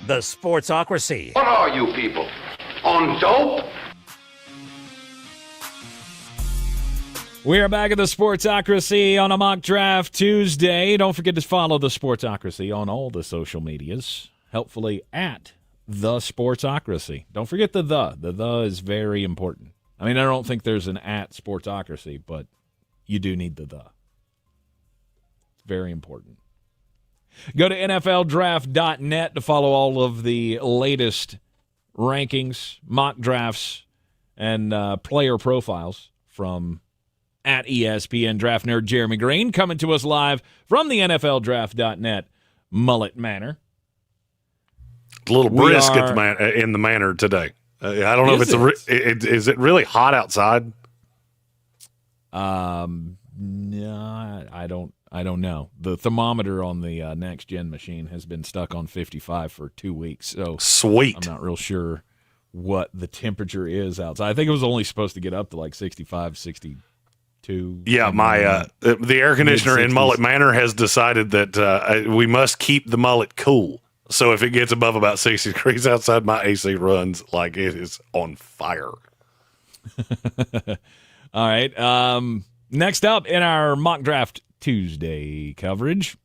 The Sportsocracy. What are you people? On dope? We are back at the Sportsocracy on a Mock Draft Tuesday. Don't forget to follow the Sportsocracy on all the social medias, helpfully at the Sportsocracy. Don't forget the. The is very important. I mean, I don't think there's an at Sportsocracy, but you do need the. It's very important. Go to NFLdraft.net to follow all of the latest rankings, mock drafts, and player profiles from at ESPN Draft Nerd Jeremy Green, coming to us live from the NFLdraft.net Mullet Manor. A little brisk in the manor today. I don't know if is it really hot outside? No, I don't know. The thermometer on the next gen machine has been stuck on 55 for 2 weeks. So sweet. I'm not real sure what the temperature is outside. I think it was only supposed to get up to like 65, 62. Yeah, my the air conditioner in Mullet Manor has decided that we must keep the mullet cool. So if it gets above about 60 degrees outside, my AC runs like it is on fire. All right. Next up in our Mock Draft Tuesday coverage,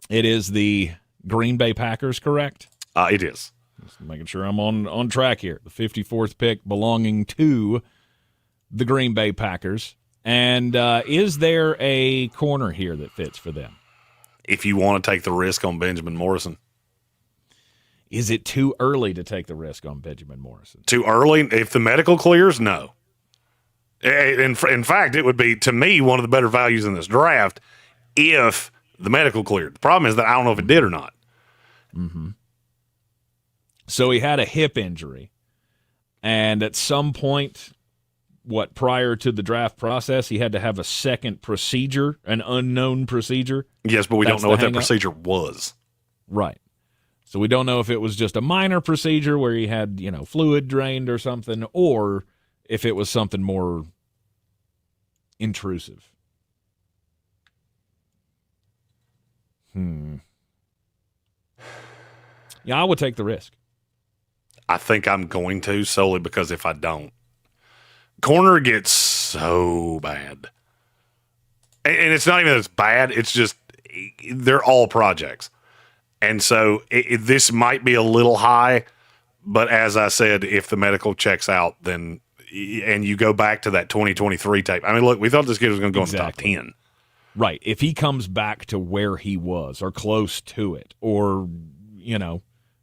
it is the Green Bay Packers, correct? It is. Just making sure I'm on track here. The 54th pick belonging to the Green Bay Packers. And is there a corner here that fits for them? If you want to take the risk on Benjamin Morrison. Is it too early to take the risk on Benjamin Morrison? Too early? If the medical clears, no. In fact, it would be, to me, one of the better values in this draft if the medical cleared. The problem is that I don't know if it did or not. Mm-hmm. So he had a hip injury, and at some point, prior to the draft process, he had to have a second procedure, an unknown procedure? Yes, but we don't know what that procedure was. Right. So we don't know if it was just a minor procedure where he had, fluid drained or something, or if it was something more intrusive. Yeah, I would take the risk. I think I'm going to, solely because if I don't, corner gets so bad. And it's not even that it's bad, it's just they're all projects. And so this might be a little high, but as I said, if the medical checks out, then and you go back to that 2023 tape. I mean, look, we thought this kid was going to go in the top 10. Right. If he comes back to where he was or close to it, or,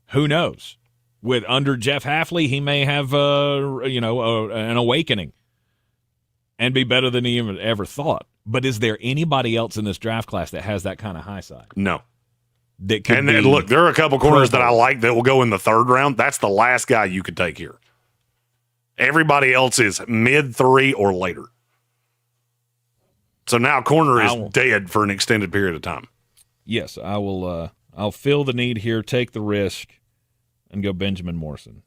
who knows? With under Jeff Hafley, he may have, an awakening and be better than he even ever thought. But is there anybody else in this draft class that has that kind of high side? No. That could and then, look, there are a couple corners that I like that will go in the third round. That's the last guy you could take here. Everybody else is mid-3 or later. So now corner is dead for an extended period of time. Yes, I will. I'll feel the need here, take the risk, and go Benjamin Morrison.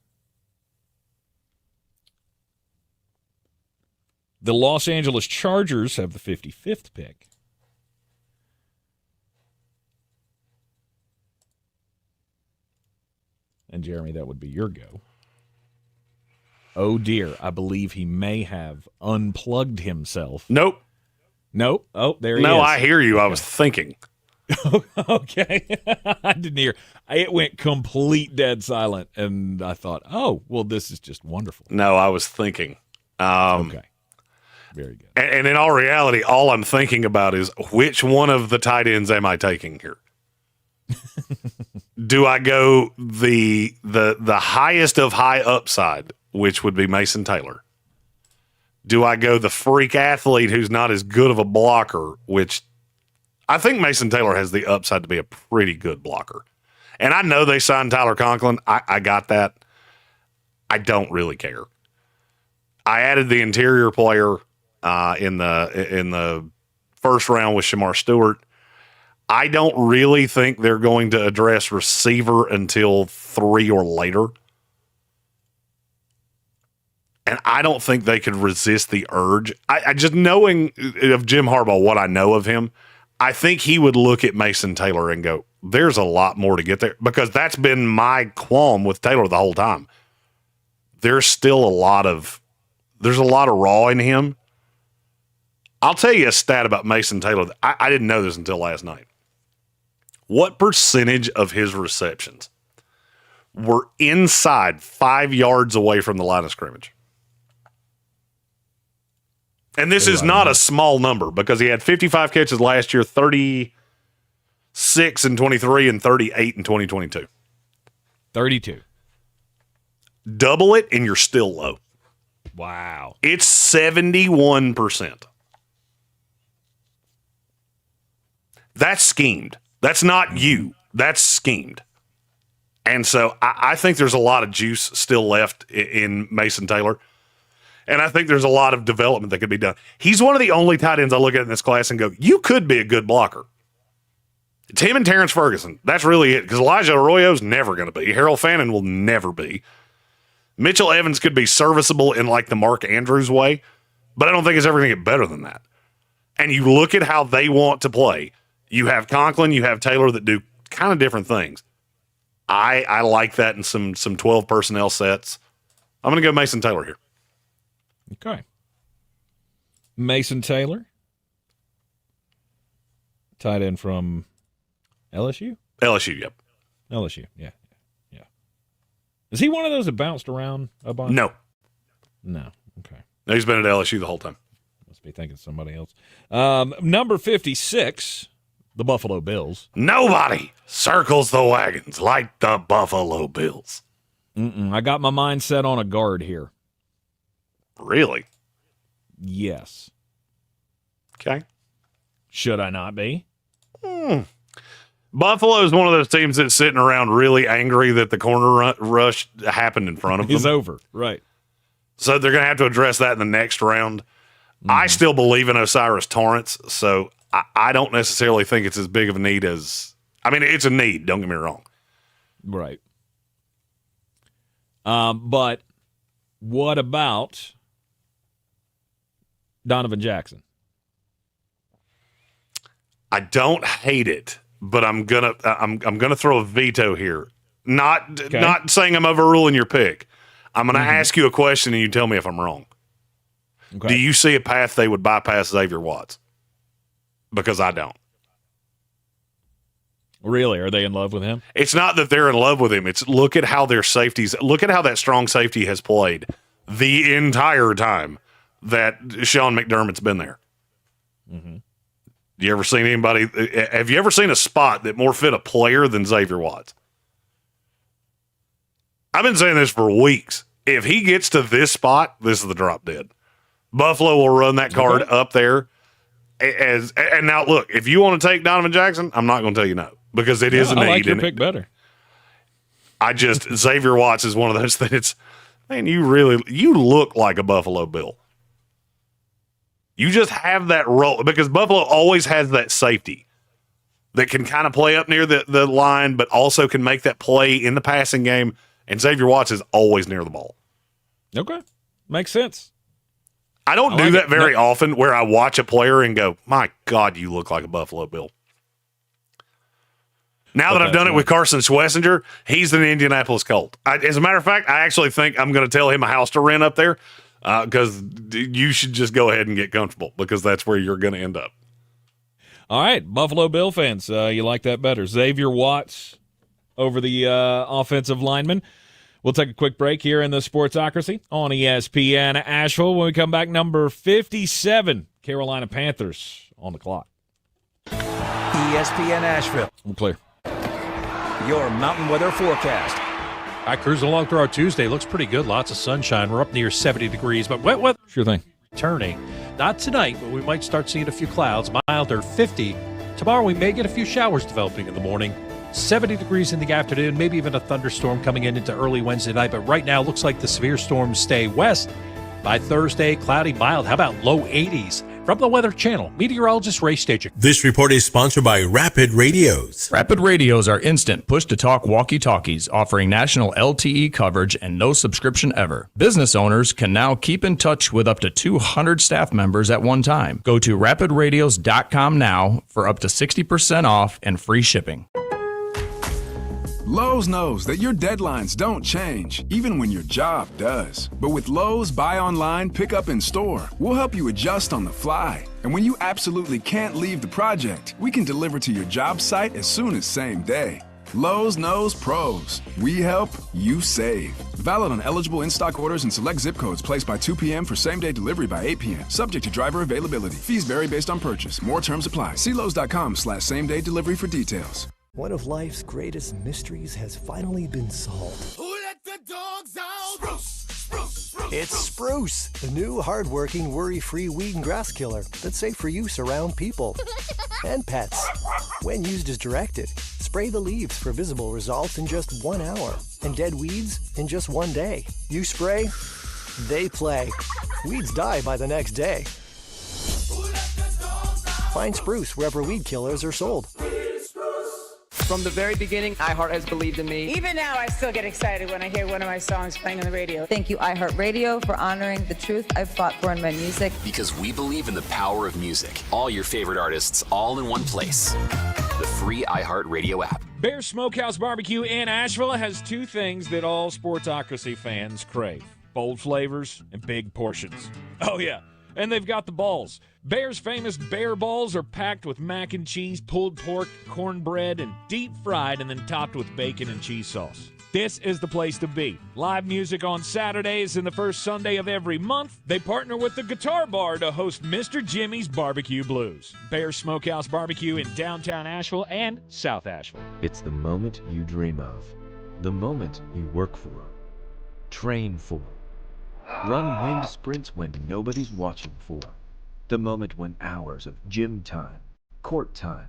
The Los Angeles Chargers have the 55th pick. And, Jeremy, that would be your go. Oh, dear. I believe he may have unplugged himself. Nope. Nope. Oh, there he is. No, I hear you. Okay. I was thinking. Okay. I didn't hear. It went complete dead silent, and I thought, oh, well, this is just wonderful. No, I was thinking. Okay. Very good. And in all reality, all I'm thinking about is which one of the tight ends am I taking here? Do I go the highest of high upside, which would be Mason Taylor? Do I go the freak athlete who's not as good of a blocker, which I think Mason Taylor has the upside to be a pretty good blocker. And I know they signed Tyler Conklin. I got that. I don't really care. I added the interior player in the first round with Shamar Stewart. I don't really think they're going to address receiver until 3 or later. And I don't think they could resist the urge. I just knowing of Jim Harbaugh, what I know of him, I think he would look at Mason Taylor and go, there's a lot more to get there. Because that's been my qualm with Taylor the whole time. There's still a lot of raw in him. I'll tell you a stat about Mason Taylor. I didn't know this until last night. What percentage of his receptions were inside 5 yards away from the line of scrimmage? And this is not a small number because he had 55 catches last year, 36 in 23, and 38 in 2022. 32. Double it, and you're still low. Wow. It's 71%. That's schemed. That's not you. That's schemed. And so I think there's a lot of juice still left in Mason Taylor. And I think there's a lot of development that could be done. He's one of the only tight ends I look at in this class and go, you could be a good blocker. It's him and Terrence Ferguson. That's really it. Because Elijah Arroyo's never going to be. Harold Fannin will never be. Mitchell Evans could be serviceable in like the Mark Andrews way, but I don't think it's ever going to get better than that. And you look at how they want to play. You have Conklin, you have Taylor that do kind of different things. I like that in some 12 personnel sets. I'm going to go Mason Taylor here. Okay. Mason Taylor, tight end from LSU? LSU, yep. LSU, yeah. Is he one of those that bounced around a bunch? No. No, okay. No, he's been at LSU the whole time. Must be thinking somebody else. Number 56, the Buffalo Bills. Nobody circles the wagons like the Buffalo Bills. I got my mind set on a guard here. Really? Yes. Okay. Should I not be? Buffalo is one of those teams that's sitting around really angry that the corner rush happened in front of them. It's over, right. So they're going to have to address that in the next round. I still believe in Osiris Torrance, so I don't necessarily think it's as big of a need as – I mean, it's a need, don't get me wrong. Right. But what about Donovan Jackson? I don't hate it. but I'm gonna throw a veto here. Not saying I'm overruling your pick. I'm gonna ask you a question and you tell me if I'm wrong. Okay. Do you see a path they would bypass Xavier Watts? Because I don't. Really? Are they in love with him? It's not that they're in love with him. It's look at how their safeties, look at how that strong safety has played the entire time that Sean McDermott's been there. Mm-hmm. You ever seen anybody? Have you ever seen a spot that more fit a player than Xavier Watts? I've been saying this for weeks. If he gets to this spot, this is the drop dead. Buffalo will run that card up there. And now look, if you want to take Donovan Jackson, I'm not going to tell you no because it is a need. I like your pick better. Xavier Watts is one of those things. Man, you look like a Buffalo Bill. You just have that role because Buffalo always has that safety that can kind of play up near the line, but also can make that play in the passing game. And Xavier Watts is always near the ball. Okay. Makes sense. I don't do that very often where I watch a player and go, my God, you look like a Buffalo Bill. Now that I've done it with Carson Schlesinger, he's an Indianapolis Colt. As a matter of fact, I actually think I'm going to tell him a house to rent up there because you should just go ahead and get comfortable because that's where you're going to end up. All right, Buffalo Bill fans, you like that better. Xavier Watts over the offensive lineman. We'll take a quick break here in the Sportsocracy on ESPN Asheville. When we come back, number 57, Carolina Panthers on the clock. ESPN Asheville. I'm clear. Your mountain weather forecast. I cruising along through our Tuesday. Looks pretty good. Lots of sunshine. We're up near 70 degrees, but wet weather. Sure thing. Turning. Not tonight, but we might start seeing a few clouds. Milder 50. Tomorrow we may get a few showers developing in the morning. 70 degrees in the afternoon, maybe even a thunderstorm coming into early Wednesday night. But right now, looks like the severe storms stay west. By Thursday, cloudy, mild. How about low 80s? From the Weather Channel, meteorologist Ray Stajic. This report is sponsored by Rapid Radios. Rapid Radios are instant push-to-talk walkie-talkies offering national LTE coverage and no subscription ever. Business owners can now keep in touch with up to 200 staff members at one time. Go to rapidradios.com now for up to 60% off and free shipping. Lowe's knows that your deadlines don't change, even when your job does. But with Lowe's Buy Online, Pick Up in Store, we'll help you adjust on the fly. And when you absolutely can't leave the project, we can deliver to your job site as soon as same day. Lowe's knows pros. We help, you save. Valid on eligible in-stock orders and select zip codes placed by 2 p.m. for same-day delivery by 8 p.m. Subject to driver availability. Fees vary based on purchase. More terms apply. See Lowe's.com/same-day delivery for details. One of life's greatest mysteries has finally been solved. Who let the dogs out? Spruce, spruce, spruce. It's Spruce, the new hard-working, worry-free weed and grass killer that's safe for use around people and pets. When used as directed, spray the leaves for visible results in just 1 hour and dead weeds in just 1 day. You spray, they play. Weeds die by the next day. Find Spruce wherever weed killers are sold. From the very beginning, iHeart has believed in me. Even now, I still get excited when I hear one of my songs playing on the radio. Thank you, iHeartRadio, for honoring the truth I've fought for in my music. Because we believe in the power of music. All your favorite artists, all in one place. The free iHeartRadio app. Bear Smokehouse Barbecue in Asheville has two things that all Sportsocracy fans crave: bold flavors and big portions. Oh, yeah. And they've got the balls. Bear's famous bear balls are packed with mac and cheese, pulled pork, cornbread, and deep fried and then topped with bacon and cheese sauce. This is the place to be. Live music on Saturdays and the first Sunday of every month. They partner with the Guitar Bar to host Mr. Jimmy's Barbecue Blues. Bear Smokehouse Barbecue in downtown Asheville and South Asheville. It's the moment you dream of. The moment you work for. Train for. Run wind sprints when nobody's watching for. The moment when hours of gym time, court time,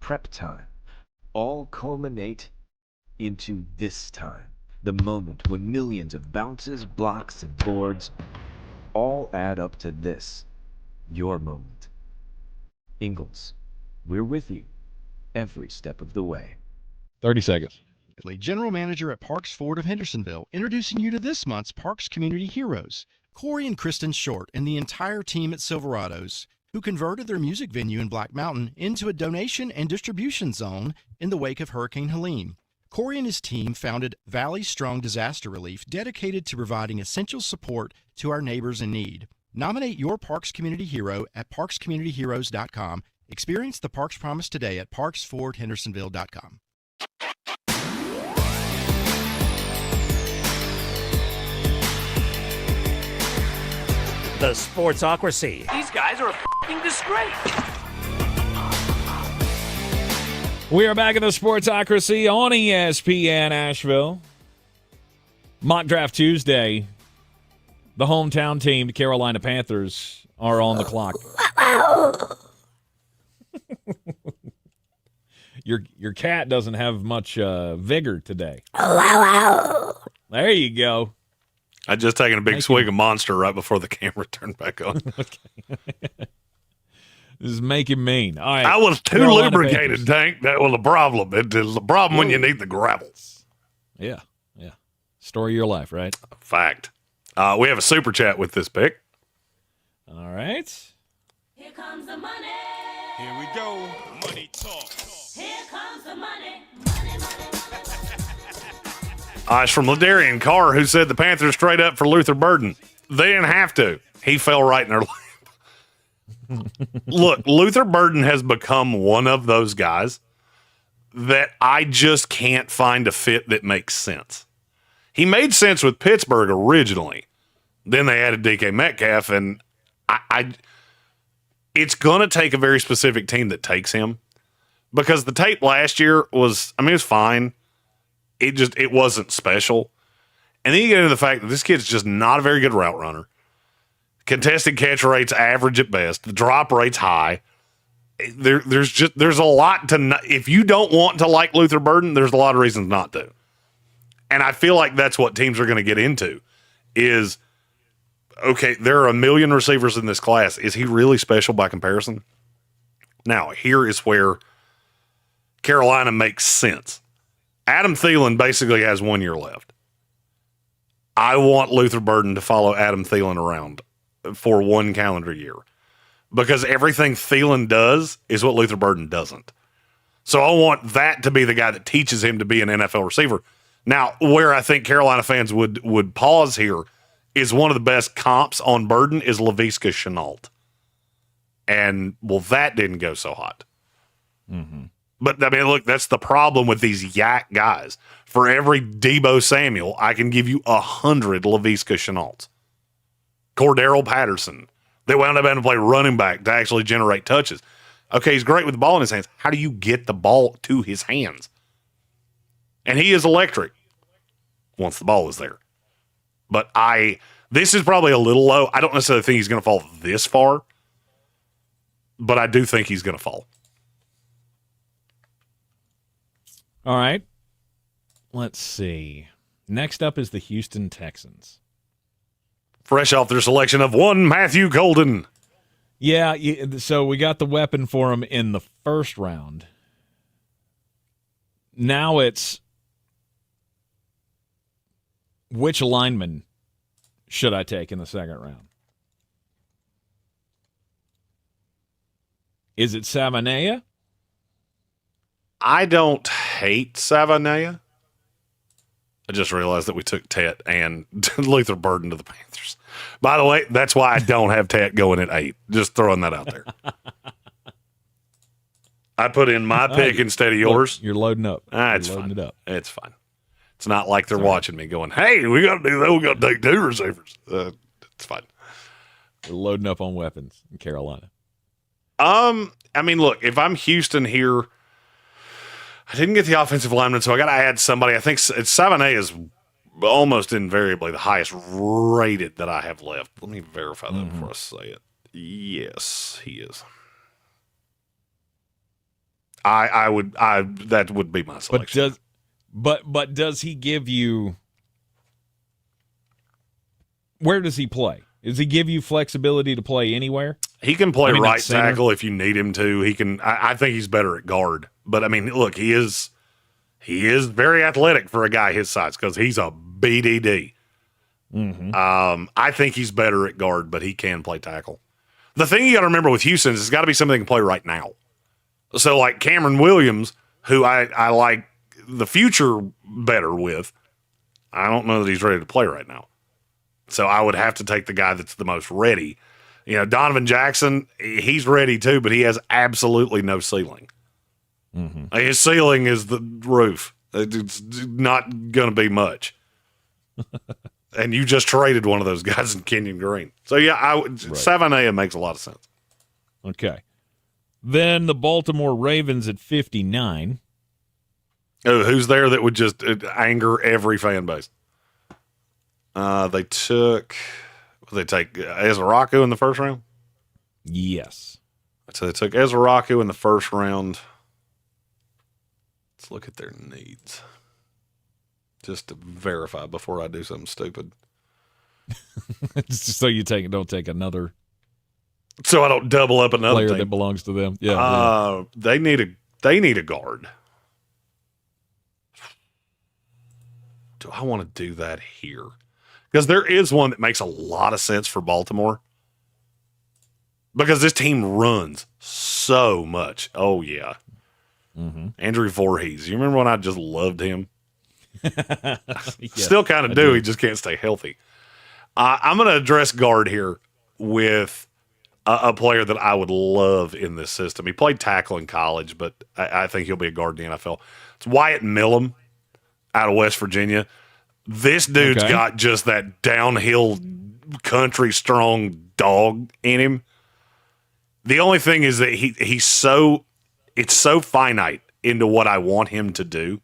prep time, all culminate into this time. The moment when millions of bounces, blocks, and boards all add up to this. Your moment. Ingalls, we're with you every step of the way. 30 seconds. General Manager at Parks Ford of Hendersonville, introducing you to this month's Parks Community Heroes. Corey and Kristen Short and the entire team at Silverados who converted their music venue in Black Mountain into a donation and distribution zone in the wake of Hurricane Helene. Corey and his team founded Valley Strong Disaster Relief, dedicated to providing essential support to our neighbors in need. Nominate your Parks Community Hero at parkscommunityheroes.com. Experience the Parks Promise today at parksfordhendersonville.com. The Sportsocracy. These guys are a f***ing disgrace. We are back in the Sportsocracy on ESPN Asheville. Mock Draft Tuesday. The hometown team, the Carolina Panthers, are on the clock. Your cat doesn't have much vigor today. There you go. I just taken a big swig of Monster right before the camera turned back on. Okay. This is making mean. All right. I was too Carolina lubricated, Panthers. Tank. That was the problem. It is the problem when you need the gravel. Yeah. Story of your life, right? Fact. We have a super chat with this pick. All right. Here comes the money. Here we go. Money talk. Here comes the money. It's from Ladarian Carr, who said the Panthers straight up for Luther Burden. They didn't have to. He fell right in their lap. Look, Luther Burden has become one of those guys that I just can't find a fit that makes sense. He made sense with Pittsburgh originally. Then they added DK Metcalf, and it's going to take a very specific team that takes him, because the tape last year was, it was fine. It wasn't special. And then you get into the fact that this kid's just not a very good route runner. Contested catch rates average at best. The drop rate's high. There's a lot to, if you don't want to like Luther Burden, there's a lot of reasons not to. And I feel like that's what teams are going to get into is, okay, there are a million receivers in this class. Is he really special by comparison? Now, here is where Carolina makes sense. Adam Thielen basically has 1 year left. I want Luther Burden to follow Adam Thielen around for 1 calendar year, because everything Thielen does is what Luther Burden doesn't. So I want that to be the guy that teaches him to be an NFL receiver. Now, where I think Carolina fans would pause here is one of the best comps on Burden is Laviska Shenault. And, well, that didn't go so hot. Mm-hmm. But, look, that's the problem with these yak guys. For every Debo Samuel, I can give you 100 Laviska Shenaults. Cordero Patterson. They wound up having to play running back to actually generate touches. Okay, he's great with the ball in his hands. How do you get the ball to his hands? And he is electric once the ball is there. But this is probably a little low. I don't necessarily think he's going to fall this far, but I do think he's going to fall. All right. Let's see. Next up is the Houston Texans. Fresh off their selection of one Matthew Golden. Yeah, so we got the weapon for him in the first round. Now it's which lineman should I take in the second round? Is it Savanea? I don't hate Savanea. I just realized that we took Tet and Luther Burden to the Panthers. By the way, that's why I don't have Tet going at 8. Just throwing that out there. I put in my pick instead of yours. Look, you're loading up. It's fine. It's fine. It's not like they're watching me going, hey, we got to do that. We got to take 2 receivers. It's fine. We're loading up on weapons in Carolina. Look, if I'm Houston here, I didn't get the offensive lineman, so I got to add somebody. I think Savanea is almost invariably the highest rated that I have left. Let me verify that before I say it. Yes, he is. That would be my selection. But does he give you, where does he play? Does he give you flexibility to play anywhere? He can play right tackle if you need him to. He can. I think he's better at guard. But look, he is very athletic for a guy his size because he's a BDD. Mm-hmm. I think he's better at guard, but he can play tackle. The thing you got to remember with Houston is it's got to be something they can play right now. So, like Cameron Williams, who I like the future better with, I don't know that he's ready to play right now. So I would have to take the guy that's the most ready. Donovan Jackson, he's ready too, but he has absolutely no ceiling. Mm-hmm. His ceiling is the roof. It's not going to be much. And you just traded one of those guys in Kenyon Green. So, yeah, Savannah makes a lot of sense. Okay. Then the Baltimore Ravens at 59. Oh, who's there that would just anger every fan base? They take Ezra Rocco in the first round? Yes. So they took Ezra Rocco in the first round. Let's look at their needs. Just to verify before I do something stupid. So don't take another. So I don't double up another player team that belongs to them. Yeah. They need a guard. Do I want to do that here? Because there is one that makes a lot of sense for Baltimore. Because this team runs so much. Oh, yeah. Mm-hmm. Andrew Voorhees. You remember when I just loved him? Yes, Still kind of do. He just can't stay healthy. I'm going to address guard here with a player that I would love in this system. He played tackle in college, but I think he'll be a guard in the NFL. It's Wyatt Millum out of West Virginia. This dude's got just that downhill country strong dog in him. The only thing is that it's so finite into what I want him to do.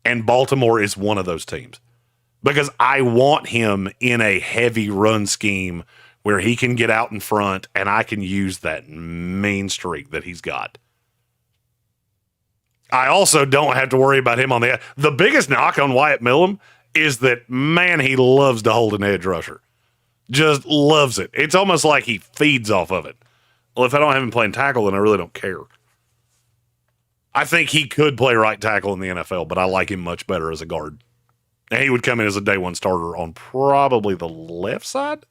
And Baltimore is one of those teams. Because I want him in a heavy run scheme where he can get out in front and I can use that mean streak that he's got. I also don't have to worry about him on the biggest knock on Wyatt Millum is that, man, he loves to hold an edge rusher. Just loves it. It's almost like he feeds off of it. Well, if I don't have him playing tackle, then I really don't care. I think he could play right tackle in the NFL, but I like him much better as a guard. And he would come in as a day one starter on probably the left side.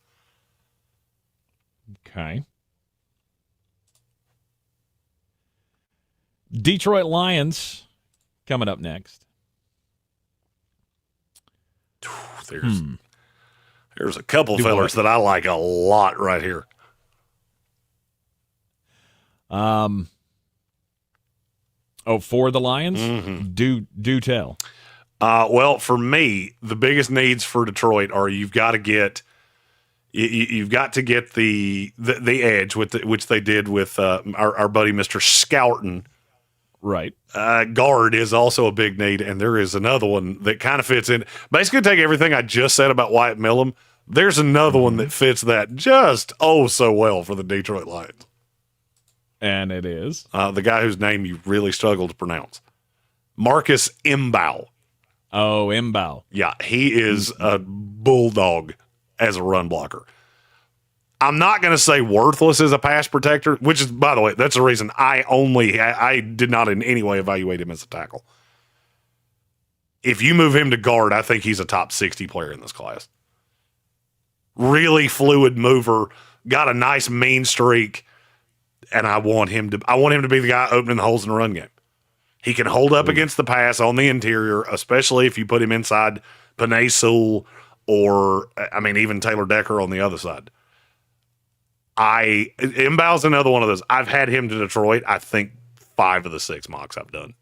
Okay. Detroit Lions coming up next. There's a couple fellers that I like a lot right here. For the Lions? Mm-hmm. Do tell. Well, for me, the biggest needs for Detroit are you've got to get the edge which they did with our buddy Mr. Scouton. Right. Guard is also a big need, and there is another one that kind of fits in. Basically, take everything I just said about Wyatt Millum. There's another one that fits that just so well for the Detroit Lions. And it is? The guy whose name you really struggle to pronounce. Marcus Mbow. Oh, Mbow. Yeah, he is a bulldog as a run blocker. I'm not going to say worthless as a pass protector, which is, by the way, that's the reason I did not in any way evaluate him as a tackle. If you move him to guard, I think he's a top 60 player in this class. Really fluid mover, got a nice mean streak, and I want him to be the guy opening the holes in the run game. He can hold up against the pass on the interior, especially if you put him inside Panay Sewell or, even Taylor Decker on the other side. Mbow's another one of those. I've had him to Detroit, I think 5 of the 6 mocks I've done.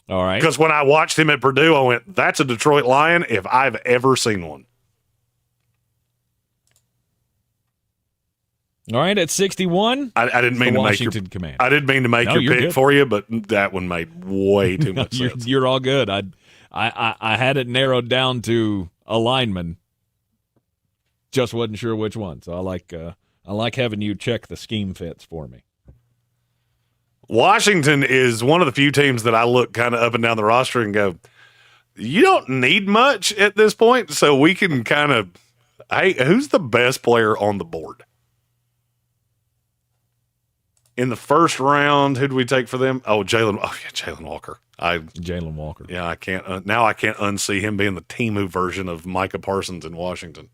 All right. Because when I watched him at Purdue, I went, that's a Detroit Lion if I've ever seen one. All right, at 61, I didn't mean to make your command. I didn't mean to make your pick for you, but that one made way too much sense. You're all good. I had it narrowed down to a lineman. Just wasn't sure which one. So I like having you check the scheme fits for me. Washington is one of the few teams that I look kind of up and down the roster and go, you don't need much at this point, so we can kind of, hey, who's the best player on the board? In the first round, who do we take for them? Jalen Walker. Jalen Walker. Yeah, I can't unsee him being the Temu version of Micah Parsons in Washington.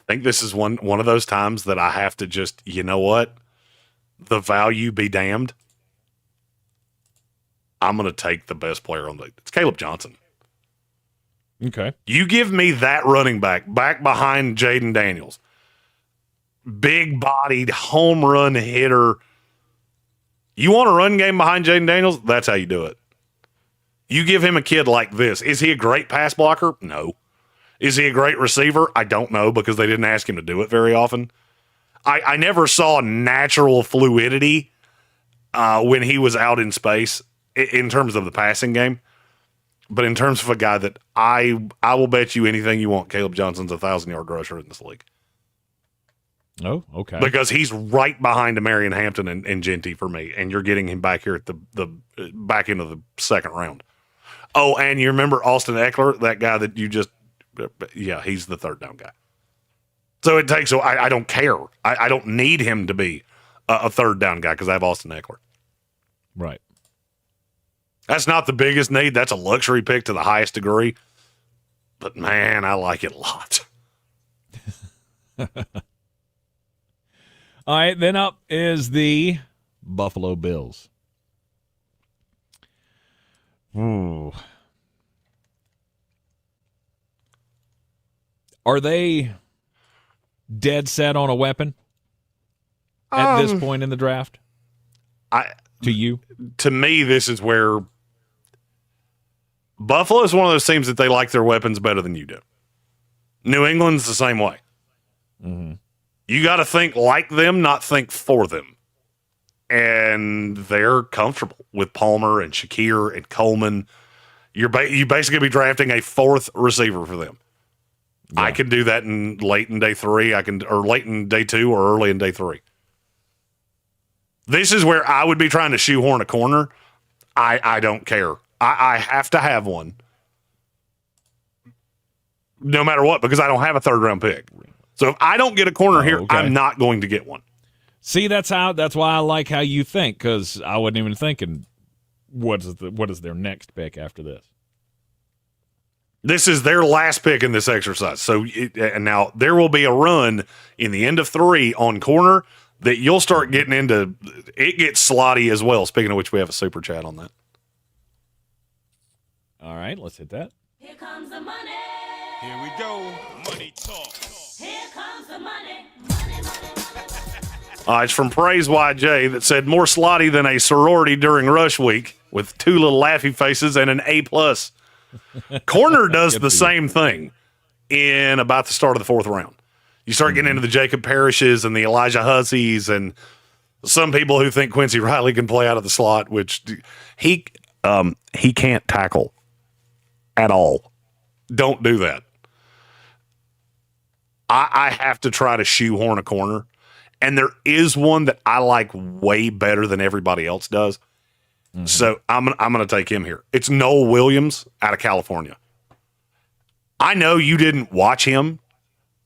think this is one of those times that I have to just, you know what? The value be damned. I'm going to take the best player on the – it's Caleb Johnson. Okay. You give me that running back behind Jaden Daniels. Big-bodied, home run hitter. You want a run game behind Jaden Daniels? That's how you do it. You give him a kid like this. Is he a great pass blocker? No. Is he a great receiver? I don't know because they didn't ask him to do it very often. I never saw natural fluidity when he was out in space in terms of the passing game. But in terms of a guy that I will bet you anything you want, Caleb Johnson's 1,000-yard rusher in this league. Oh, okay. Because he's right behind Marion Hampton and Genty for me, and you're getting him back here at the back end of the second round. Oh, and you remember Austin Eckler, that guy that you just – yeah, he's the third down guy. So it takes – I don't care. I don't need him to be a third down guy because I have Austin Eckler. Right. That's not the biggest need. That's a luxury pick to the highest degree. But, man, I like it a lot. All right, then up is the Buffalo Bills. Ooh. Are they dead set on a weapon at this point in the draft? To me, this is where Buffalo is one of those teams that they like their weapons better than you do. New England's the same way. Mm-hmm. You got to think like them, not think for them. And they're comfortable with Palmer and Shakir and Coleman. You basically be drafting a fourth receiver for them. Yeah. I can do that late in day 3. Or late in day 2 or early in day 3. This is where I would be trying to shoehorn a corner. I don't care. I have to have one. No matter what, because I don't have a third-round pick. So if I don't get a corner here, okay, I'm not going to get one. See, that's why I like how you think, because I wasn't even thinking what is their next pick after this. This is their last pick in this exercise. So and now there will be a run in the end of 3 on corner that you'll start getting into. It gets slotty as well. Speaking of which, we have a super chat on that. All right, let's hit that. Here comes the money. Here we go. Money talk. Here comes the money. It's from Praise YJ that said more slotty than a sorority during rush week with 2 little laughy faces and an A+. Corner does the same thing in about the start of the 4th round. You start getting into the Jacob Parishes and the Elijah Husseys and some people who think Quincy Riley can play out of the slot, which he can't tackle at all. Don't do that. I have to try to shoehorn a corner, and there is one that I like way better than everybody else does. Mm-hmm. So I'm gonna take him here. It's Noel Williams out of California. I know you didn't watch him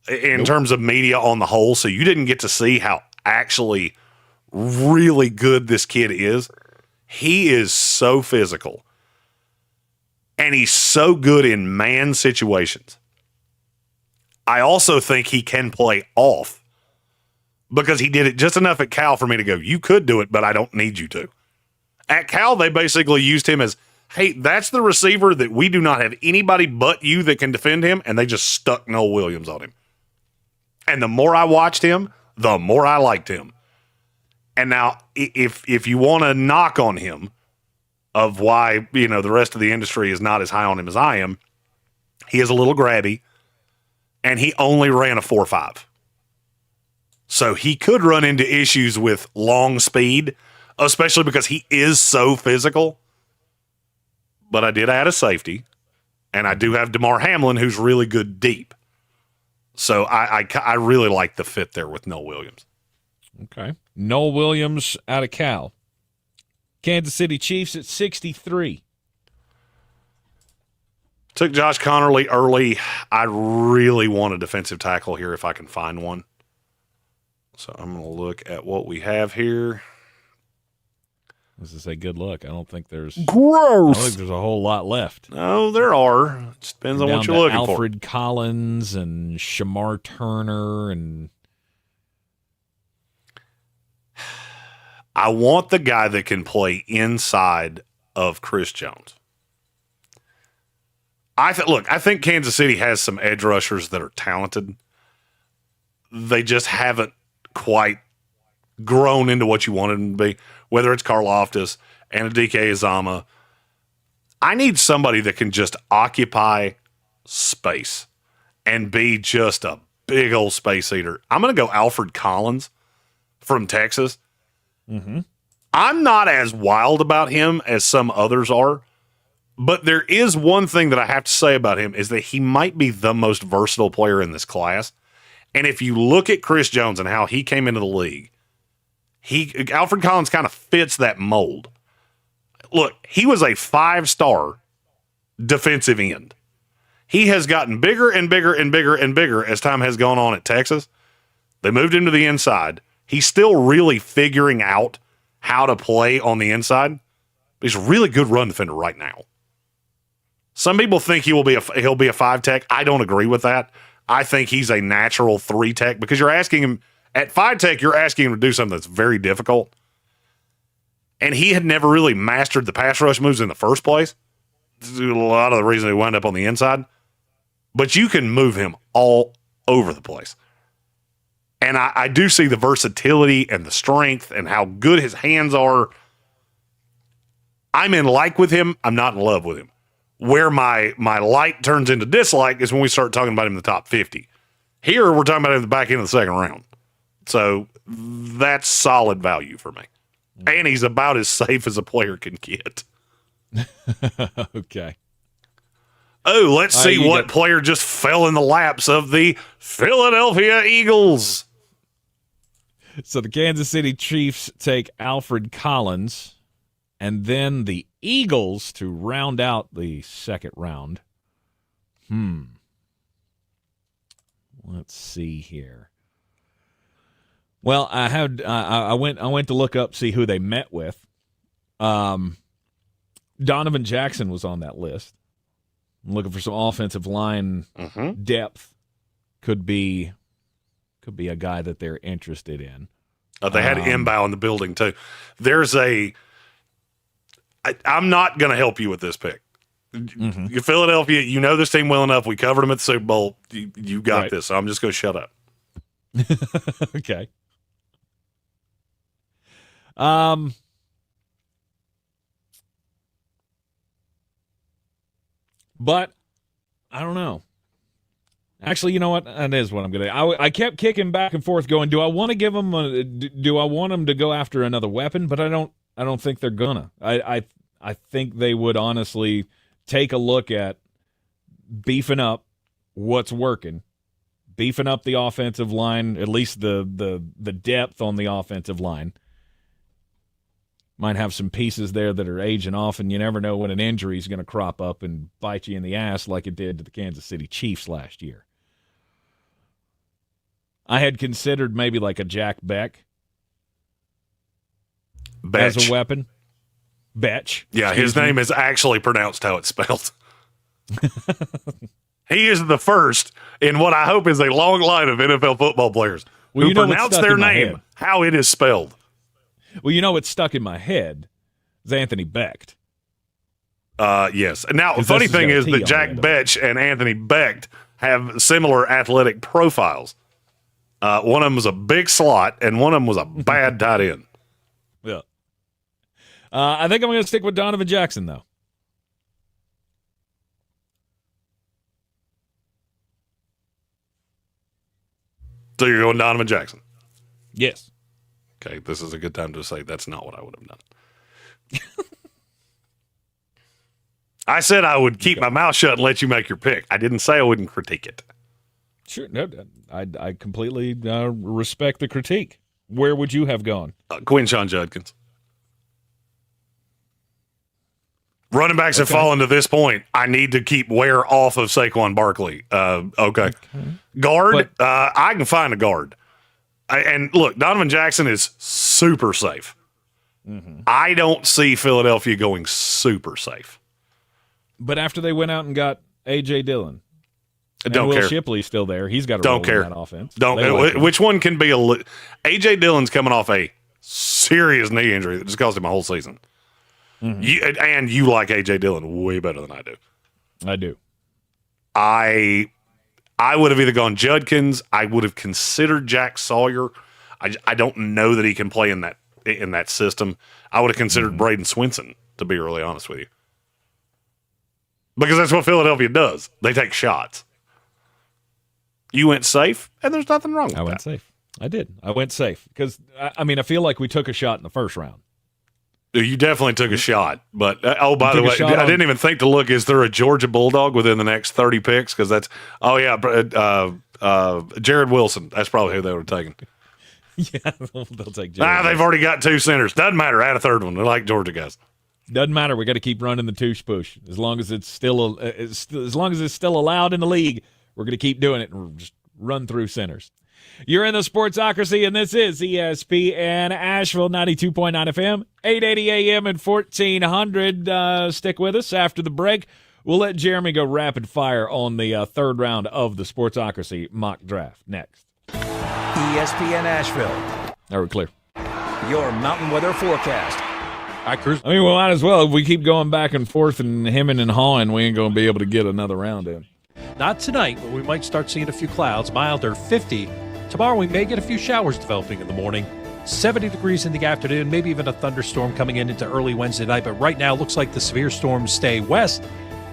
in terms of media on the whole, so you didn't get to see how actually really good this kid is. He is so physical, and he's so good in man situations. I also think he can play off because he did it just enough at Cal for me to go, you could do it, but I don't need you to. At Cal, they basically used him as, hey, that's the receiver that we do not have anybody but you that can defend him, and they just stuck Noel Williams on him. And the more I watched him, the more I liked him. And now, if you want to knock on him of why, the rest of the industry is not as high on him as I am, he is a little grabby, and he only ran a 4.5. So he could run into issues with long speed, especially because he is so physical. But I did add a safety, and I do have DeMar Hamlin, who's really good deep. So I really like the fit there with Noel Williams. Okay. Noel Williams out of Cal. Kansas City Chiefs at 63. Took Josh Connerly early. I really want a defensive tackle here if I can find one. So I'm going to look at what we have here. This is a good look. I don't think there's Gross. I don't think there's a whole lot left. No, there are. It just depends on what you're looking for. Alfred Collins and Shamar Turner and I want the guy that can play inside of Chris Jones. I think Kansas City has some edge rushers that are talented. They just haven't quite grown into what you wanted them to be, whether it's Karlaftis and Adike Azama. I need somebody that can just occupy space and be just a big old space eater. I'm going to go Alfred Collins from Texas. Mm-hmm. I'm not as wild about him as some others are, but there is one thing that I have to say about him is that he might be the most versatile player in this class. And if you look at Chris Jones and how he came into the league, Alfred Collins kind of fits that mold. Look, he was a 5-star defensive end. He has gotten bigger and bigger and bigger and bigger as time has gone on at Texas. They moved him to the inside. He's still really figuring out how to play on the inside. He's a really good run defender right now. Some people think he'll be a 5-tech. I don't agree with that. I think he's a natural 3-tech because you're asking him at 5-tech, you're asking him to do something that's very difficult. And he had never really mastered the pass rush moves in the first place. This is a lot of the reason he wound up on the inside. But you can move him all over the place. And I do see the versatility and the strength and how good his hands are. I'm in like with him. I'm not in love with him. Where my like turns into dislike is when we start talking about him in the top 50. Here, we're talking about him in the back end of the second round. So that's solid value for me. And he's about as safe as a player can get. Okay. Oh, let's see what player just fell in the laps of the Philadelphia Eagles. So the Kansas City Chiefs take Alfred Collins, and then the Eagles to round out the second round. Let's see here. Well, I went to look up, see who they met with. Donovan Jackson was on that list. I'm looking for some offensive line depth. Could be a guy that they're interested in. They had Mbow in the building too. I'm not going to help you with this pick. Philadelphia, you know this team well enough. We covered them at the Super Bowl. You got this. So I'm just going to shut up. Okay. But I don't know. Actually, you know what? That is what I'm going to do. I kept kicking back and forth going, do I want to give them do I want them to go after another weapon? But I don't think they're gonna. I think they would honestly take a look at beefing up what's working, beefing up the offensive line, at least the depth on the offensive line. Might have some pieces there that are aging off, and you never know when an injury is going to crop up and bite you in the ass like it did to the Kansas City Chiefs last year. I had considered maybe like a Jack Beck as a weapon. Betch. Yeah, his name is actually pronounced how it's spelled. He is the first in what I hope is a long line of NFL football players who pronounce their name how it is spelled. Well, you know what's stuck in my head is Anthony Becht. Yes. Now, the funny thing is that Jack Betch and Anthony Becht have similar athletic profiles. One of them was a big slot, and one of them was a bad tight end. Yeah. I think I'm going to stick with Donovan Jackson, though. So you're going Donovan Jackson? Yes. Okay, this is a good time to say that's not what I would have done. I said I would keep my mouth shut and let you make your pick. I didn't say I wouldn't critique it. Sure. No, I completely respect the critique. Where would you have gone? Quinshon Judkins. Running backs have fallen to this point. I need to keep wear off of Saquon Barkley. Okay. Guard, I can find a guard. And look, Donovan Jackson is super safe. I don't see Philadelphia going super safe. But after they went out and got A.J. Dillon, and Don't Will care. Shipley's still there. He's got a Don't role care. in that offense. Which one can be A.J. Dillon's coming off a serious knee injury that just cost him a whole season. You like A.J. Dillon way better than I do. I do. I would have either gone Judkins. I would have considered Jack Sawyer. I don't know that he can play in that system. I would have considered Braden Swinson, to be really honest with you. Because that's what Philadelphia does. They take shots. You went safe, and there's nothing wrong with that. I went safe. I did. I went safe. Because, I feel like we took a shot in the first round. You definitely took a shot. But, by the way, I didn't even think to look, is there a Georgia Bulldog within the next 30 picks? Because that's, Jared Wilson. That's probably who they would have taken. Yeah, they'll take Jared. They've already got 2 centers. Doesn't matter. Add a third one. They like Georgia guys. Doesn't matter. We got to keep running the tush push as long as it's still allowed in the league. We're going to keep doing it and just run through centers. You're in the Sportsocracy, and this is ESPN Asheville 92.9 FM, 880 AM and 1400. Stick with us after the break. We'll let Jeremy go rapid fire on the third round of the Sportsocracy mock draft next. ESPN Asheville. Now we're clear. Your mountain weather forecast. We might as well. If we keep going back and forth and hemming and hawing, we ain't going to be able to get another round in. Not tonight, but we might start seeing a few clouds, milder 50. Tomorrow we may get a few showers developing in the morning. 70 degrees in the afternoon, maybe even a thunderstorm coming into early Wednesday night. But right now, looks like the severe storms stay west.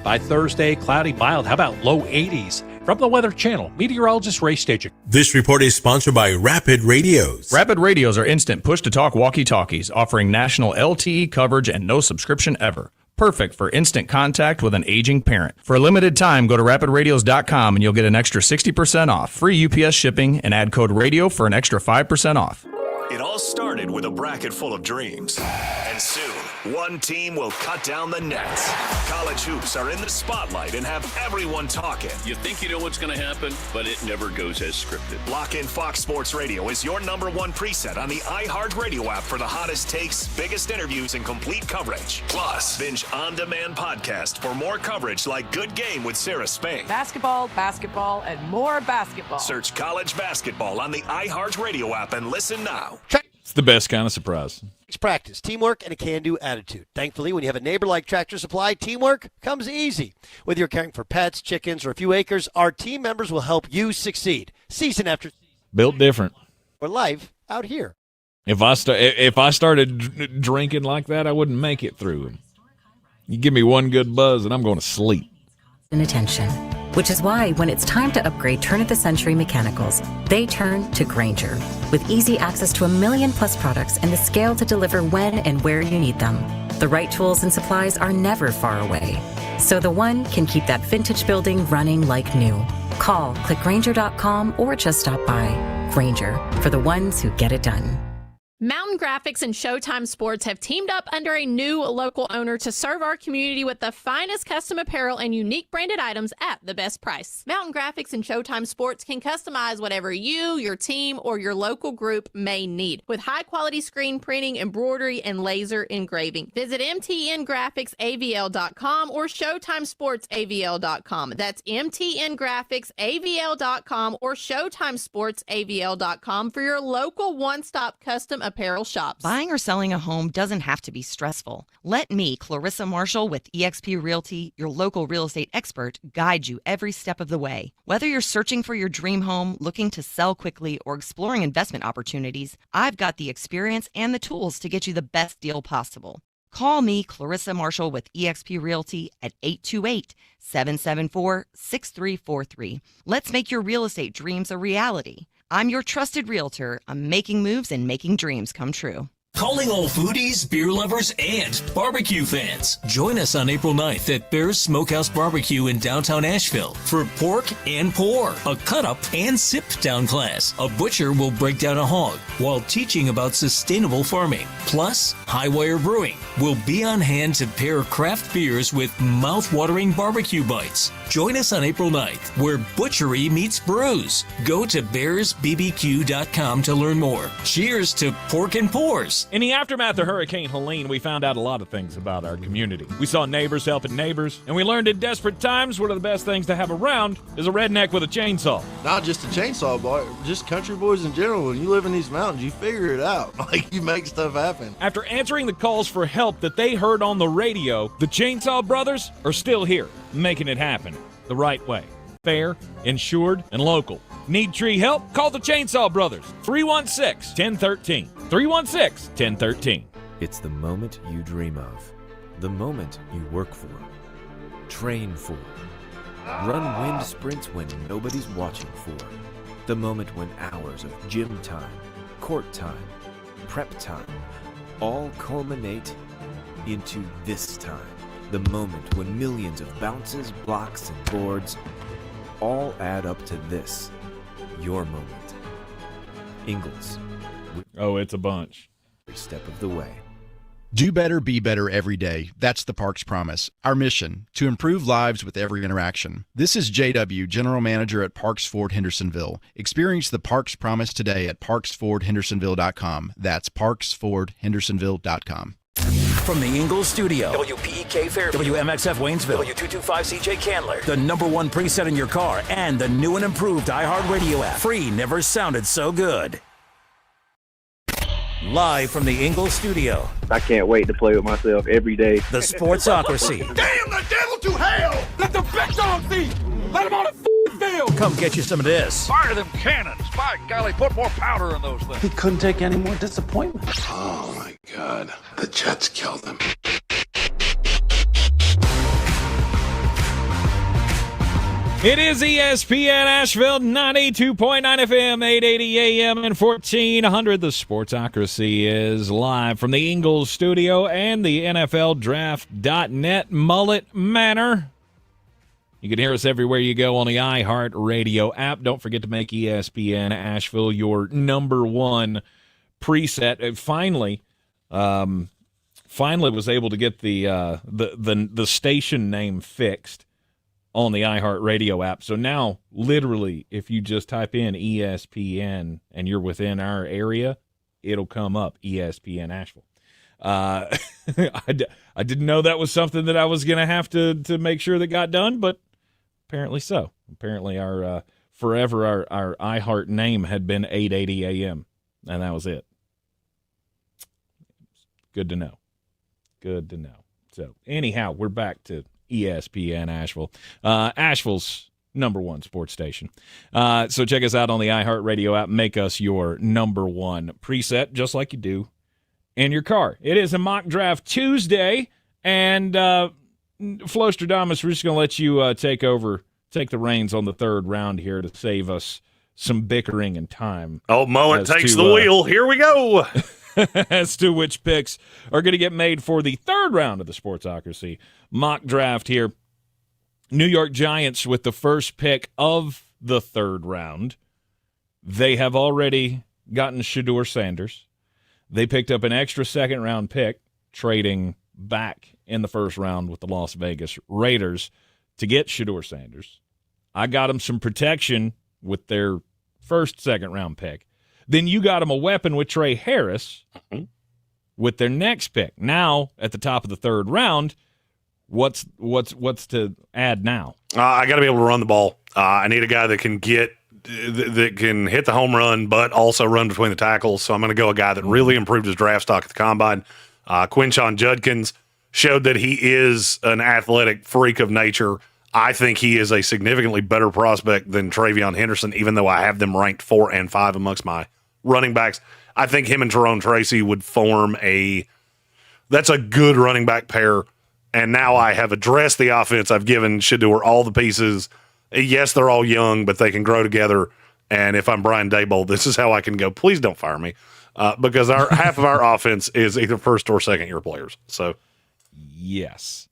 By Thursday, cloudy, mild. How about low 80s? From the Weather Channel, meteorologist Ray Staging. This report is sponsored by Rapid Radios. Rapid Radios are instant push-to-talk walkie-talkies offering national LTE coverage and no subscription ever. Perfect for instant contact with an aging parent. For a limited time, go to rapidradios.com and you'll get an extra 60% off, free UPS shipping, and add code RADIO for an extra 5% off. It all started with a bracket full of dreams. And soon, one team will cut down the nets. College hoops are in the spotlight and have everyone talking. You think you know what's going to happen, but it never goes as scripted. Lock in Fox Sports Radio is your #1 preset on the iHeartRadio app for the hottest takes, biggest interviews, and complete coverage. Plus, binge on-demand podcast for more coverage like Good Game with Sarah Spain. Basketball, and more basketball. Search college basketball on the iHeartRadio app and listen now. It's the best kind of surprise. It's practice, teamwork, and a can-do attitude. Thankfully, when you have a neighbor like Tractor Supply, teamwork comes easy. Whether you're caring for pets, chickens, or a few acres, our team members will help you succeed. Season after season. Built different. Or life out here. If I started drinking like that, I wouldn't make it through. You give me one good buzz, and I'm going to sleep. And attention. Which is why when it's time to upgrade turn-of-the-century mechanicals, they turn to Grainger. With easy access to 1 million+ products and the scale to deliver when and where you need them. The right tools and supplies are never far away. So the one can keep that vintage building running like new. Call, click Grainger.com, or just stop by. Grainger, for the ones who get it done. Mountain Graphics and Showtime Sports have teamed up under a new local owner to serve our community with the finest custom apparel and unique branded items at the best price. Mountain Graphics and Showtime Sports can customize whatever you, your team, or your local group may need with high-quality screen printing, embroidery, and laser engraving. Visit mtngraphicsavl.com or showtimesportsavl.com. That's mtngraphicsavl.com or showtimesportsavl.com for your local one-stop custom apparel shops. Buying or selling a home doesn't have to be stressful. Let me, Clarissa Marshall with eXp Realty, your local real estate expert, guide you every step of the way. Whether you're searching for your dream home, looking to sell quickly, or exploring investment opportunities, I've got the experience and the tools to get you the best deal possible. Call me, Clarissa Marshall with eXp Realty at 828-774-6343. Let's make your real estate dreams a reality. I'm your trusted realtor. I'm making moves and making dreams come true. Calling all foodies, beer lovers, and barbecue fans. Join us on April 9th at Bear's Smokehouse Barbecue in downtown Asheville for Pork and Pour, a cut-up and sip-down class. A butcher will break down a hog while teaching about sustainable farming. Plus, Highwire Brewing will be on hand to pair craft beers with mouth-watering barbecue bites. Join us on April 9th, where butchery meets brews. Go to bearsbbq.com to learn more. Cheers to pork and pours. In the aftermath of Hurricane Helene, we found out a lot of things about our community. We saw neighbors helping neighbors, and we learned in desperate times one of the best things to have around is a redneck with a chainsaw. Not just a chainsaw, boy, just country boys in general. When you live in these mountains, you figure it out. Like, you make stuff happen. After answering the calls for help that they heard on the radio, the Chainsaw Brothers are still here, making it happen the right way. Fair, insured, and local. Need tree help? Call the Chainsaw Brothers. 316-1013. 316-1013. It's the moment you dream of. The moment you work for. Train for. Run wind sprints when nobody's watching for. The moment when hours of gym time, court time, prep time, all culminate into this time. The moment when millions of bounces, blocks, and boards all add up to this. Your moment. Ingalls. Oh, it's a bunch. Every step of the way. Do better, be better every day. That's the Parks Promise. Our mission, to improve lives with every interaction. This is JW, General Manager at Parks Ford Hendersonville. Experience the Parks Promise today at parksfordhendersonville.com. That's parksfordhendersonville.com. From the Ingalls studio, WPEK Fairview, WMXF Waynesville, W225CJ Candler, the #1 preset in your car, and the new and improved iHeartRadio app. Free never sounded so good. Live from the Ingalls studio. I can't wait to play with myself every day. The Sportsocracy. Damn the devil to hell! Let the big dog eat! Let him on the field! Come get you some of this. Fire them cannons! By golly, put more powder in those things. He couldn't take any more disappointment. Oh my God. The Jets killed him. It is ESPN Asheville, 92.9 FM, 880 AM, and 1400. The Sportsocracy is live from the Ingalls studio and the NFLDraft.net Mullet Manor. You can hear us everywhere you go on the iHeartRadio app. Don't forget to make ESPN Asheville your #1 preset. It finally was able to get the station name fixed on the iHeartRadio app. So now, literally, if you just type in ESPN and you're within our area, it'll come up, ESPN Asheville. I didn't know that was something that I was going to have to make sure that got done, but apparently so. Apparently our iHeart name had been 880 AM, and that was it. Good to know. Good to know. So anyhow, we're back to ESPN Asheville, Asheville's #1 sports station. So check us out on the iHeartRadio app. Make us your #1 preset, just like you do in your car. It is a mock draft Tuesday, and Flowstradamus, we're just going to let you take the reins on the third round here to save us some bickering and time. Oh, Mullet takes the wheel. Here we go. As to which picks are going to get made for the third round of the Sportsocracy mock draft here. New York Giants with the first pick of the third round. They have already gotten Shedeur Sanders. They picked up an extra second-round pick, trading back in the first round with the Las Vegas Raiders to get Shedeur Sanders. I got them some protection with their first second-round pick. Then you got them a weapon with Trey Harris with their next pick. Now, at the top of the third round, what's to add now? I got to be able to run the ball. I need a guy that can hit the home run, but also run between the tackles. So I'm going to go a guy that really improved his draft stock at the combine. Quinshon Judkins showed that he is an athletic freak of nature. I think he is a significantly better prospect than Travion Henderson, even though I have them ranked 4 and 5 amongst my running backs. I think him and Tyrone Tracy would form that's a good running back pair. And now I have addressed the offense. I've given Shedeur all the pieces. Yes, they're all young, but they can grow together. And if I'm Brian Daboll, this is how I can go. Please don't fire me, because half of our offense is either first or second year players. So, yes,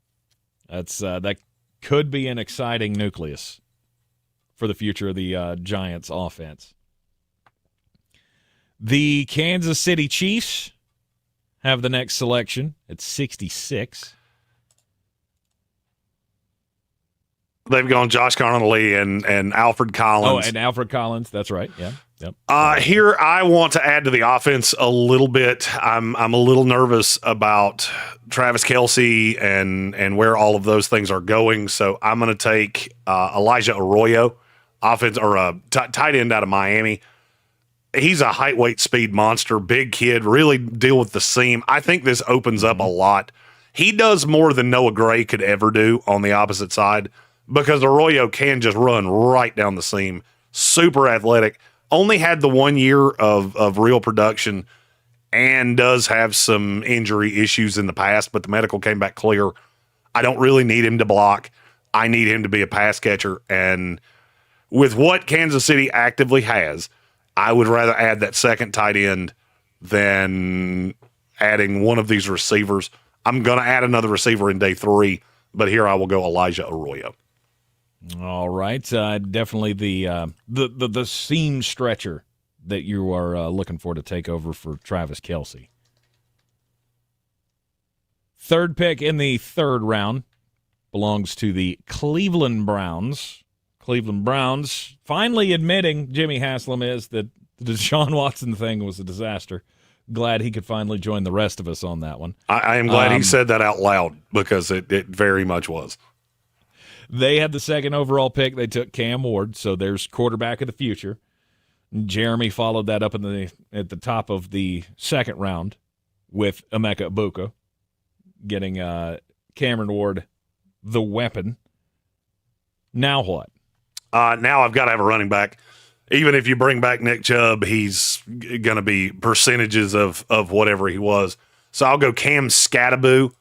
that could be an exciting nucleus for the future of the Giants offense. The Kansas City Chiefs have the next selection at 66. They've gone Josh Connolly and Alfred Collins. Oh, and Alfred Collins. That's right. Yeah. Yep. Here, I want to add to the offense a little bit. I'm a little nervous about Travis Kelce and where all of those things are going. So I'm going to take Elijah Arroyo, tight end out of Miami. He's a height, weight, speed monster, big kid, really deal with the seam. I think this opens up a lot. He does more than Noah Gray could ever do on the opposite side because Arroyo can just run right down the seam. Super athletic. Only had the 1 year of real production and does have some injury issues in the past, but the medical came back clear. I don't really need him to block. I need him to be a pass catcher. And with what Kansas City actively has, I would rather add that second tight end than adding one of these receivers. I'm going to add another receiver in day 3, but here I will go Elijah Arroyo. All right, definitely the seam stretcher that you are looking for to take over for Travis Kelce. Third pick in the third round belongs to the Cleveland Browns. Cleveland Browns finally admitting, Jimmy Haslam is, that the Deshaun Watson thing was a disaster. Glad he could finally join the rest of us on that one. I am glad he said that out loud because it very much was. They had the second overall pick. They took Cam Ward, so there's quarterback of the future. Jeremy followed that up at the top of the second round with Emeka Egbuka, getting Cameron Ward the weapon. Now what? Now I've got to have a running back. Even if you bring back Nick Chubb, he's going to be percentages of whatever he was. So I'll go Cam Scatterbo,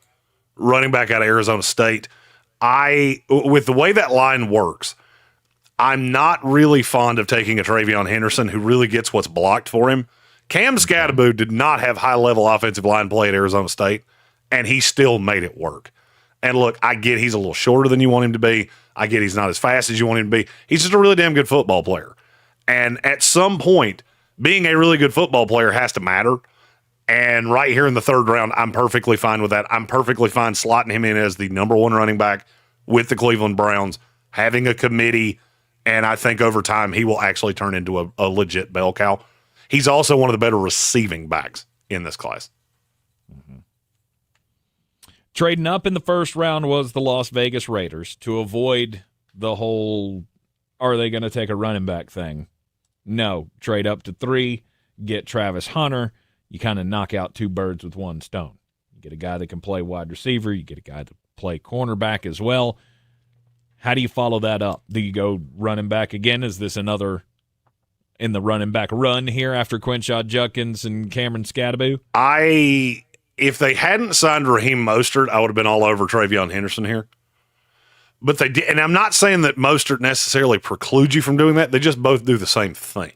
running back out of Arizona State. With the way that line works, I'm not really fond of taking a Travion Henderson who really gets what's blocked for him. Cam Scatterbo did not have high-level offensive line play at Arizona State, and he still made it work. And look, I get he's a little shorter than you want him to be. I get he's not as fast as you want him to be. He's just a really damn good football player. And at some point, being a really good football player has to matter. And right here in the third round, I'm perfectly fine with that. I'm perfectly fine slotting him in as the number one running back with the Cleveland Browns, having a committee, and I think over time he will actually turn into a legit bell cow. He's also one of the better receiving backs in this class. Mm-hmm. Trading up in the first round was the Las Vegas Raiders to avoid the whole, are they going to take a running back thing? No. Trade up to 3, get Travis Hunter. You kind of knock out 2 birds with 1 stone. You get a guy that can play wide receiver. You get a guy that play cornerback as well. How do you follow that up? Do you go running back again? Is this another in the running back run here after Quinshad Judkins and Cameron Scatterbo? If they hadn't signed Raheem Mostert, I would have been all over Travion Henderson here. But they did, and I'm not saying that Mostert necessarily precludes you from doing that. They just both do the same thing.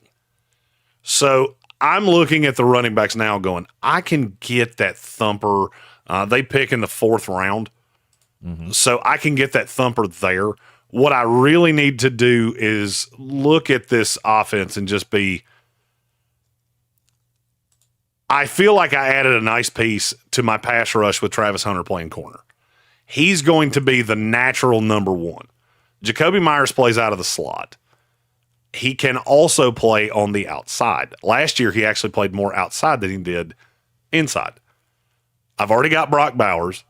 So I'm looking at the running backs now going, I can get that thumper. They pick in the 4th round. Mm-hmm. So I can get that thumper there. What I really need to do is look at this offense and just be, I feel like I added a nice piece to my pass rush with Travis Hunter playing corner. He's going to be the natural number 1. Jacoby Myers plays out of the slot. He can also play on the outside. Last year, he actually played more outside than he did inside. I've already got Brock Bowers.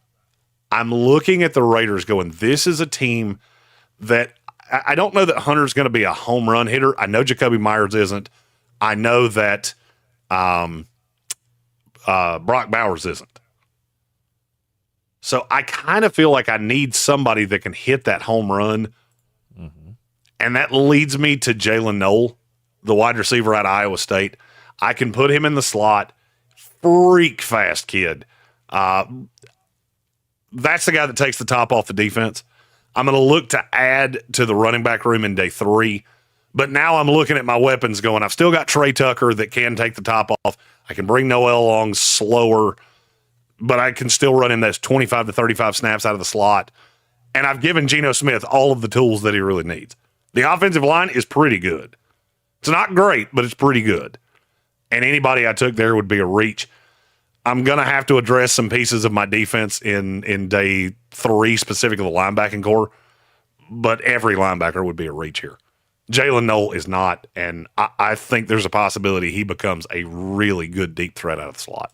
I'm looking at the Raiders going, this is a team that I don't know that Hunter's going to be a home run hitter. I know Jacoby Myers isn't. I know that Brock Bowers isn't. So I kind of feel like I need somebody that can hit that home run. Mm-hmm. And that leads me to Jalen Noel, the wide receiver out of Iowa State. I can put him in the slot. Freak fast kid. That's the guy that takes the top off the defense. I'm going to look to add to the running back room in day 3. But now I'm looking at my weapons going, I've still got Trey Tucker that can take the top off. I can bring Noel along slower, but I can still run in those 25 to 35 snaps out of the slot. And I've given Geno Smith all of the tools that he really needs. The offensive line is pretty good. It's not great, but it's pretty good. And anybody I took there would be a reach. I'm going to have to address some pieces of my defense in day 3, specifically the linebacking core. but every linebacker would be a reach here. Jalen Noel is not, and I think there's a possibility he becomes a really good deep threat out of the slot.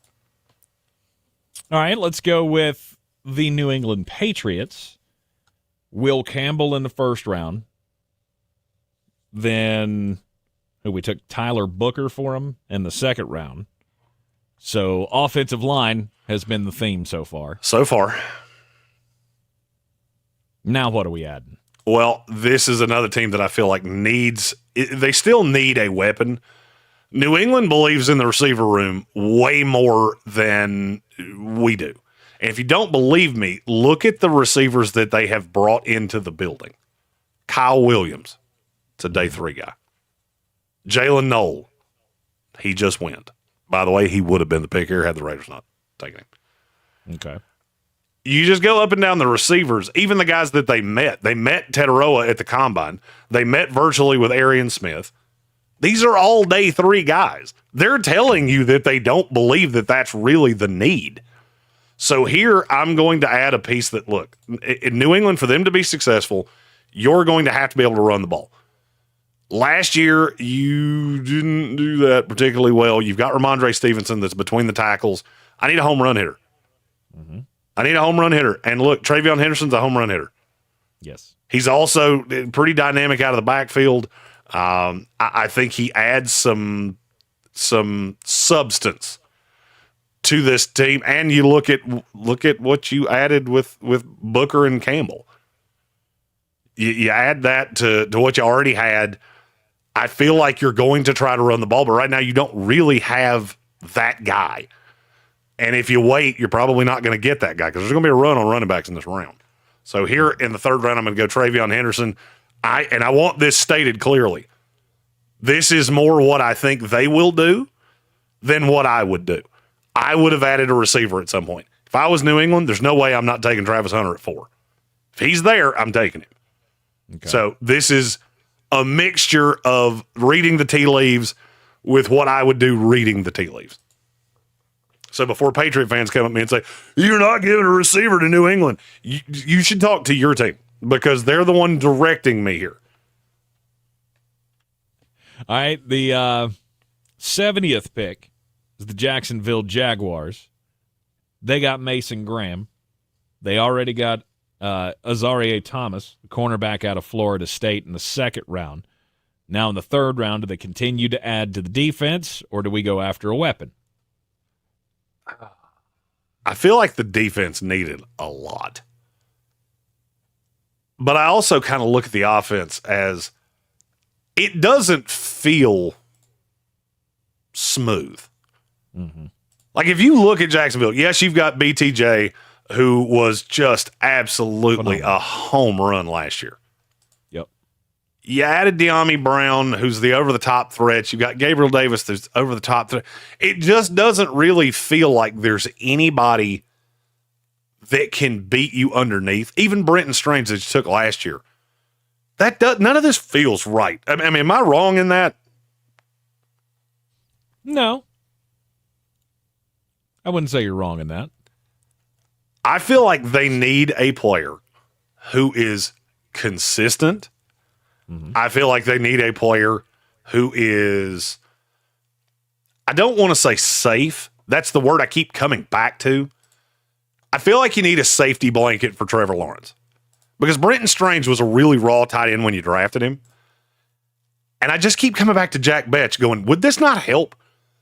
All right, let's go with the New England Patriots. Will Campbell in the first round. Then we took Tyler Booker for him in the second round. So offensive line has been the theme so far. So far. Now what are we adding? Well, this is another team that I feel like they still need a weapon. New England believes in the receiver room way more than we do. And if you don't believe me, look at the receivers that they have brought into the building. Kyle Williams, it's a day 3 guy. Jalen Noel, he just went. By the way, he would have been the pick here had the Raiders not taken him. Okay. You just go up and down the receivers, even the guys that they met. They met Tetaroa at the Combine. They met virtually with Arian Smith. These are all day 3 guys. They're telling you that they don't believe that that's really the need. So here I'm going to add a piece that, look, in New England, for them to be successful, you're going to have to be able to run the ball. Last year, you didn't do that particularly well. You've got Ramondre Stevenson that's between the tackles. I need a home run hitter. Mm-hmm. I need a home run hitter. And look, Travion Henderson's a home run hitter. Yes. He's also pretty dynamic out of the backfield. I think he adds some substance to this team. And you look at what you added with Booker and Campbell. You add that to what you already had. I feel like you're going to try to run the ball, but right now you don't really have that guy. And if you wait, you're probably not going to get that guy because there's going to be a run on running backs in this round. So here in the third round, I'm going to go Travion Henderson. I want this stated clearly. This is more what I think they will do than what I would do. I would have added a receiver at some point. If I was New England, there's no way I'm not taking Travis Hunter at 4. If he's there, I'm taking him. Okay. So this is a mixture of reading the tea leaves with what I would do reading the tea leaves. So before Patriot fans come at me and say, you're not giving a receiver to New England, you should talk to your team because they're the one directing me here. All right, the 70th pick is the Jacksonville Jaguars. They got Mason Graham. They already got Azarie Thomas, the cornerback out of Florida State, in the second round. Now in the third round, do they continue to add to the defense, or do we go after a weapon? I feel like the defense needed a lot. But I also kind of look at the offense as it doesn't feel smooth. Mm-hmm. Like if you look at Jacksonville, yes, you've got BTJ, who was just absolutely a home run last year. Yep. You added De'Ami Brown, who's the over-the-top threat. You've got Gabriel Davis, who's over-the-top threat. It just doesn't really feel like there's anybody that can beat you underneath. Even Brenton Strange that you took last year. None of this feels right. I mean, am I wrong in that? No. I wouldn't say you're wrong in that. I feel like they need a player who is consistent. Mm-hmm. I feel like they need a player who is, I don't want to say safe. That's the word I keep coming back to. I feel like you need a safety blanket for Trevor Lawrence because Brenton Strange was a really raw tight end when you drafted him. And I just keep coming back to Jack Betch going, would this not help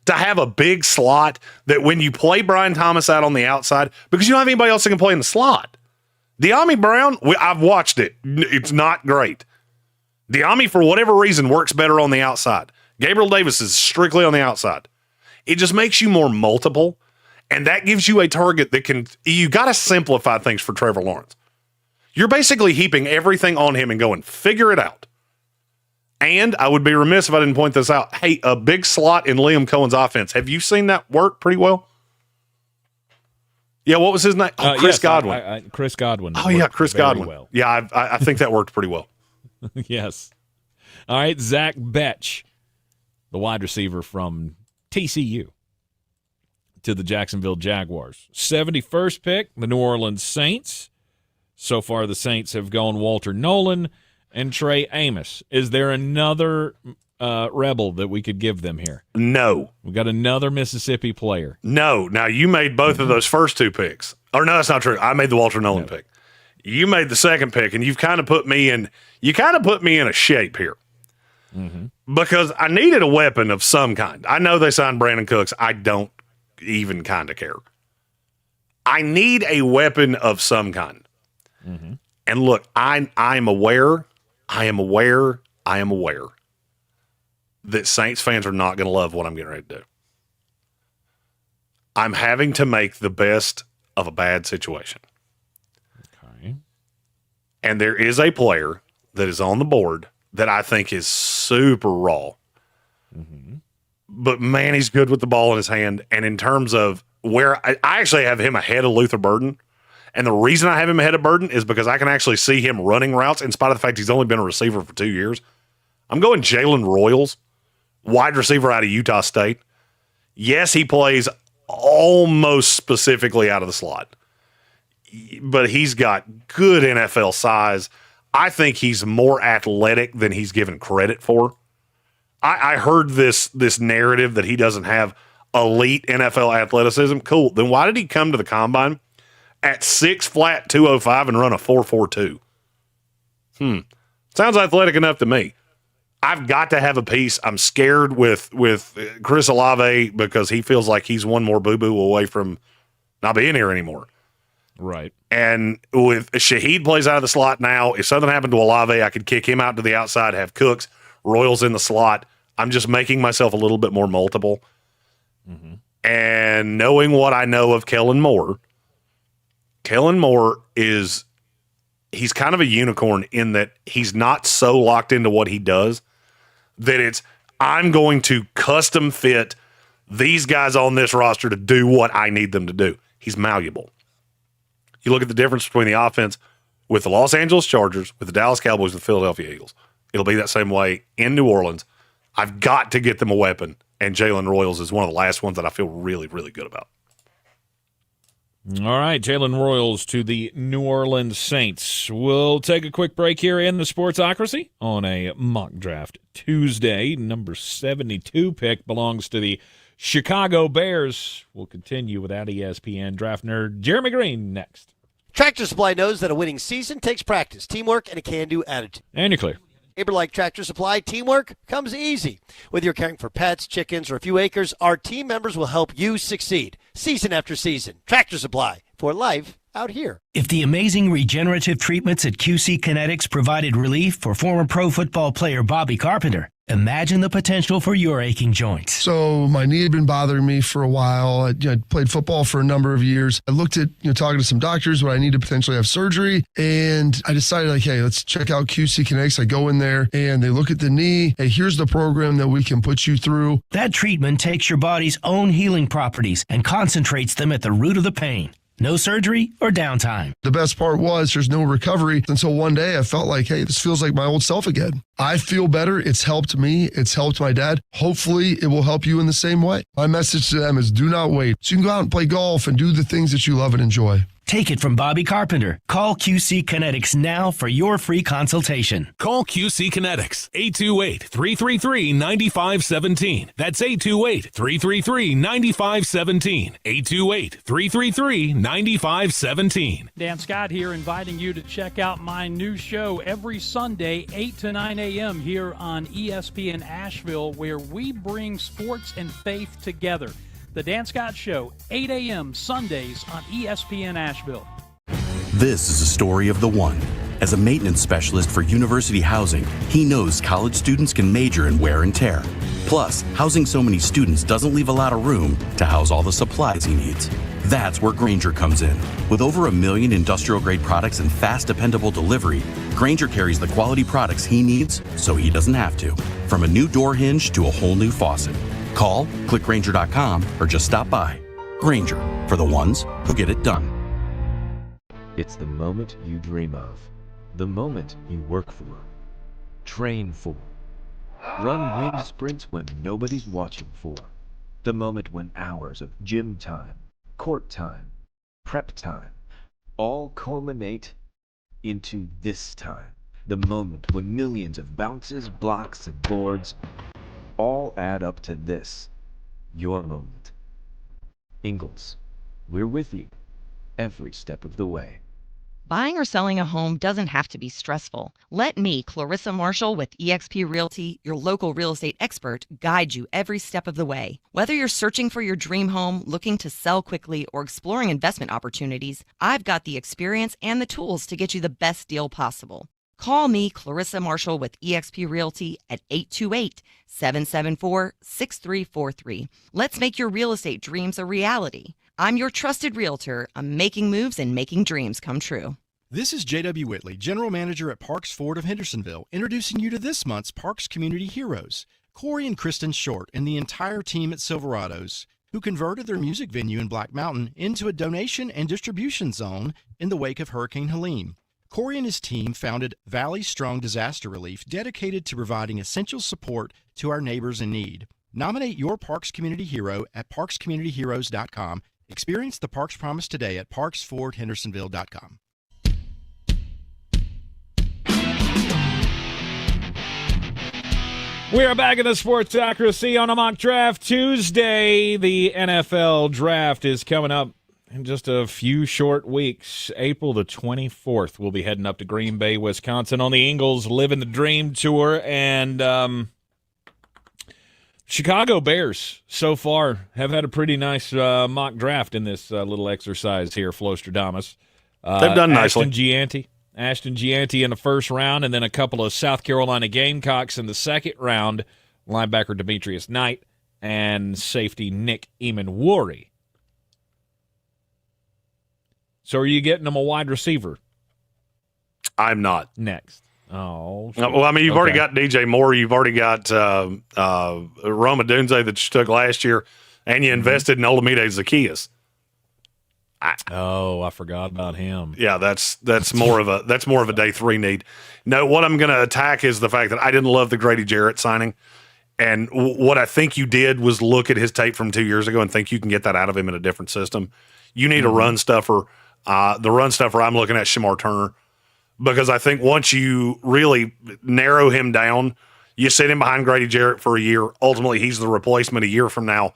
to have a big slot that when you play Brian Thomas out on the outside, because you don't have anybody else that can play in the slot. De'Ami Brown, I've watched it. It's not great. De'Ami, for whatever reason, works better on the outside. Gabriel Davis is strictly on the outside. It just makes you more multiple, and that gives you a target that can – you got to simplify things for Trevor Lawrence. You're basically heaping everything on him and going, figure it out. And I would be remiss if I didn't point this out. Hey, a big slot in Liam Cohen's offense. Have you seen that work pretty well? Yeah, what was his name? Oh, Chris Godwin. Chris Godwin. Oh, yeah, Chris Godwin. Well. Yeah, I think that worked pretty well. Yes. All right, Zach Betch, the wide receiver from TCU, to the Jacksonville Jaguars. 71st pick, the New Orleans Saints. So far, the Saints have gone Walter Nolan and Trey Amos. Is there another Rebel that we could give them here? No. We got another Mississippi player. No. Now, you made both of those first two picks. Or no, that's not true. I made the Walter Nolan pick. You made the second pick, and you've kind of put me in a shape here. Because I needed a weapon of some kind. I know they signed Brandon Cooks. I don't even kind of care. I need a weapon of some kind. And look, I'm aware that Saints fans are not going to love what I'm getting ready to do. I'm having to make the best of a bad situation. Okay. And there is a player that is on the board that I think is super raw. But, man, he's good with the ball in his hand. And in terms of where I actually have him ahead of Luther Burden. And the reason I have him ahead of Burden is because I can actually see him running routes in spite of the fact he's only been a receiver for 2 years. I'm going Jalen Royals, wide receiver out of Utah State. Yes, he plays almost specifically out of the slot, but he's got good NFL size. I think he's more athletic than he's given credit for. I heard this narrative that he doesn't have elite NFL athleticism. Cool. Then why did he come to the combine at 6 flat 205 and run a 4.42? Sounds athletic enough to me. I've got to have a piece. I'm scared with Chris Olave because he feels like he's one more boo-boo away from not being here anymore. Right. And with Shaheed plays out of the slot now, if something happened to Olave, I could kick him out to the outside, have Cooks, Royals in the slot. I'm just making myself a little bit more multiple. And knowing what I know of Kellen Moore he's kind of a unicorn in that he's not so locked into what he does that I'm going to custom fit these guys on this roster to do what I need them to do. He's malleable. You look at the difference between the offense with the Los Angeles Chargers, with the Dallas Cowboys, and the Philadelphia Eagles. It'll be that same way in New Orleans. I've got to get them a weapon, and Jalen Royals is one of the last ones that I feel really, really good about. All right, Jalen Royals to the New Orleans Saints. We'll take a quick break here in the Sportsocracy on a Mock Draft Tuesday. Number 72 pick belongs to the Chicago Bears. We'll continue without ESPN draft nerd Jeremy Green next. Tractor Supply knows that a winning season takes practice, teamwork, and a can-do attitude. And you're clear. Neighbor-like Tractor Supply, teamwork comes easy. Whether you're caring for pets, chickens, or a few acres, our team members will help you succeed. Season after season. Tractor Supply, for life out here. If the amazing regenerative treatments at QC Kinetics provided relief for former pro football player Bobby Carpenter, imagine the potential for your aching joints. So my knee had been bothering me for a while. I played football for a number of years. I looked at talking to some doctors when I need to potentially have surgery, and I decided hey, let's check out QC Kinetics. I go in there and they look at the knee. Hey, here's the program that we can put you through. That treatment takes your body's own healing properties and concentrates them at the root of the pain. No surgery or downtime. The best part was there's no recovery until one day I felt like, hey, this feels like my old self again. I feel better. It's helped me. It's helped my dad. Hopefully it will help you in the same way. My message to them is do not wait. So you can go out and play golf and do the things that you love and enjoy. Take it from Bobby Carpenter. Call QC Kinetics now for your free consultation. Call QC Kinetics, 828-333-9517. That's 828-333-9517. 828-333-9517. Dan Scott here, inviting you to check out my new show every Sunday, 8 to 9 a.m. here on ESPN Asheville, where we bring sports and faith together. The Dan Scott Show, 8 a.m. Sundays on ESPN Asheville. This is a story of the one. As a maintenance specialist for University Housing, he knows college students can major in wear and tear. Plus, housing so many students doesn't leave a lot of room to house all the supplies he needs. That's where Grainger comes in. With over 1 million industrial-grade products and fast, dependable delivery, Grainger carries the quality products he needs so he doesn't have to. From a new door hinge to a whole new faucet. Call, click Grainger.com, or just stop by. Grainger, for the ones who get it done. It's the moment you dream of. The moment you work for. Train for. Run wind sprints when nobody's watching for. The moment when hours of gym time, court time, prep time, all culminate into this time. The moment when millions of bounces, blocks, and boards all add up to this. Your moment. Ingalls, we're with you every step of the way. Buying or selling a home doesn't have to be stressful. Let me, Clarissa Marshall with eXp Realty, your local real estate expert, guide you every step of the way. Whether you're searching for your dream home, looking to sell quickly, or exploring investment opportunities, I've got the experience and the tools to get you the best deal possible. Call me, Clarissa Marshall with eXp Realty at 828-774-6343. Let's make your real estate dreams a reality. I'm your trusted realtor. I'm making moves and making dreams come true. This is J.W. Whitley, General Manager at Parks Ford of Hendersonville, introducing you to this month's Parks Community Heroes, Corey and Kristen Short and the entire team at Silverados, who converted their music venue in Black Mountain into a donation and distribution zone in the wake of Hurricane Helene. Corey and his team founded Valley Strong Disaster Relief, dedicated to providing essential support to our neighbors in need. Nominate your Parks Community Hero at parkscommunityheroes.com. Experience the Parks Promise today at parksfordhendersonville.com. We are back in the Sportsocracy on a Mock Draft Tuesday. The NFL Draft is coming up in just a few short weeks. April the 24th, we'll be heading up to Green Bay, Wisconsin on the Ingalls Living the Dream Tour. And Chicago Bears, so far, have had a pretty nice mock draft in this little exercise here, Flowstradamus. They've done nicely. Ashton Gianti in the first round, and then a couple of South Carolina Gamecocks in the second round, linebacker Demetrius Knight and safety Nick Eamon-Worry. So are you getting them a wide receiver? I'm not. Next. Oh, well, I mean, you've already got DJ Moore. You've already got Roma Dunze that you took last year, and you invested in Olamide Zacchaeus. I forgot about him. Yeah, that's more of a day three need. No, what I'm going to attack is the fact that I didn't love the Grady Jarrett signing, and what I think you did was look at his tape from 2 years ago and think you can get that out of him in a different system. You need a run stuffer. The run stuffer I'm looking at Shamar Turner. Because I think once you really narrow him down, you sit him behind Grady Jarrett for a year. Ultimately, he's the replacement a year from now.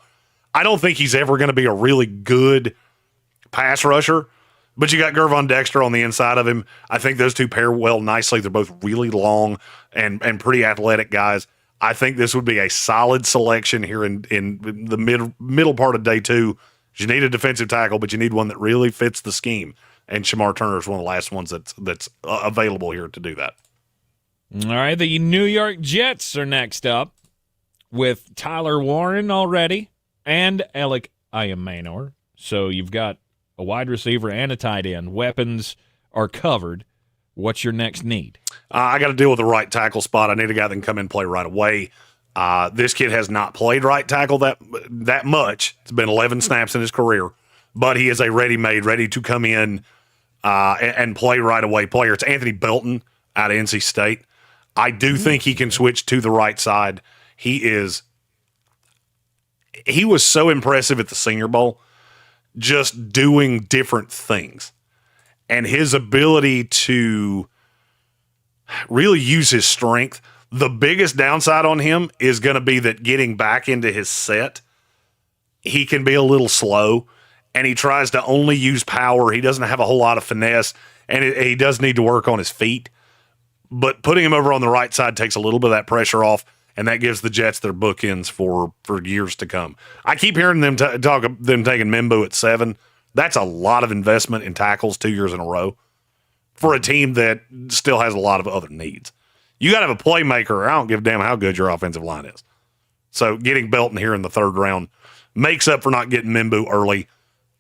I don't think he's ever going to be a really good pass rusher, but you got Gervon Dexter on the inside of him. I think those two pair well nicely. They're both really long and pretty athletic guys. I think this would be a solid selection here in the middle part of day two. You need a defensive tackle, but you need one that really fits the scheme. And Shamar Turner is one of the last ones that's available here to do that. All right, the New York Jets are next up with Tyler Warren already and Alec Ayamanor. So you've got a wide receiver and a tight end. Weapons are covered. What's your next need? I got to deal with the right tackle spot. I need a guy that can come in and play right away. This kid has not played right tackle that much. It's been 11 snaps in his career, but he is a ready-made, ready to come in and play right away player. It's Anthony Belton out of NC State. I do think he can switch to the right side. He was so impressive at the Senior Bowl, just doing different things. And his ability to really use his strength. The biggest downside on him is going to be that getting back into his set, he can be a little slow. And he tries to only use power. He doesn't have a whole lot of finesse, and he does need to work on his feet. But putting him over on the right side takes a little bit of that pressure off, and that gives the Jets their bookends for years to come. I keep hearing them talk them taking Mimbo at 7. That's a lot of investment in tackles 2 years in a row for a team that still has a lot of other needs. You got to have a playmaker. I don't give a damn how good your offensive line is. So getting Belton here in the third round makes up for not getting Mimbo early.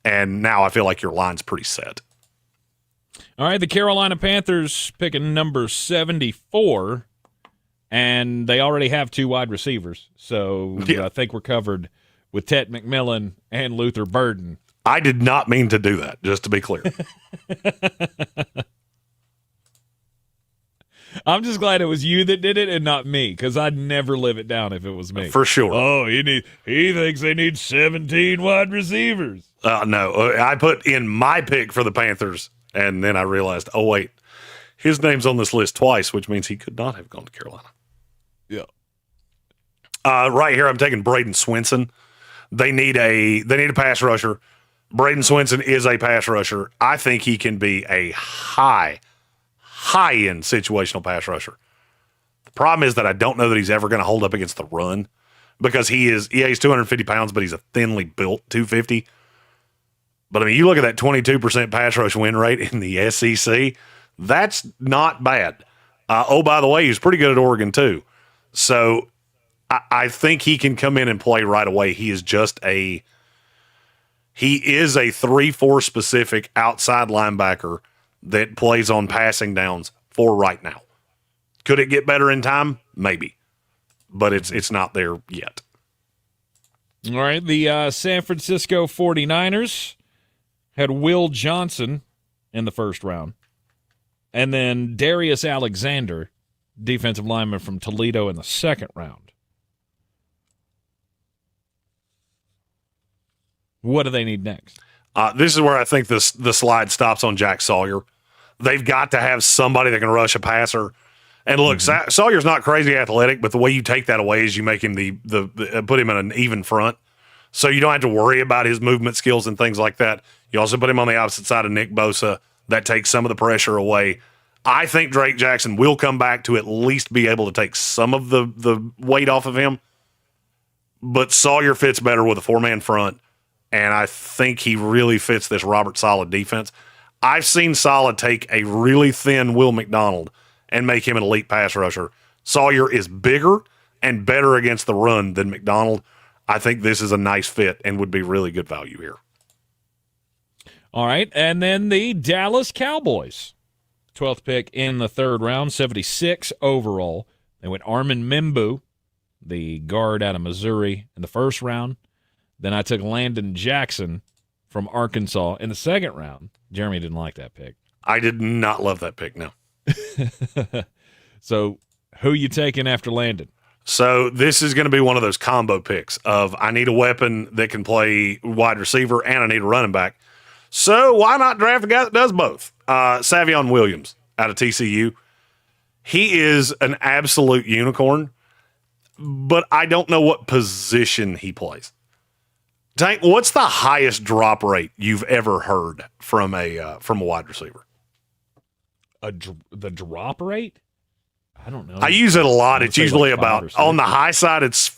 And now I feel like your line's pretty set. All right, the Carolina Panthers picking number 74, and they already have 2 wide receivers. So I think we're covered with Ted McMillan and Luther Burden. I did not mean to do that, just to be clear. I'm just glad it was you that did it and not me, because I'd never live it down if it was me. For sure. Oh, he thinks they need 17 wide receivers. No, I put in my pick for the Panthers, and then I realized, oh, wait, his name's on this list twice, which means he could not have gone to Carolina. Yeah. Right here, I'm taking Braden Swinson. They need a pass rusher. Braden Swinson is a pass rusher. I think he can be a high-end situational pass rusher. The problem is that I don't know that he's ever going to hold up against the run because he's 250 pounds, but he's a thinly built 250. But, I mean, you look at that 22% pass rush win rate in the SEC, that's not bad. By the way, he's pretty good at Oregon too. So I think he can come in and play right away. He is a 3-4 specific outside linebacker that plays on passing downs for right now. Could it get better in time? Maybe. But it's not there yet. All right, the San Francisco 49ers had Will Johnson in the first round. And then Darius Alexander, defensive lineman from Toledo, in the second round. What do they need next? This is where I think the slide stops on Jack Sawyer. They've got to have somebody that can rush a passer. And look, Sawyer's not crazy athletic, but the way you take that away is you make him put him in an even front. So you don't have to worry about his movement skills and things like that. You also put him on the opposite side of Nick Bosa. That takes some of the pressure away. I think Drake Jackson will come back to at least be able to take some of the weight off of him. But Sawyer fits better with a four-man front, and I think he really fits this Robert Saleh defense. I've seen Saleh take a really thin Will McDonald and make him an elite pass rusher. Sawyer is bigger and better against the run than McDonald. I think this is a nice fit and would be really good value here. All right, and then the Dallas Cowboys, 12th pick in the third round, 76 overall. They went Armin Membu, the guard out of Missouri, in the first round. Then I took Landon Jackson from Arkansas in the second round. Jeremy didn't like that pick. I did not love that pick, no. So who you taking after Landon? So this is going to be one of those combo picks of I need a weapon that can play wide receiver and I need a running back. So why not draft a guy that does both? Savion Williams out of TCU. He is an absolute unicorn, but I don't know what position he plays. Tank, what's the highest drop rate you've ever heard from a wide receiver? The drop rate? I don't know. I use it a lot. It's usually like about, on the high side, it's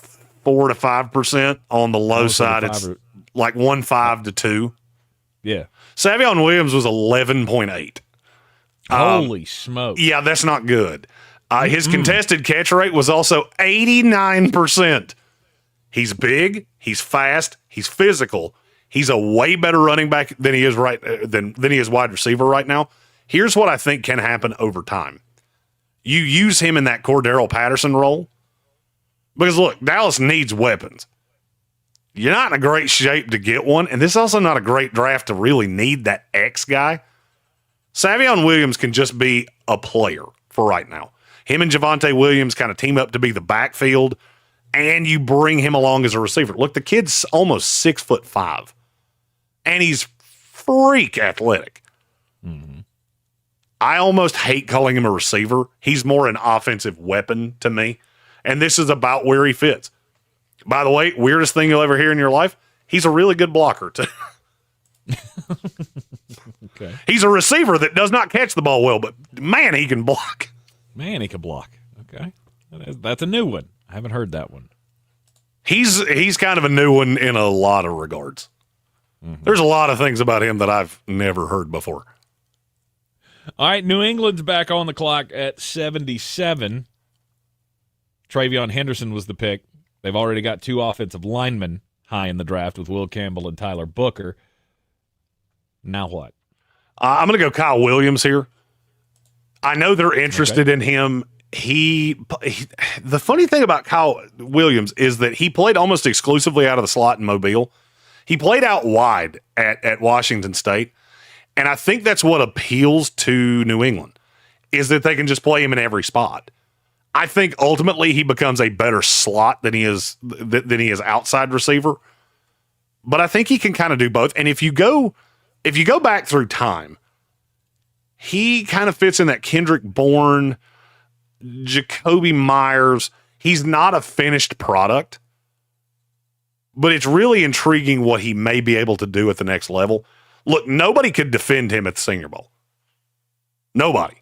4 to 5%. On the low side, it's like 1.5 to 2. Yeah. Savion Williams was 11.8. Holy smoke. Yeah, that's not good. His contested catch rate was also 89%. He's big, he's fast, he's physical. He's a way better running back than he is than he is wide receiver right now. Here's what I think can happen over time. You use him in that Cordero Patterson role. Because look, Dallas needs weapons. You're not in a great shape to get one, and this is also not a great draft to really need that X guy. Savion Williams can just be a player for right now. Him and Javonte Williams kind of team up to be the backfield, and you bring him along as a receiver. Look, the kid's almost 6'5", and he's freak athletic. Mm-hmm. I almost hate calling him a receiver. He's more an offensive weapon to me, and this is about where he fits. By the way, weirdest thing you'll ever hear in your life, he's a really good blocker, too. Okay. He's a receiver that does not catch the ball well, but man, he can block. Man, he can block. Okay. That's a new one. I haven't heard that one. He's kind of a new one in a lot of regards. Mm-hmm. There's a lot of things about him that I've never heard before. All right, New England's back on the clock at 77. Travion Henderson was the pick. They've already got 2 offensive linemen high in the draft with Will Campbell and Tyler Booker. Now what? I'm going to go Kyle Williams here. I know they're interested in him. The funny thing about Kyle Williams is that he played almost exclusively out of the slot in Mobile. He played out wide at Washington State, and I think that's what appeals to New England, is that they can just play him in every spot. I think ultimately he becomes a better slot than he is outside receiver, but I think he can kind of do both. And if you go back through time, he kind of fits in that Kendrick Bourne, Jacoby Myers. He's not a finished product, but it's really intriguing what he may be able to do at the next level. Look, nobody could defend him at the Senior Bowl. Nobody.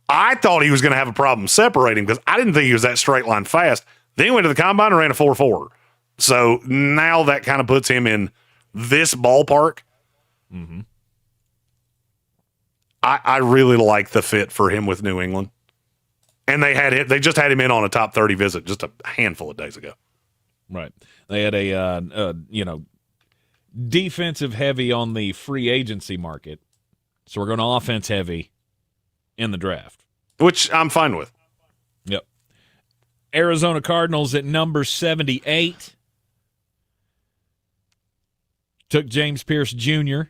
I thought he was going to have a problem separating because I didn't think he was that straight line fast. Then he went to the combine and ran a 4.4. So now that kind of puts him in this ballpark. Mm-hmm. I really like the fit for him with New England. And they just had him in on a top 30 visit just a handful of days ago. Right. They had a defensive heavy on the free agency market. So we're going to offense heavy in the draft. Which I'm fine with. Yep. Arizona Cardinals at number 78. Took James Pierce Jr.,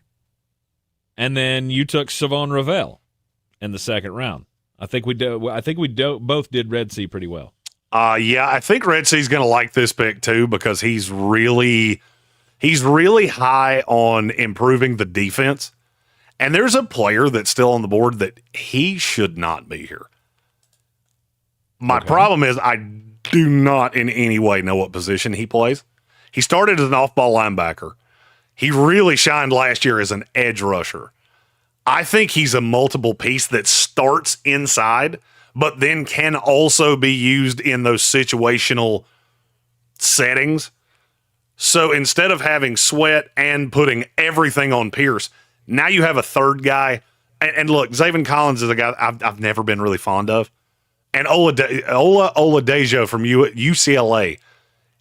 and then you took Savon Ravel in the second round. I think we both did Red Sea pretty well. Yeah, I think Red Sea's going to like this pick too because he's really high on improving the defense. And there's a player that's still on the board that he should not be here. My problem is I do not in any way know what position he plays. He started as an off-ball linebacker. He really shined last year as an edge rusher. I think he's a multiple piece that starts inside, but then can also be used in those situational settings. So instead of having Sweat and putting everything on Pierce, now you have a third guy. And look, Zaven Collins is a guy I've never been really fond of. And Ola Oladejo from UCLA,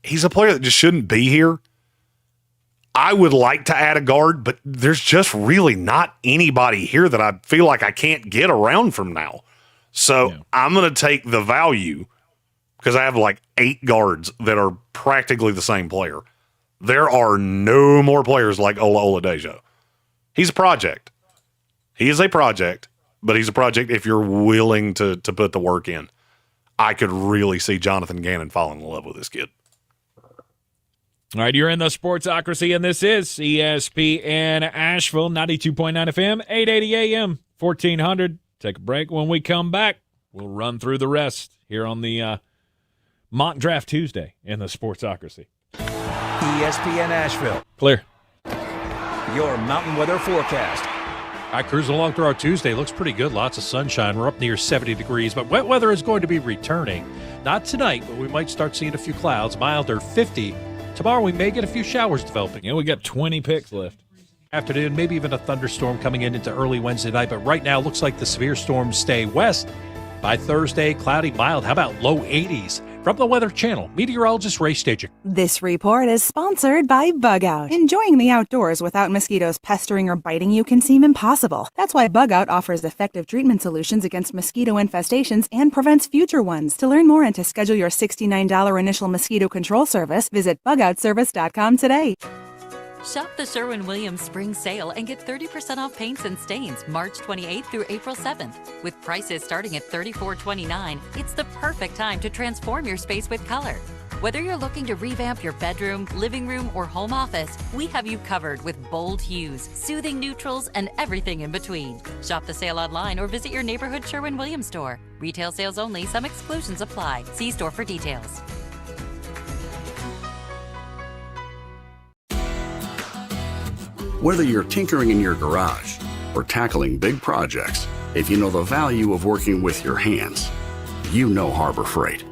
he's a player that just shouldn't be here. I would like to add a guard, but there's just really not anybody here that I feel like I can't get around from now. So I'm going to take the value because I have like 8 guards that are practically the same player. There are no more players like Ola Oladejo. He's a project. He is a project, but he's a project if you're willing to put the work in. I could really see Jonathan Gannon falling in love with this kid. All right, you're in the Sportsocracy, and this is ESPN Asheville, 92.9 FM, 880 AM, 1400. Take a break. When we come back, we'll run through the rest here on the Mock Draft Tuesday in the Sportsocracy. ESPN Asheville. Clear. Your mountain weather forecast. All right, cruising along through our Tuesday. Looks pretty good. Lots of sunshine. We're up near 70 degrees, but wet weather is going to be returning. Not tonight, but we might start seeing a few clouds. Milder 50. Tomorrow we may get a few showers developing. Yeah, we got 20 picks left. Afternoon, maybe even a thunderstorm coming into early Wednesday night, but right now looks like the severe storms stay west. By Thursday, cloudy, mild. How about low 80s? From the Weather Channel, meteorologist Ray Staging. This report is sponsored by Bug Out. Enjoying the outdoors without mosquitoes pestering or biting you can seem impossible. That's why Bug Out offers effective treatment solutions against mosquito infestations and prevents future ones. To learn more and to schedule your $69 initial mosquito control service, visit bugoutservice.com today. Shop the Sherwin-Williams Spring Sale and get 30% off paints and stains March 28th through April 7th. With prices starting at $34.29, it's the perfect time to transform your space with color. Whether you're looking to revamp your bedroom, living room, or home office, we have you covered with bold hues, soothing neutrals, and everything in between. Shop the sale online or visit your neighborhood Sherwin-Williams store. Retail sales only. Some exclusions apply. See store for details. Whether you're tinkering in your garage or tackling big projects, if you know the value of working with your hands, you know Harbor Freight.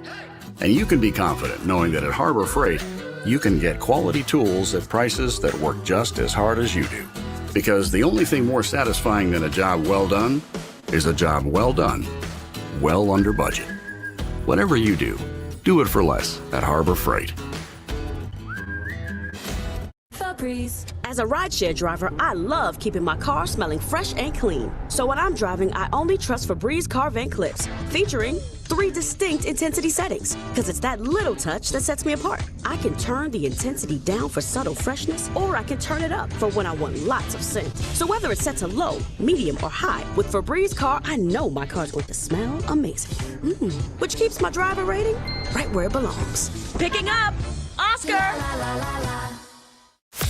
And you can be confident knowing that at Harbor Freight, you can get quality tools at prices that work just as hard as you do. Because the only thing more satisfying than a job well done is a job well done, well under budget. Whatever you do it for less at Harbor Freight. As a rideshare driver, I love keeping my car smelling fresh and clean. So when I'm driving, I only trust Febreze car vent clips, featuring 3 distinct intensity settings, because it's that little touch that sets me apart. I can turn the intensity down for subtle freshness, or I can turn it up for when I want lots of scent. So whether it's set to low, medium, or high, with Febreze car, I know my car's going to smell amazing. Which keeps my driver rating right where it belongs. Picking up! Oscar!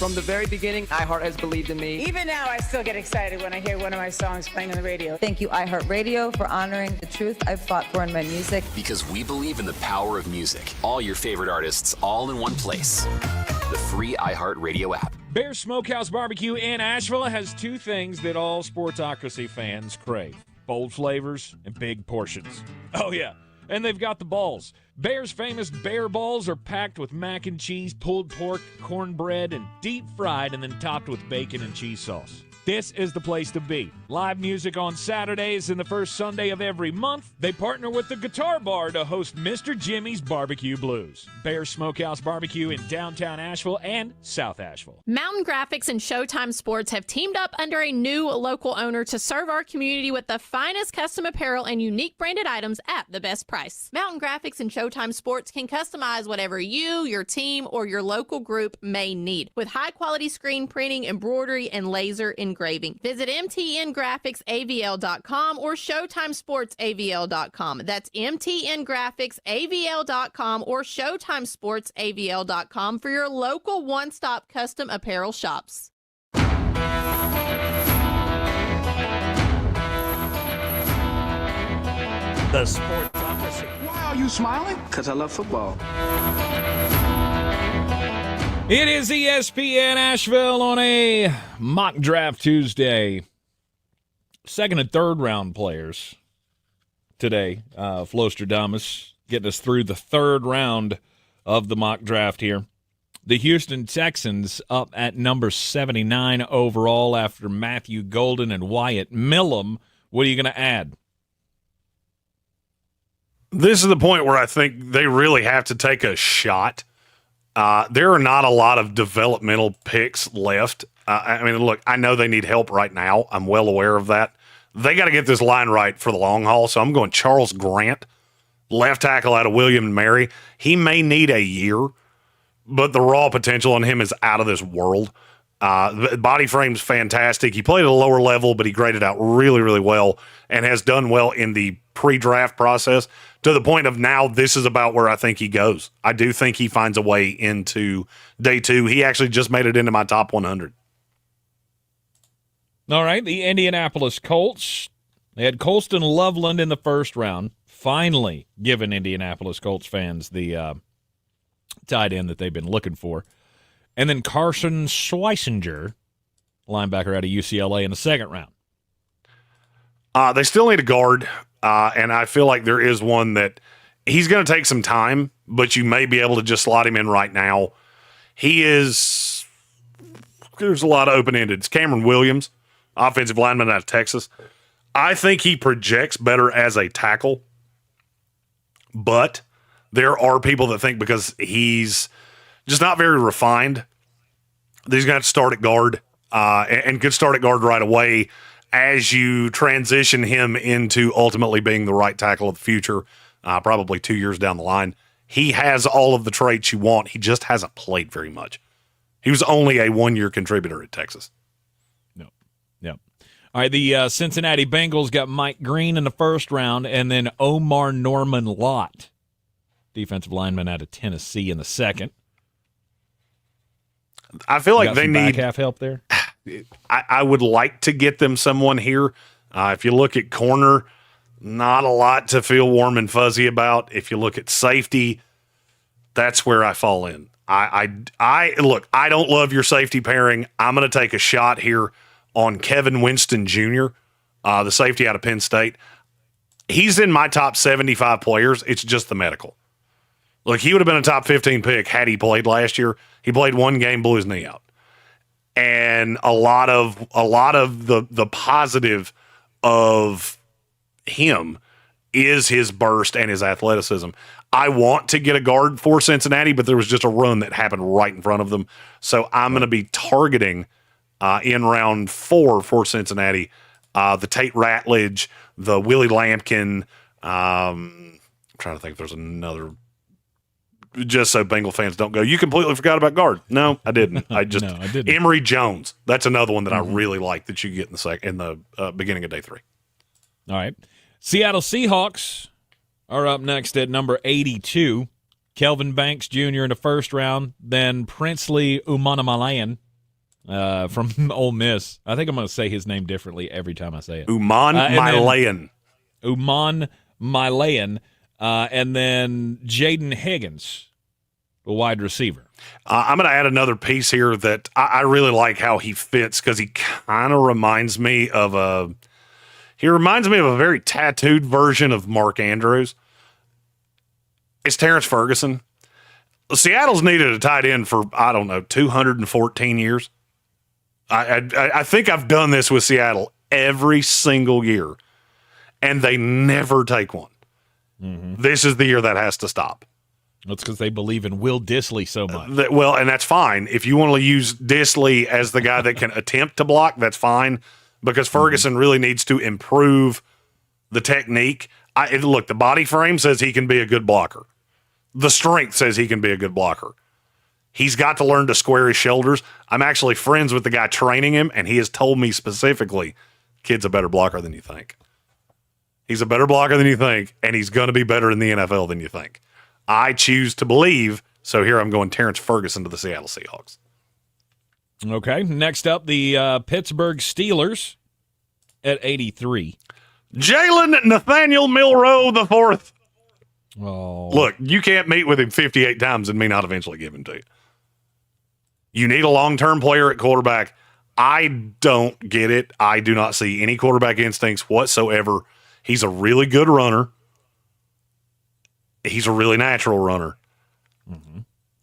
From the very beginning, iHeart has believed in me. Even now, I still get excited when I hear one of my songs playing on the radio. Thank you, iHeartRadio, for honoring the truth I've fought for in my music. Because we believe in the power of music. All your favorite artists, all in one place. The free iHeartRadio app. Bear Smokehouse Barbecue in Asheville has two things that all Sportsocracy fans crave: bold flavors and big portions. Oh, yeah. And they've got the balls. Bear's famous bear balls are packed with mac and cheese, pulled pork, cornbread, and deep fried and then topped with bacon and cheese sauce. This is the place to be. Live music on Saturdays and the first Sunday of every month. They partner with the Guitar Bar to host Mr. Jimmy's Barbecue Blues. Bear Smokehouse Barbecue in downtown Asheville and South Asheville. Mountain Graphics and Showtime Sports have teamed up under a new local owner to serve our community with the finest custom apparel and unique branded items at the best price. Mountain Graphics and Showtime Sports can customize whatever you, your team, or your local group may need with high-quality screen printing, embroidery, and laser engraving. Visit mtngraphicsavl.com or showtimesportsavl.com. That's mtngraphicsavl.com or showtimesportsavl.com for your local one-stop custom apparel shops. The Sportsocracy. Why are you smiling? Because I love football. It is ESPN Asheville on a mock draft Tuesday. Second and third round players today. Flowstradamus getting us through the third round of the mock draft here. The Houston Texans up at number 79 overall after Matthew Golden and Wyatt Millum. What are you going to add? This is the point where I think they really have to take a shot. There are not a lot of developmental picks left. I mean, look, I know they need help right now. I'm well aware of that. They got to get this line right for the long haul, so I'm going Charles Grant, left tackle out of William & Mary. He may need a year, but the raw potential on him is out of this world. The body frame's fantastic. He played at a lower level, but he graded out really, really well and has done well in the pre-draft process to the point of now this is about where I think he goes. I do think he finds a way into day two. He actually just made it into my top 100. All right, the Indianapolis Colts. They had Colston Loveland in the first round, finally giving Indianapolis Colts fans the tight end that they've been looking for. And then Carson Schweisinger, linebacker out of UCLA, in the second round. They still need a guard, and I feel like there is one that he's going to take some time, but you may be able to just slot him in right now. There's a lot of open-ended. It's Cameron Williams, offensive lineman out of Texas. I think he projects better as a tackle, but there are people that think because he's just not very refined that he's going to have to start at guard and could start at guard right away as you transition him into ultimately being the right tackle of the future, probably 2 years down the line. He has all of the traits you want. He just hasn't played very much. He was only a one-year contributor at Texas. Yep. All right, the Cincinnati Bengals got Mike Green in the first round and then Omar Norman Lott, defensive lineman out of Tennessee, in the second. I feel like they need back half help there. I would like to get them someone here. If you look at corner, not a lot to feel warm and fuzzy about. If you look at safety, that's where I fall in. Look, I don't love your safety pairing. I'm going to take a shot here on Kevin Winston Jr., the safety out of Penn State. He's in my top 75 players. It's just the medical. Look, he would have been a top 15 pick had he played last year. He played one game, blew his knee out. And a lot of the positive of him is his burst and his athleticism. I want to get a guard for Cincinnati, but there was just a run that happened right in front of them. So I'm going to be targeting in round 4 for Cincinnati, the Tate Ratledge, the Willie Lampkin. I'm trying to think if there's another. Just so Bengal fans don't go, you completely forgot about guard. No, I didn't. I didn't. Emory Jones. That's another one that I really like that you get in the beginning of day 3. All right. Seattle Seahawks are up next at number 82. Kelvin Banks Jr. in the first round, then Princely Umanamalayan from Ole Miss. I think I'm going to say his name differently every time I say it. Uman Milayan. Uman Milayan. And then Jaden Higgins, the wide receiver. I'm going to add another piece here that I really like how he fits because he kind of reminds me of a very tattooed version of Mark Andrews. It's Terrence Ferguson. Seattle's needed a tight end for, 214 years. I think I've done this with Seattle every single year, and they never take one. Mm-hmm. This is the year that has to stop. That's because they believe in Will Dissly so much. And that's fine. If you want to use Dissly as the guy that can attempt to block, that's fine, because Ferguson really needs to improve the technique. Look, the body frame says he can be a good blocker. The strength says he can be a good blocker. He's got to learn to square his shoulders. I'm actually friends with the guy training him, and he has told me specifically, kid's a better blocker than you think. He's a better blocker than you think, and he's going to be better in the NFL than you think. I choose to believe, so here I'm going Terrence Ferguson to the Seattle Seahawks. Okay, next up, the Pittsburgh Steelers at 83. Jalen Nathaniel Milroe the fourth. Oh. Look, you can't meet with him 58 times and me not eventually give him to you. You need a long-term player at quarterback. I don't get it. I do not see any quarterback instincts whatsoever. He's a really good runner. He's a really natural runner. Mm-hmm.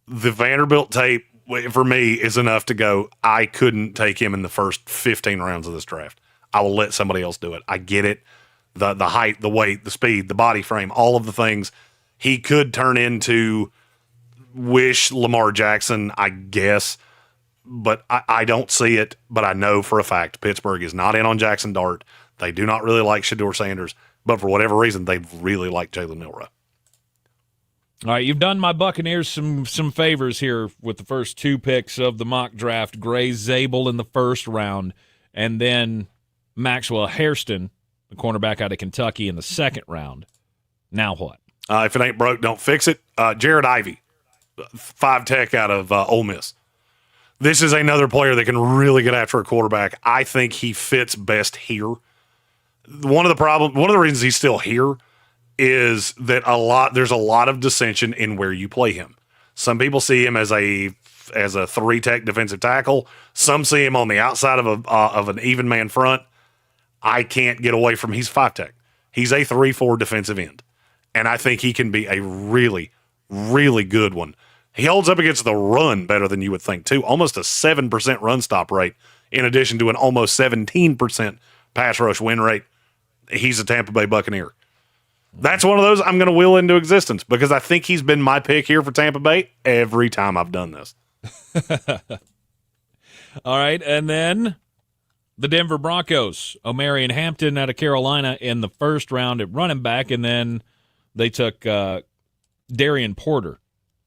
The Vanderbilt tape, for me, is enough to go, I couldn't take him in the first 15 rounds of this draft. I will let somebody else do it. I get it. The height, the weight, the speed, the body frame, all of the things. He could turn into wish Lamar Jackson, I guess, but I don't see it. But I know for a fact Pittsburgh is not in on Jackson Dart. They do not really like Shedeur Sanders, but for whatever reason, they really like Jalen Milroe. All right, you've done my Buccaneers some favors here with the first two picks of the mock draft. Gray Zabel in the first round, and then Maxwell Hairston, the cornerback out of Kentucky, in the second round. Now what? If it ain't broke, don't fix it. Jared Ivey, 5 tech out of Ole Miss. This is another player that can really get after a quarterback. I think he fits best here. One of the reasons he's still here is that there's a lot of dissension in where you play him. Some people see him as a 3-tech defensive tackle. Some see him on the outside of an even man front. I can't get away from he's 5-tech. He's a 3-4 defensive end. And I think he can be a really, really good one. He holds up against the run better than you would think, too. Almost a 7% run stop rate, in addition to an almost 17% pass rush win rate. He's a Tampa Bay Buccaneer. That's one of those I'm going to will into existence because I think he's been my pick here for Tampa Bay every time I've done this. All right, and then the Denver Broncos, Omarion Hampton out of Carolina in the first round at running back, and then they took Darian Porter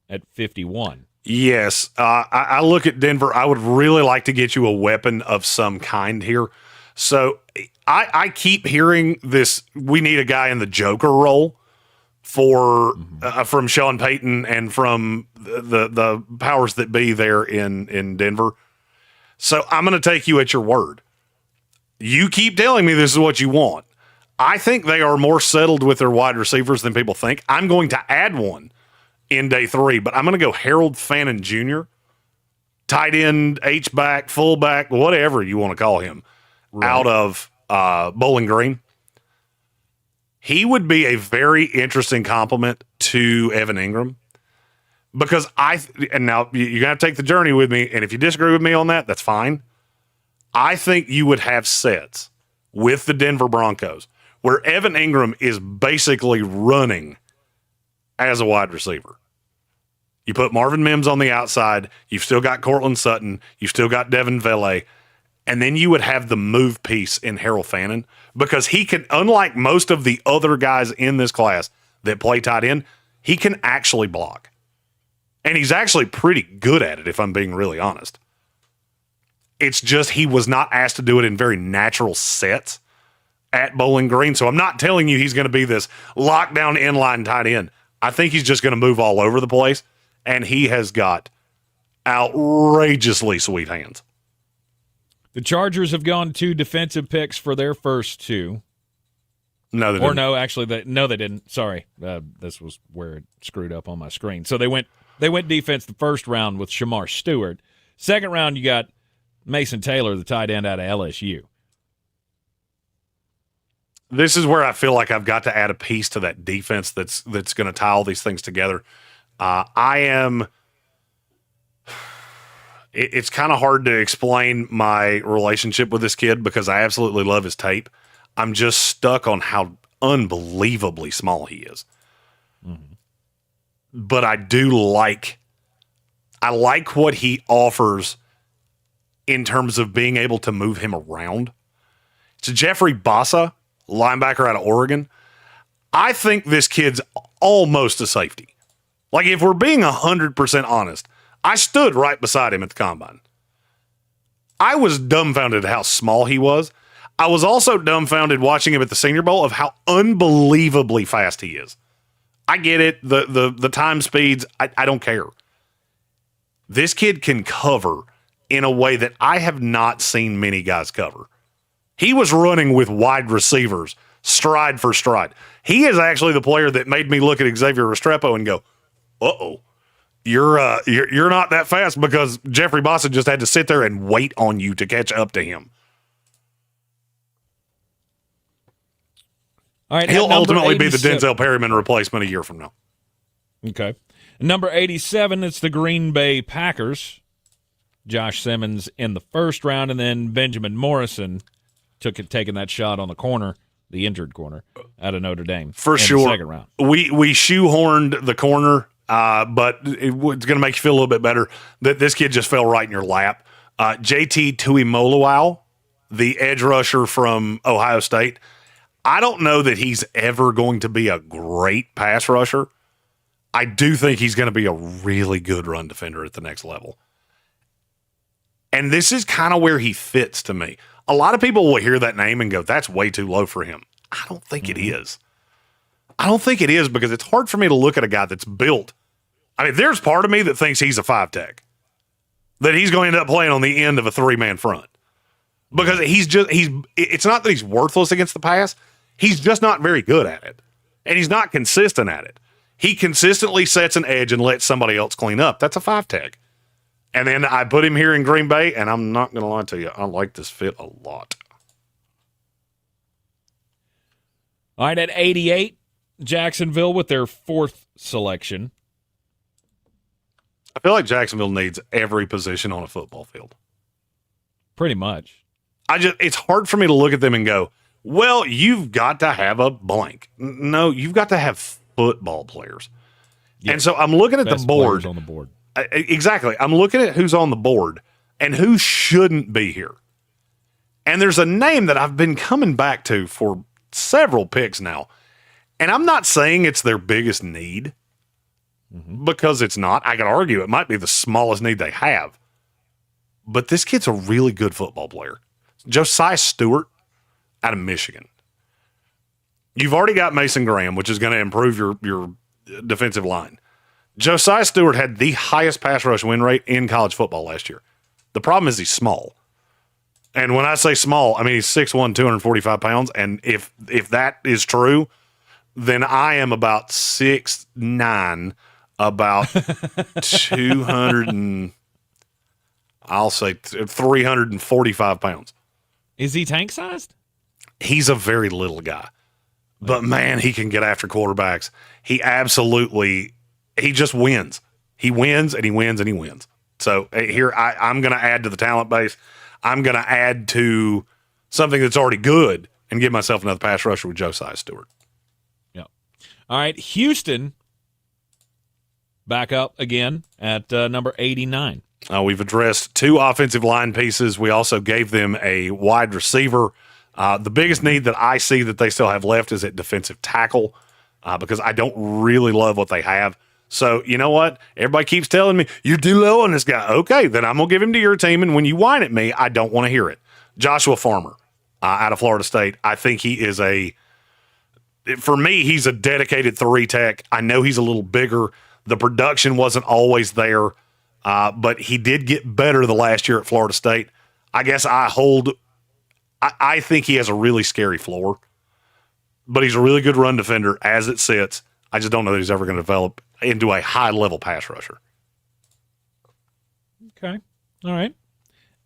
at 51. Yes, I look at Denver. I would really like to get you a weapon of some kind here. So I keep hearing this, we need a guy in the Joker role from Sean Payton and from the powers that be there in Denver. So I'm going to take you at your word. You keep telling me this is what you want. I think they are more settled with their wide receivers than people think. I'm going to add one in day 3, but I'm going to go Harold Fannin Jr., tight end, H-back, fullback, whatever you want to call him, out of Bowling Green. He would be a very interesting complement to Evan Ingram because and now you're going to take the journey with me, and if you disagree with me on that, that's fine. I think you would have sets with the Denver Broncos where Evan Ingram is basically running as a wide receiver. You put Marvin Mims on the outside. You've still got Cortland Sutton. You've still got Devin Vele. And then you would have the move piece in Harold Fannin because he can, unlike most of the other guys in this class that play tight end, he can actually block. And he's actually pretty good at it, if I'm being really honest. It's just he was not asked to do it in very natural sets at Bowling Green. So I'm not telling you he's going to be this lockdown inline tight end. I think he's just going to move all over the place. And he has got outrageously sweet hands. The Chargers have gone 2 defensive picks for their first 2. No, they didn't. Or no, actually, they didn't. Sorry, this was where it screwed up on my screen. So they went defense the first round with Shamar Stewart. Second round, you got Mason Taylor, the tight end out of LSU. This is where I feel like I've got to add a piece to that defense that's going to tie all these things together. It's kind of hard to explain my relationship with this kid because I absolutely love his tape. I'm just stuck on how unbelievably small he is. Mm-hmm. But I like what he offers in terms of being able to move him around. It's Jeffrey Bassa, linebacker out of Oregon. I think this kid's almost a safety. Like, if we're being 100% honest, I stood right beside him at the combine. I was dumbfounded at how small he was. I was also dumbfounded watching him at the Senior Bowl of how unbelievably fast he is. I get it. The time speeds, I don't care. This kid can cover in a way that I have not seen many guys cover. He was running with wide receivers, stride for stride. He is actually the player that made me look at Xavier Restrepo and go, uh-oh, you're not that fast, because Jeffrey Bassa just had to sit there and wait on you to catch up to him. All right, he'll ultimately be the Denzel Perryman replacement a year from now. Okay. Number 87, it's the Green Bay Packers. Josh Simmons in the first round, and then Benjamin Morrison taking that shot on the corner, the injured corner, out of Notre Dame. For sure. The second round. We shoehorned the corner, but it's going to make you feel a little bit better that this kid just fell right in your lap. JT Tuimoloau, the edge rusher from Ohio State. I don't know that he's ever going to be a great pass rusher. I do think he's going to be a really good run defender at the next level. And this is kind of where he fits to me. A lot of people will hear that name and go, that's way too low for him. I don't think it is. I don't think it is, because it's hard for me to look at a guy that's built. I mean, there's part of me that thinks he's a 5-tech, that he's going to end up playing on the end of a 3-man front. Because it's not that he's worthless against the pass. He's just not very good at it. And he's not consistent at it. He consistently sets an edge and lets somebody else clean up. That's a 5-tech. And then I put him here in Green Bay, and I'm not going to lie to you, I like this fit a lot. All right, at 88, Jacksonville with their 4th selection. I feel like Jacksonville needs every position on a football field. Pretty much. It's hard for me to look at them and go, well, you've got to have a blank. No, you've got to have football players. Yes. And so I'm looking at the board. On the board. Exactly. I'm looking at who's on the board and who shouldn't be here. And there's a name that I've been coming back to for several picks now. And I'm not saying it's their biggest need, because it's not. I could argue it might be the smallest need they have. But this kid's a really good football player. Josiah Stewart out of Michigan. You've already got Mason Graham, which is going to improve your defensive line. Josiah Stewart had the highest pass rush win rate in college football last year. The problem is he's small. And when I say small, I mean he's 6'1", 245 pounds. And if that is true, then I am about 6'9", about 200 and I'll say 345 pounds. Is he tank sized? He's a very little guy. But man, he can get after quarterbacks. He just wins. He wins and he wins and he wins. So here I'm going to add to the talent base. I'm going to add to something that's already good and give myself another pass rusher with Josiah Stewart. Yeah. All right. Houston back up again at number 89. We've addressed 2 offensive line pieces. We also gave them a wide receiver. The biggest need that I see that they still have left is at defensive tackle, because I don't really love what they have. So, you know what? Everybody keeps telling me, you're too low on this guy. Okay, then I'm going to give him to your team, and when you whine at me, I don't want to hear it. Joshua Farmer out of Florida State. I think he is for me, he's a dedicated 3-tech. I know he's a little bigger. The production wasn't always there, but he did get better the last year at Florida State. I guess I think he has a really scary floor, but he's a really good run defender as it sits. I just don't know that he's ever going to develop into a high-level pass rusher. Okay. All right.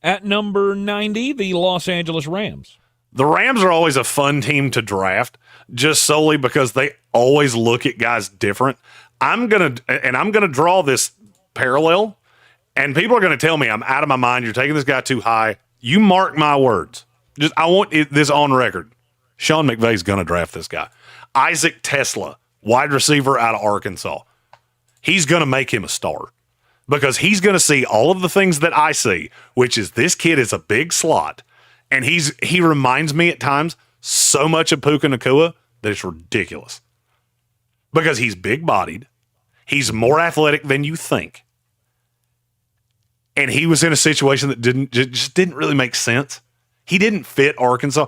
At number 90, the Los Angeles Rams. The Rams are always a fun team to draft just solely because they always look at guys different. I'm going to draw this parallel, and people are going to tell me I'm out of my mind. You're taking this guy too high. You mark my words. I want this on record. Sean McVay's going to draft this guy. Isaac Tesla, wide receiver out of Arkansas. He's going to make him a star because he's going to see all of the things that I see, which is this kid is a big slot. And he reminds me at times so much of Puka Nacua that it's ridiculous. Because he's big-bodied. He's more athletic than you think. And he was in a situation that just didn't really make sense. He didn't fit Arkansas.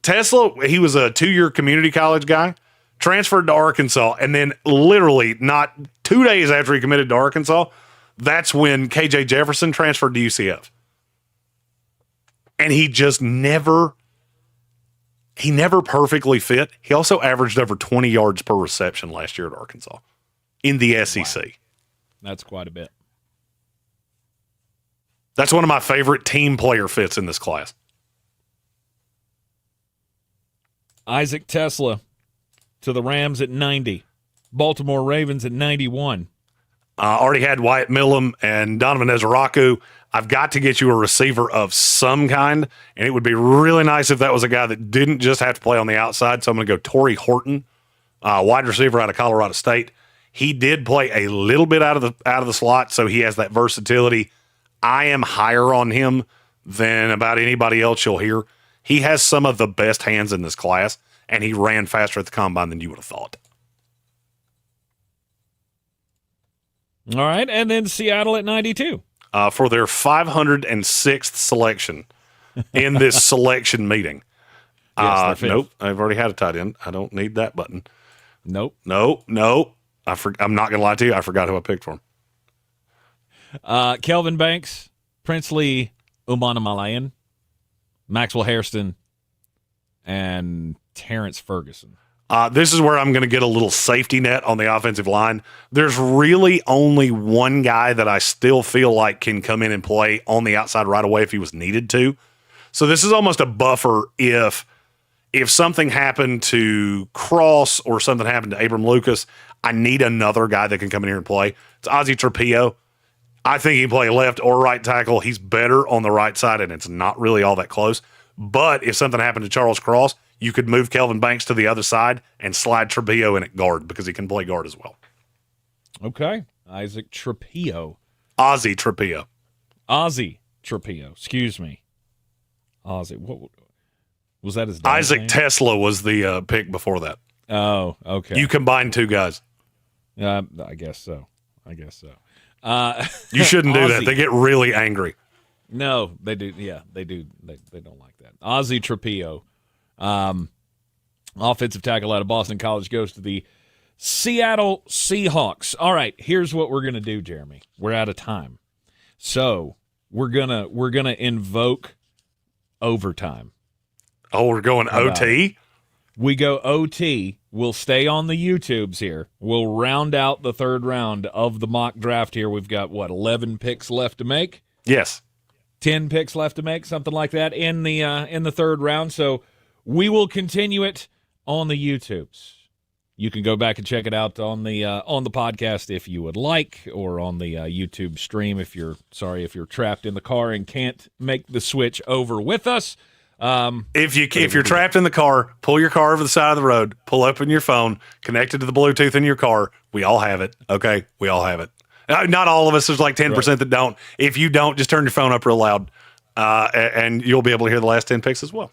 Tesla, he was a 2-year community college guy, transferred to Arkansas, and then literally not 2 days after he committed to Arkansas, that's when KJ Jefferson transferred to UCF. And he just never perfectly fit. He also averaged over 20 yards per reception last year at Arkansas in the SEC. Wow. That's quite a bit. That's one of my favorite team player fits in this class. Isaac Tesla to the Rams at 90. Baltimore Ravens at 91. Already had Wyatt Millum and Donovan Ezeraku. I've got to get you a receiver of some kind, and it would be really nice if that was a guy that didn't just have to play on the outside. So I'm going to go Torrey Horton, wide receiver out of Colorado State. He did play a little bit out of the slot, so he has that versatility. I am higher on him than about anybody else you'll hear. He has some of the best hands in this class, and he ran faster at the combine than you would have thought. All right, and then Seattle at 92. For their 506th selection in this selection meeting. Yes, nope, I've already had a tight end. I don't need that button. Nope. I'm not going to lie to you. I forgot who I picked for him. Kelvin Banks, Princely Umanamalayan, Maxwell Hairston, and Terrence Ferguson. This is where I'm going to get a little safety net on the offensive line. There's really only one guy that I still feel like can come in and play on the outside right away if he was needed to. So this is almost a buffer if something happened to Cross or something happened to Abram Lucas, I need another guy that can come in here and play. It's Ozzie Trapillo. I think he can play left or right tackle. He's better on the right side, and it's not really all that close. But if something happened to Charles Cross, you could move Kelvin Banks to the other side and slide Trapillo in at guard because he can play guard as well. Okay. Isaac Trapillo. Ozzie Trapillo. Ozzie Trapillo. Excuse me. Ozzie. What was that his Isaac name? Tesla was the pick before that. Oh, okay. You combined two guys. I guess so. You shouldn't do that. They get really angry. No, they do. Yeah, they do. They don't like that. Ozzie Trapillo. Offensive tackle out of Boston College, goes to the Seattle Seahawks. All right, here's what we're gonna do, Jeremy. We're out of time, so we're gonna invoke overtime. Oh, we're going OT? We go OT. We'll stay on the YouTubes here. We'll round out the third round of the mock draft here. We've got 11 picks left to make? Yes. 10 picks left to make, something like that in the third round. So we will continue it on the YouTubes. You can go back and check it out on the podcast if you would like, or on the YouTube stream if you're trapped in the car and can't make the switch over with us. If you're trapped in the car, pull your car over the side of the road, pull open your phone, connect it to the Bluetooth in your car. We all have it. Okay, we all have it. Not all of us. There's like 10% that don't. If you don't, just turn your phone up real loud, and you'll be able to hear the last 10 picks as well.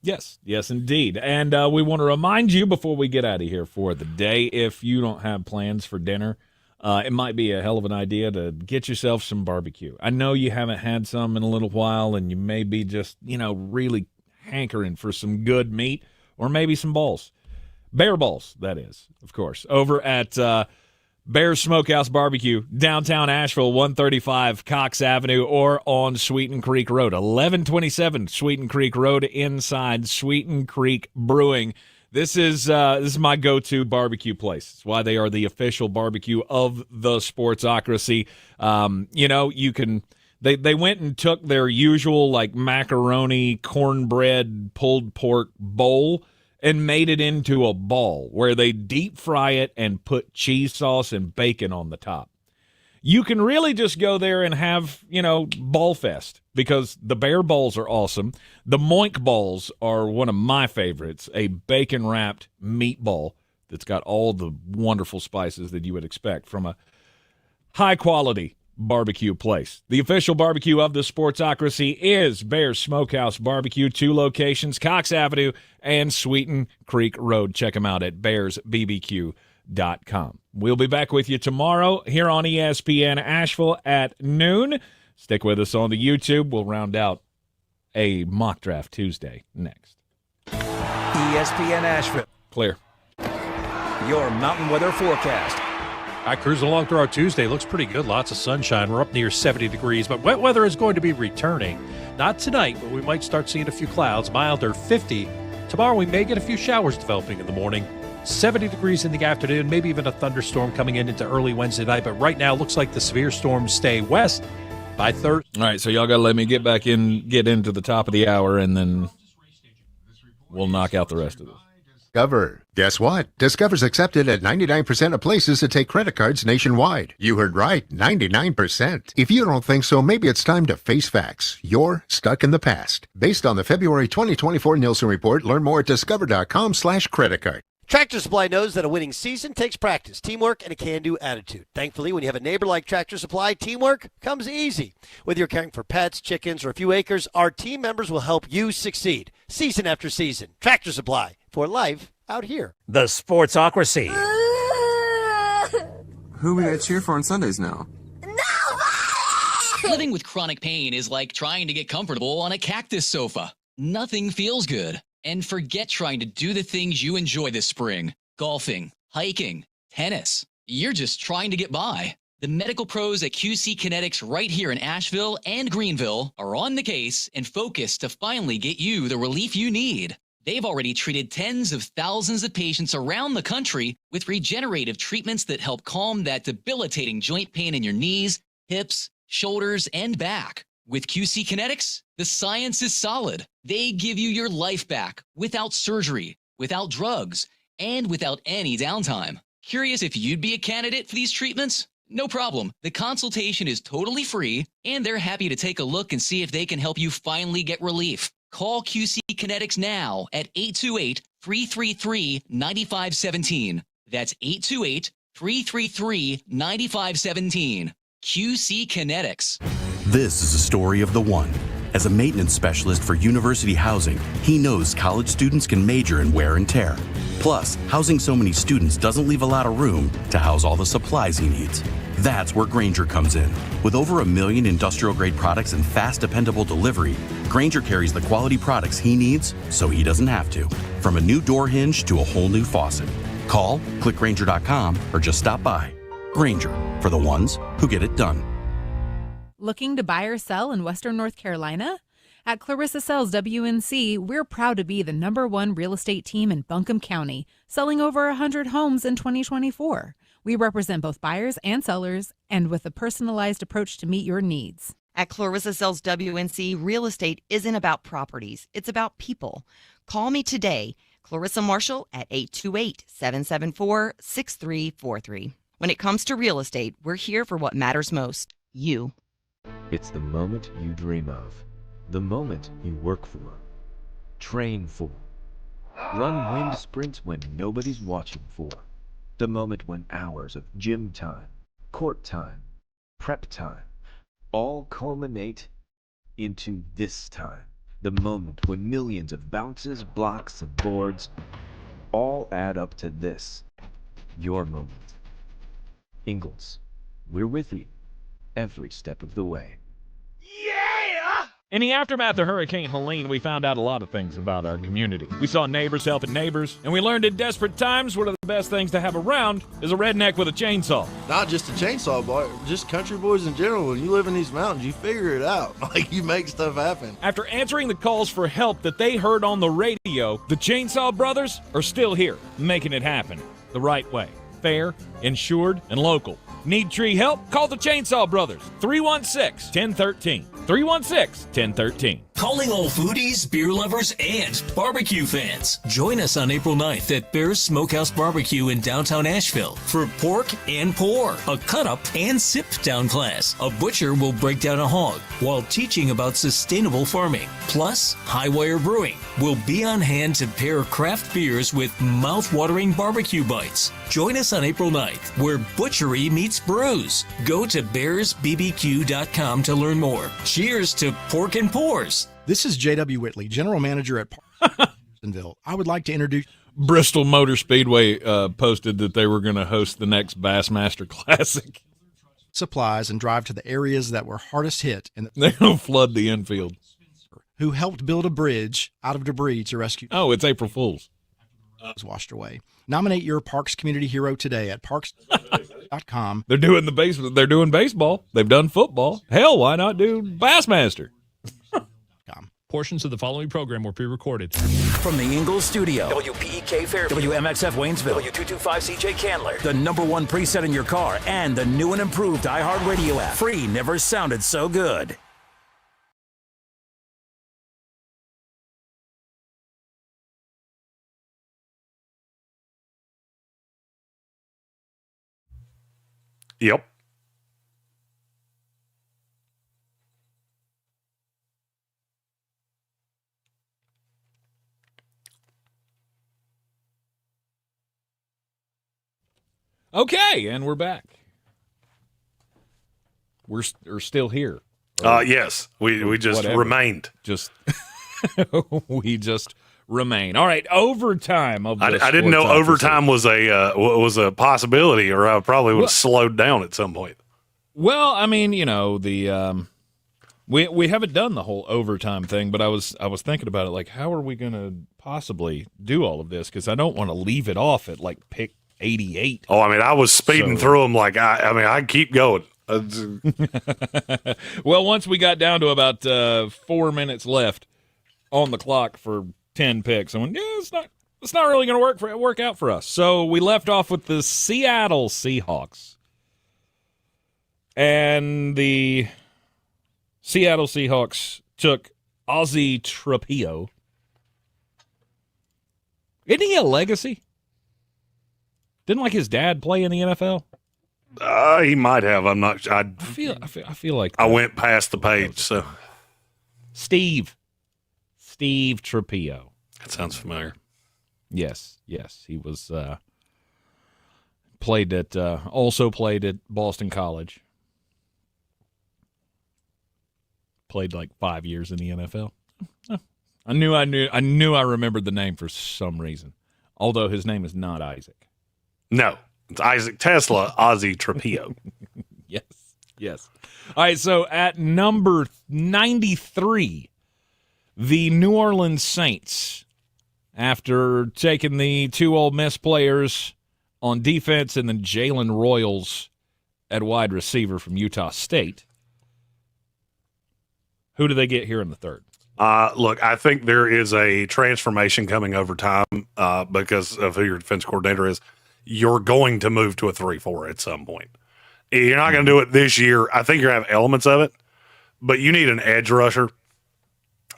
Yes, indeed. And we want to remind you before we get out of here for the day, if you don't have plans for dinner, it might be a hell of an idea to get yourself some barbecue. I know you haven't had some in a little while, and you may be just, really hankering for some good meat, or maybe some balls. Bear balls, that is, of course. Over at Bears Smokehouse Barbecue, downtown Asheville, 135 Cox Avenue, or on Sweeten Creek Road, 1127 Sweeten Creek Road, inside Sweeten Creek Brewing. This is my go-to barbecue place. It's why they are the official barbecue of the Sportsocracy. You can. They went and took their usual like macaroni, cornbread, pulled pork bowl and made it into a ball where they deep fry it and put cheese sauce and bacon on the top. You can really just go there and have, ball fest because the bear balls are awesome. The Moink balls are one of my favorites, a bacon-wrapped meatball that's got all the wonderful spices that you would expect from a high-quality barbecue place. The official barbecue of the Sportsocracy is Bears Smokehouse Barbecue, 2 locations, Cox Avenue and Sweeten Creek Road. Check them out at bearsbbq.com. We'll be back with you tomorrow here on ESPN Asheville at noon. Stick with us on the YouTube. We'll round out a Mock Draft Tuesday next. ESPN Asheville. Clear. Your mountain weather forecast. I cruising along through our Tuesday. Looks pretty good. Lots of sunshine. We're up near 70 degrees, but wet weather is going to be returning. Not tonight, but we might start seeing a few clouds. Milder 50. Tomorrow we may get a few showers developing in the morning. 70 degrees in the afternoon, maybe even a thunderstorm coming into early Wednesday night. But right now, looks like the severe storms stay west by Thursday. All right, so y'all got to let me get into the top of the hour, and then we'll knock out the rest of this. Discover. Guess what? Discover's accepted at 99% of places that take credit cards nationwide. You heard right, 99%. If you don't think so, maybe it's time to face facts. You're stuck in the past. Based on the February 2024 Nielsen report, learn more at discover.com/creditcard. Tractor Supply knows that a winning season takes practice, teamwork, and a can-do attitude. Thankfully, when you have a neighbor like Tractor Supply, teamwork comes easy. Whether you're caring for pets, chickens, or a few acres, our team members will help you succeed. Season after season. Tractor Supply. For life out here. The Sportsocracy. Who are we going to cheer for on Sundays now? Living with chronic pain is like trying to get comfortable on a cactus sofa. Nothing feels good. And forget trying to do the things you enjoy this spring. Golfing, hiking, tennis. You're just trying to get by. The medical pros at QC Kinetics right here in Asheville and Greenville are on the case and focused to finally get you the relief you need. They've already treated tens of thousands of patients around the country with regenerative treatments that help calm that debilitating joint pain in your knees, hips, shoulders, and back. With QC Kinetics, the science is solid. They give you your life back without surgery, without drugs, and without any downtime. Curious if you'd be a candidate for these treatments? No problem. The consultation is totally free, and they're happy to take a look and see if they can help you finally get relief. Call QC Kinetics now at 828-333-9517. That's 828-333-9517. QC Kinetics. This is a story of the one. As a maintenance specialist for university housing, he knows college students can major in wear and tear. Plus, housing so many students doesn't leave a lot of room to house all the supplies he needs. That's where Grainger comes in. With over 1 million industrial-grade products and fast, dependable delivery, Grainger carries the quality products he needs so he doesn't have to. From a new door hinge to a whole new faucet. Call, click Grainger.com, or just stop by. Grainger, for the ones who get it done. Looking to buy or sell in Western North Carolina? At Clarissa Sells WNC, we're proud to be the #1 real estate team in Buncombe County, selling over 100 homes in 2024. We represent both buyers and sellers, and with a personalized approach to meet your needs. At Clarissa Sells WNC, real estate isn't about properties, it's about people. Call me today, Clarissa Marshall, at 828-774-6343. When it comes to real estate, we're here for what matters most, you. It's the moment you dream of, the moment you work for, train for, run wind sprints when nobody's watching for, the moment when hours of gym time, court time, prep time, all culminate into this time, the moment when millions of bounces, blocks, and boards all add up to this, your moment. Ingalls, we're with you every step of the way. In the aftermath of Hurricane Helene, we found out a lot of things about our community. We saw neighbors helping neighbors, and we learned in desperate times one of the best things to have around is a redneck with a chainsaw. Not just a chainsaw, boy, just country boys in general. When you live in these mountains, you figure it out. Like, you make stuff happen. After answering the calls for help that they heard on the radio, the Chainsaw Brothers are still here, making it happen the right way. Fair, insured, and local. Need tree help? Call the Chainsaw Brothers. 316-1013. 316-1013. Calling all foodies, beer lovers, and barbecue fans. Join us on April 9th at Bear's Smokehouse Barbecue in downtown Asheville for Pork and Pour, a cut-up and sip-down class. A butcher will break down a hog while teaching about sustainable farming. Plus, Highwire Brewing will be on hand to pair craft beers with mouth-watering barbecue bites. Join us on April 9th, where butchery meets brews. Go to bearsbbq.com to learn more. Cheers to Pork and Pours. This is J.W. Whitley, General Manager at Parsonsville. I would like to introduce... Bristol Motor Speedway posted that they were going to host the next Bassmaster Classic. Supplies and drive to the areas that were hardest hit. And they're going to flood the infield. Who helped build a bridge out of debris to rescue... Oh, it's April Fool's. ...was washed away. Nominate your Parks Community Hero today at parks.com. They're doing the baseball. They're doing baseball. They've done football. Hell, why not do Bassmaster? Portions of the following program were pre-recorded. From the Ingalls studio, WPEK Fairview, WMXF Waynesville, W225CJ Candler, the #1 preset in your car, and the new and improved iHeartRadio app. Free never sounded so good. Yep. Okay, and we're back. We're still here. Yes, we just whatever. Remained. Just we just remain. All right, overtime of the I didn't know overtime was a possibility, or I probably would have slowed down at some point. Well, I mean, you know, the we haven't done the whole overtime thing, but I was thinking about it, like, how are we going to possibly do all of this? Because I don't want to leave it off at like pick 88. Oh, I mean, I was speeding through them like I keep going. Well, once we got down to about 4 minutes left on the clock for 10 picks, I went, yeah, it's not really going to work out for us. So we left off with the Seattle Seahawks, and the Seattle Seahawks took Ozzy Trapio. Isn't he a legacy? Didn't like his dad play in the NFL? He might have. I'm not sure. I feel like I went past the page. So Steve Trapio. That sounds familiar. Yes, he was also played at Boston College. Played like 5 years in the NFL. I knew I remembered the name for some reason. Although his name is not Isaac. No, it's Isaac Tesla, Ozzy Trapio. Yes. All right, so at number 93, the New Orleans Saints, after taking the two Ole Miss players on defense and then Jalen Royals at wide receiver from Utah State, who do they get here in the third? Look, I think there is a transformation coming over time because of who your defense coordinator is. You're going to move to a 3-4 at some point. You're not going to do it this year. I think you're going to have elements of it, but you need an edge rusher.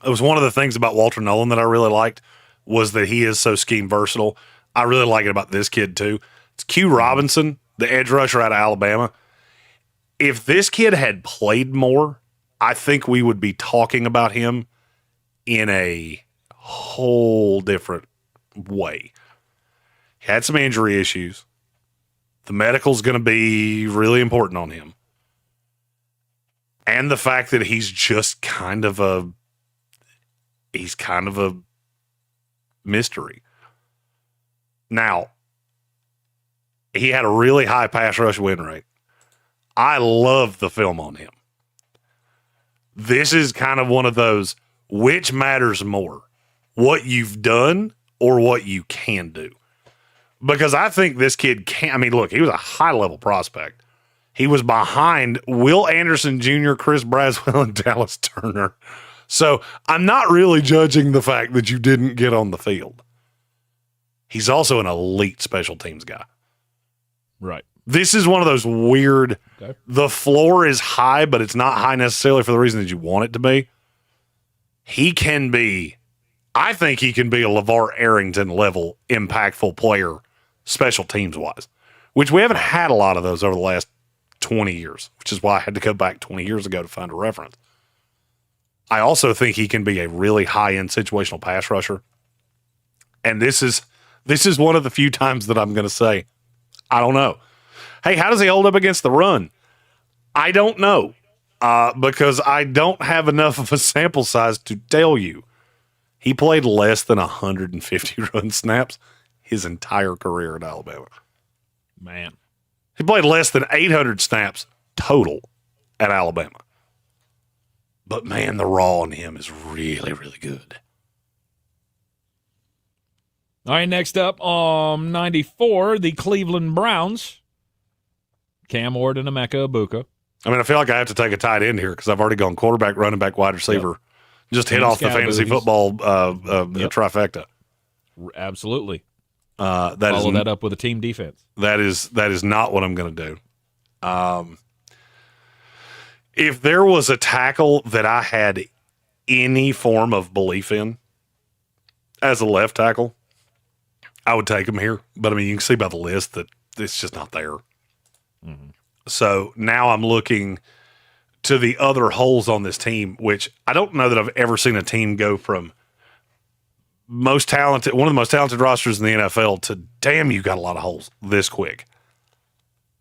It was one of the things about Walter Nolan that I really liked was that he is so scheme versatile. I really like it about this kid too. It's Q Robinson, the edge rusher out of Alabama. If this kid had played more, I think we would be talking about him in a whole different way. He had some injury issues. The medical's going to be really important on him. And the fact that he's just kind of a mystery. Now, he had a really high pass rush win rate. I love the film on him. This is kind of one of those, which matters more, what you've done or what you can do? Because I think this kid can. I mean, look, he was a high-level prospect. He was behind Will Anderson Jr., Chris Braswell, and Dallas Turner. So I'm not really judging the fact that you didn't get on the field. He's also an elite special teams guy. Right. This is one of those weird, the floor is high, but it's not high necessarily for the reason that you want it to be. He can be, I think he can be a LeVar Arrington level impactful player special teams wise, which we haven't had a lot of those over the last 20 years, which is why I had to go back 20 years ago to find a reference. I also think he can be a really high-end situational pass rusher. And this is one of the few times that I'm going to say, I don't know. Hey, how does he hold up against the run? I don't know because I don't have enough of a sample size to tell you. He played less than 150 run snaps his entire career at Alabama. Man. He played less than 800 snaps total at Alabama. But, man, the raw in him is really, really good. All right, next up, 94, the Cleveland Browns. Cam Ward and Emeka Ibuka. I mean, I feel like I have to take a tight end here because I've already gone quarterback, running back, wide receiver. Yep. Just hit off the fantasy football trifecta. Absolutely. Follow that up with a team defense. That is not what I'm going to do. If there was a tackle that I had any form of belief in as a left tackle, I would take him here. But, I mean, you can see by the list that it's just not there. Mm-hmm. So now I'm looking to the other holes on this team, which I don't know that I've ever seen a team go from one of the most talented rosters in the NFL to, damn, you got a lot of holes this quick.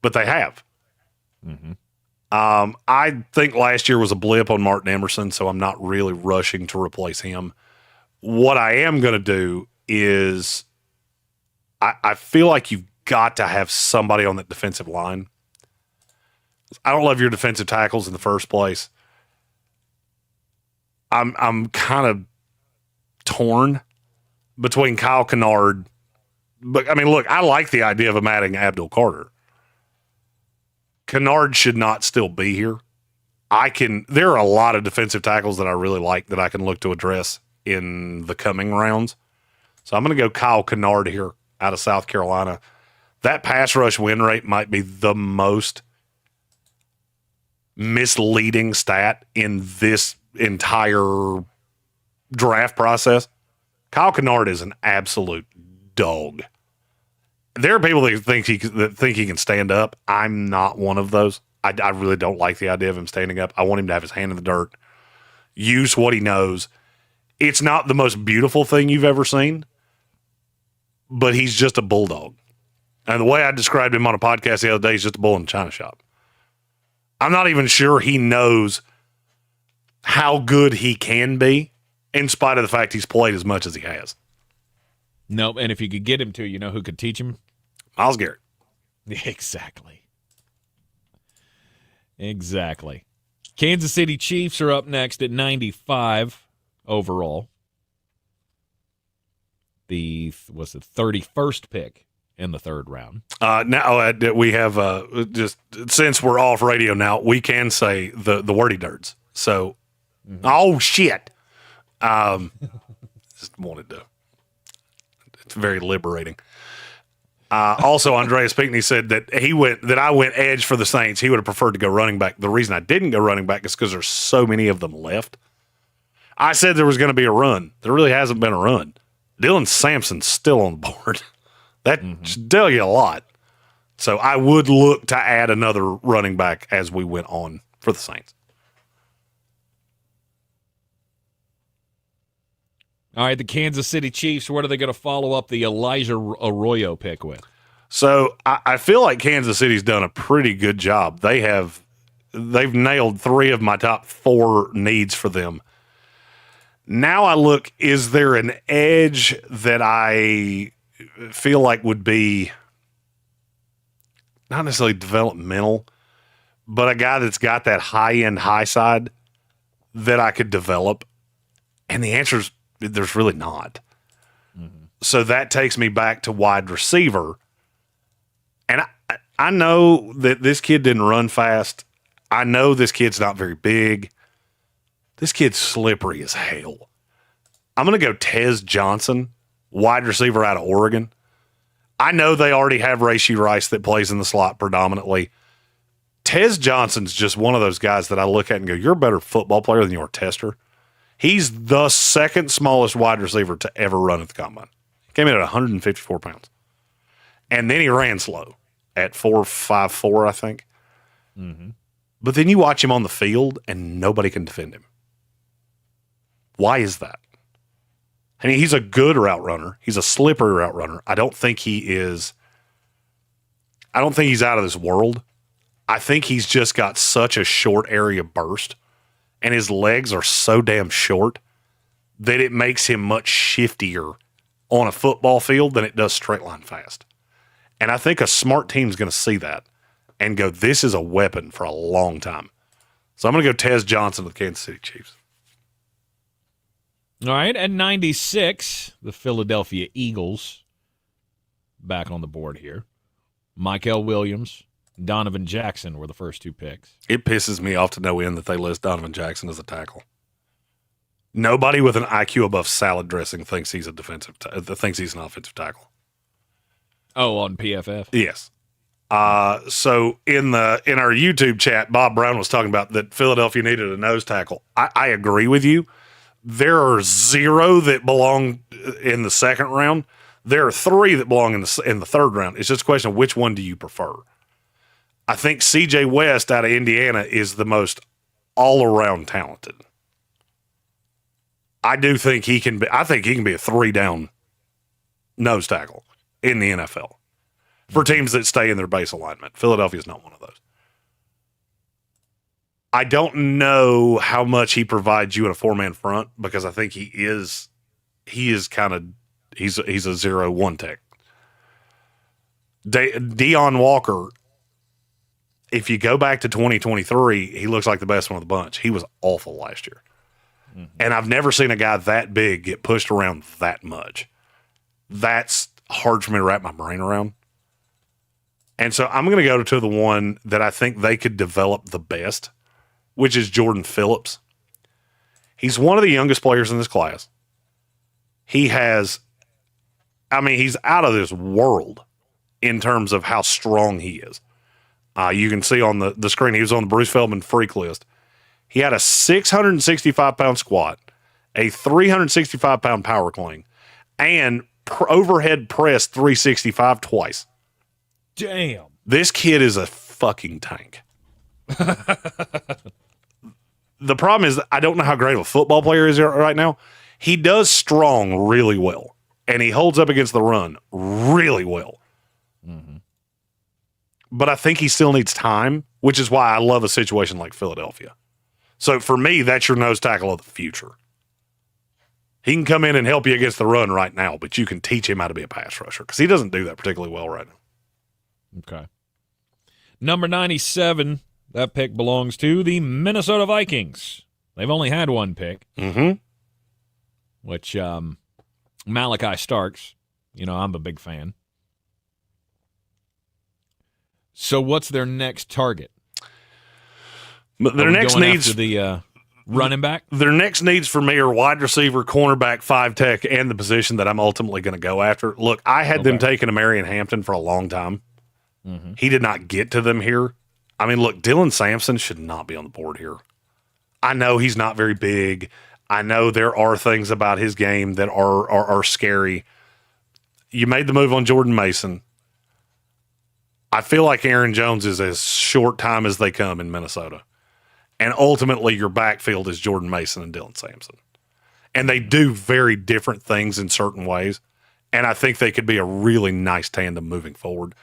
But they have. Mm-hmm. I think last year was a blip on Martin Emerson, so I'm not really rushing to replace him. What I am going to do is I feel like you've got to have somebody on that defensive line. I don't love your defensive tackles in the first place. I'm kind of torn between Kyle Kennard. But, I mean, look, I like the idea of him adding Abdul Carter. Kennard should not still be here. There are a lot of defensive tackles that I really like that I can look to address in the coming rounds. So I'm going to go Kyle Kennard here out of South Carolina. That pass rush win rate might be the most misleading stat in this entire draft process. Kyle Kennard is an absolute dog. There are people that think he can stand up. I'm not one of those. I really don't like the idea of him standing up. I want him to have his hand in the dirt, use what he knows. It's not the most beautiful thing you've ever seen, but he's just a bulldog. And the way I described him on a podcast the other day, he's just a bull in a china shop. I'm not even sure he knows how good he can be, in spite of the fact he's played as much as he has. Nope, and if you could get him to, you know who could teach him? Myles Garrett. Exactly. Kansas City Chiefs are up next at 95 overall. The 31st pick in the third round. Now we have just since we're off radio now, we can say the wordy nerds. So, Oh shit! Just wanted to. It's very liberating. Also, Andreas Pinckney said that I went edge for the Saints. He would have preferred to go running back. The reason I didn't go running back is because there's so many of them left. I said there was going to be a run. There really hasn't been a run. Dylan Sampson's still on the board. That should tell you a lot. So I would look to add another running back as we went on for the Saints. All right, the Kansas City Chiefs, what are they going to follow up the Elijah Arroyo pick with? So I feel like Kansas City's done a pretty good job. They've nailed 3 of my top 4 needs for them. Now I look, is there an edge that I feel like would be not necessarily developmental, but a guy that's got that high-end high side that I could develop? And the answer is there's really not. So that takes me back to wide receiver. And I know that this kid didn't run fast. I know this kid's not very big. This kid's slippery as hell. I'm going to go Tez Johnson, wide receiver out of Oregon. I know they already have Rashee Rice that plays in the slot predominantly. Tez Johnson's just one of those guys that I look at and go, you're a better football player than you are tester. He's the second smallest wide receiver to ever run at the combine. Came in at 154 pounds. And then he ran slow at 4.54, I think. But then you watch him on the field and nobody can defend him. Why is that? I mean, he's a good route runner. He's a slippery route runner. I don't think he's out of this world. I think he's just got such a short area burst, and his legs are so damn short that it makes him much shiftier on a football field than it does straight line fast. And I think a smart team's going to see that and go, this is a weapon for a long time. So I'm going to go Tez Johnson with the Kansas City Chiefs. All right, at 96, the Philadelphia Eagles back on the board here. Mykel Williams, Donovan Jackson were the first two picks. It pisses me off to no end that they list Donovan Jackson as a tackle. Nobody with an IQ above salad dressing thinks he's an offensive tackle. Oh, on PFF? Yes. So in our YouTube chat, Bob Brown was talking about that Philadelphia needed a nose tackle. I agree with you. There are 0 that belong in the second round. There are 3 that belong in the third round. It's just a question of which one do you prefer. I think C.J. West out of Indiana is the most all-around talented. I think he can be a 3-down nose tackle in the NFL for teams that stay in their base alignment. Philadelphia's not one of those. I don't know how much he provides you in a 4-man front because I think he's a 0-1 tech. Deion Walker, if you go back to 2023, he looks like the best one of the bunch. He was awful last year. And I've never seen a guy that big get pushed around that much. That's hard for me to wrap my brain around. And so I'm going to go to the one that I think they could develop the best, which is Jordan Phillips. He's one of the youngest players in this class. He's out of this world in terms of how strong he is. You can see on the screen, he was on the Bruce Feldman freak list. He had a 665-pound squat, a 365-pound power clean, and overhead press 365 twice. Damn. This kid is a fucking tank. The problem is I don't know how great of a football player he is right now. He does strong really well, and he holds up against the run really well. But I think he still needs time, which is why I love a situation like Philadelphia. So for me, that's your nose tackle of the future. He can come in and help you against the run right now, but you can teach him how to be a pass rusher because he doesn't do that particularly well right now. Okay. Number 97, that pick belongs to the Minnesota Vikings. They've only had one pick, which Malachi Starks, I'm a big fan. So what's their next target? But their next needs after the running back. Their next needs for me are wide receiver, cornerback, 5 tech, and the position that I'm ultimately going to go after. Look, I had them taking a Marion Hampton for a long time. He did not get to them here. I mean, look, Dylan Sampson should not be on the board here. I know he's not very big. I know there are things about his game that are scary. You made the move on Jordan Mason. I feel like Aaron Jones is as short time as they come in Minnesota. And ultimately, your backfield is Jordan Mason and Dylan Sampson. And they do very different things in certain ways. And I think they could be a really nice tandem moving forward.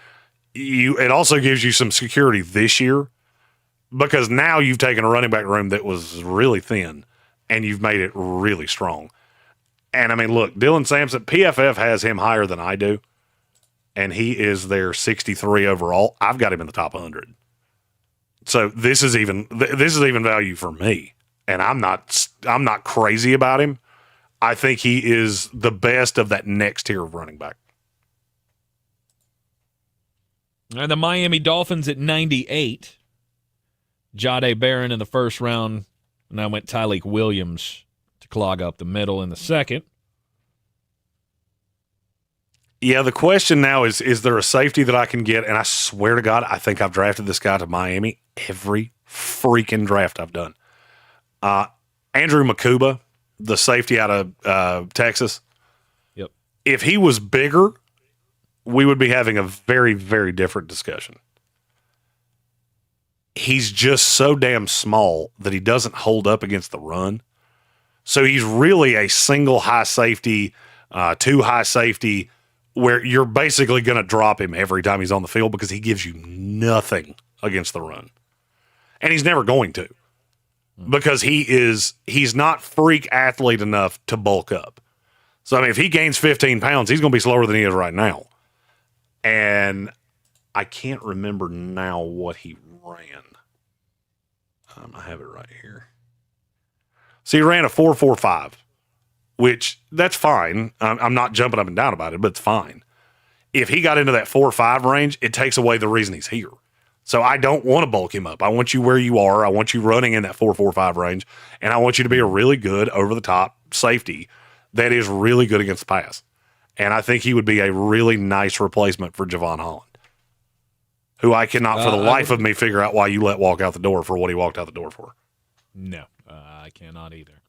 It also gives you some security this year because now you've taken a running back room that was really thin and you've made it really strong. And I mean, look, Dylan Sampson, PFF has him higher than I do. And he is their 63 overall. I've got him in the top 100. So this is even value for me and I'm not crazy about him. I think he is the best of that next tier of running back. And the Miami Dolphins at 98. Jahdae Barron in the first round, and I went Tyleek Williams to clog up the middle in the second. Yeah, the question now is there a safety that I can get? And I swear to God, I think I've drafted this guy to Miami every freaking draft I've done. Andrew Makuba, the safety out of Texas. Yep. If he was bigger, we would be having a very, very different discussion. He's just so damn small that he doesn't hold up against the run. So he's really a single high safety, two high safety, where you're basically going to drop him every time he's on the field because he gives you nothing against the run. And he's never going to, because he's not freak athlete enough to bulk up. So, I mean, if he gains 15 pounds, he's going to be slower than he is right now. And I can't remember now what he ran. I have it right here. So he ran a 4.45, which that's fine. I'm not jumping up and down about it, but it's fine. If he got into that 4.5 range, it takes away the reason he's here. So I don't want to bulk him up. I want you where you are. I want you running in that 4.45 range, and I want you to be a really good over-the-top safety that is really good against the pass. And I think he would be a really nice replacement for Javon Holland, who I cannot for the life of me figure out why you let walk out the door for what he walked out the door for. No, I cannot either.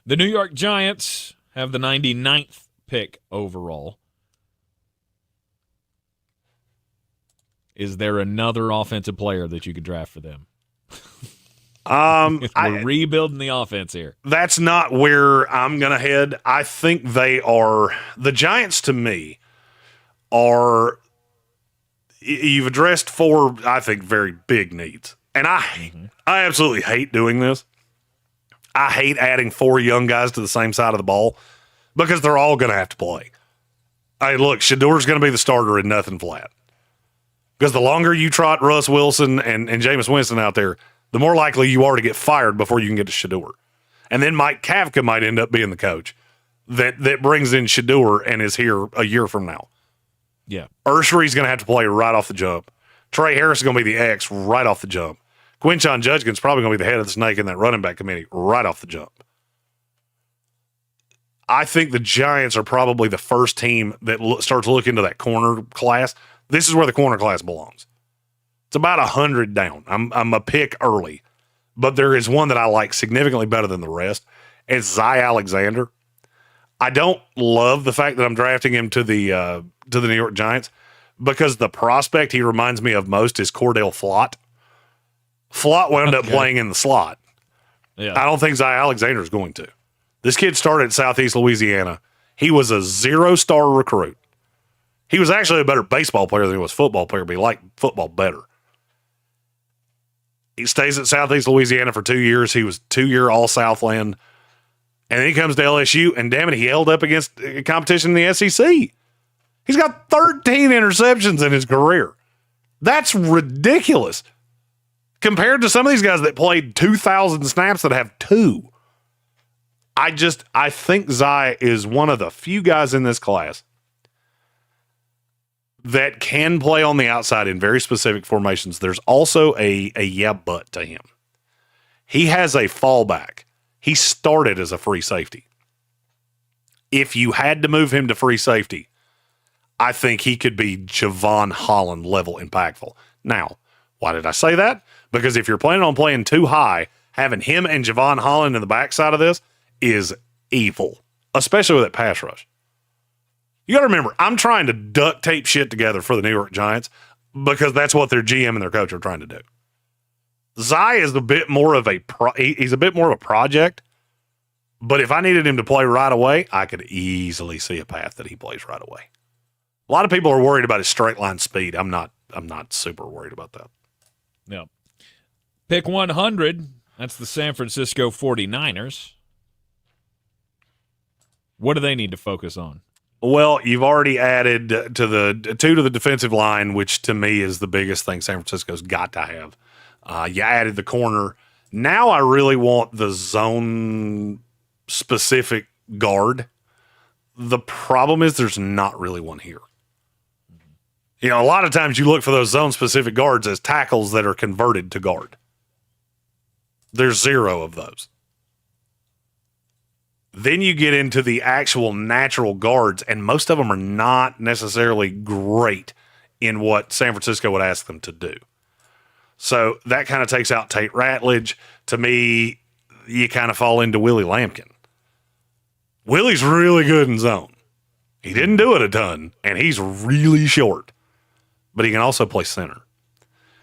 The New York Giants have the 99th pick overall. Is there another offensive player that you could draft for them? We're rebuilding the offense here. That's not where I'm going to head. I think the Giants to me are, you've addressed four, I think, very big needs. And I absolutely hate doing this. I hate adding four young guys to the same side of the ball because they're all going to have to play. Hey, look, Shador's going to be the starter in nothing flat. Because the longer you trot Russ Wilson and Jameis Winston out there, the more likely you are to get fired before you can get to Shador. And then Mike Kafka might end up being the coach that brings in Shador and is here a year from now. Yeah. Urshery's going to have to play right off the jump. Trey Harris is going to be the X right off the jump. Quinshon Judkins probably going to be the head of the snake in that running back committee right off the jump. I think the Giants are probably the first team that starts looking to that corner class. This is where the corner class belongs. It's about 100 down. I'm a pick early, but there is one that I like significantly better than the rest. It's Zy Alexander. I don't love the fact that I'm drafting him to the New York Giants because the prospect he reminds me of most is Cordell Flott. Flott wound up playing in the slot. Yeah. I don't think Zy Alexander is going to. This kid started at Southeast Louisiana. He was a 0-star recruit. He was actually a better baseball player than he was football player, but he liked football better. He stays at Southeast Louisiana for 2 years. He was 2-year All-Southland. And then he comes to LSU, and damn it, he held up against competition in the SEC. He's got 13 interceptions in his career. That's ridiculous. Compared to some of these guys that played 2,000 snaps that have 2. I think Zy is one of the few guys in this class that can play on the outside in very specific formations. There's also a but to him. He has a fallback. He started as a free safety. If you had to move him to free safety, I think he could be Javon Holland level impactful. Now, why did I say that? Because if you're planning on playing too high, having him and Javon Holland in the backside of this is evil, especially with that pass rush. You got to remember, I'm trying to duct tape shit together for the New York Giants because that's what their GM and their coach are trying to do. Zy is a bit more of a project, but if I needed him to play right away, I could easily see a path that he plays right away. A lot of people are worried about his straight line speed. I'm not super worried about that. No. Pick 100. That's the San Francisco 49ers. What do they need to focus on? Well, you've already added to the defensive line, which to me is the biggest thing San Francisco's got to have. You added the corner. Now I really want the zone specific guard. The problem is there's not really one here. You know, a lot of times you look for those zone specific guards as tackles that are converted to guard. There's 0 of those. Then you get into the actual natural guards, and most of them are not necessarily great in what San Francisco would ask them to do. So that kind of takes out Tate Ratledge. To me, you kind of fall into Willie Lampkin. Willie's really good in zone. He didn't do it a ton, and he's really short. But he can also play center,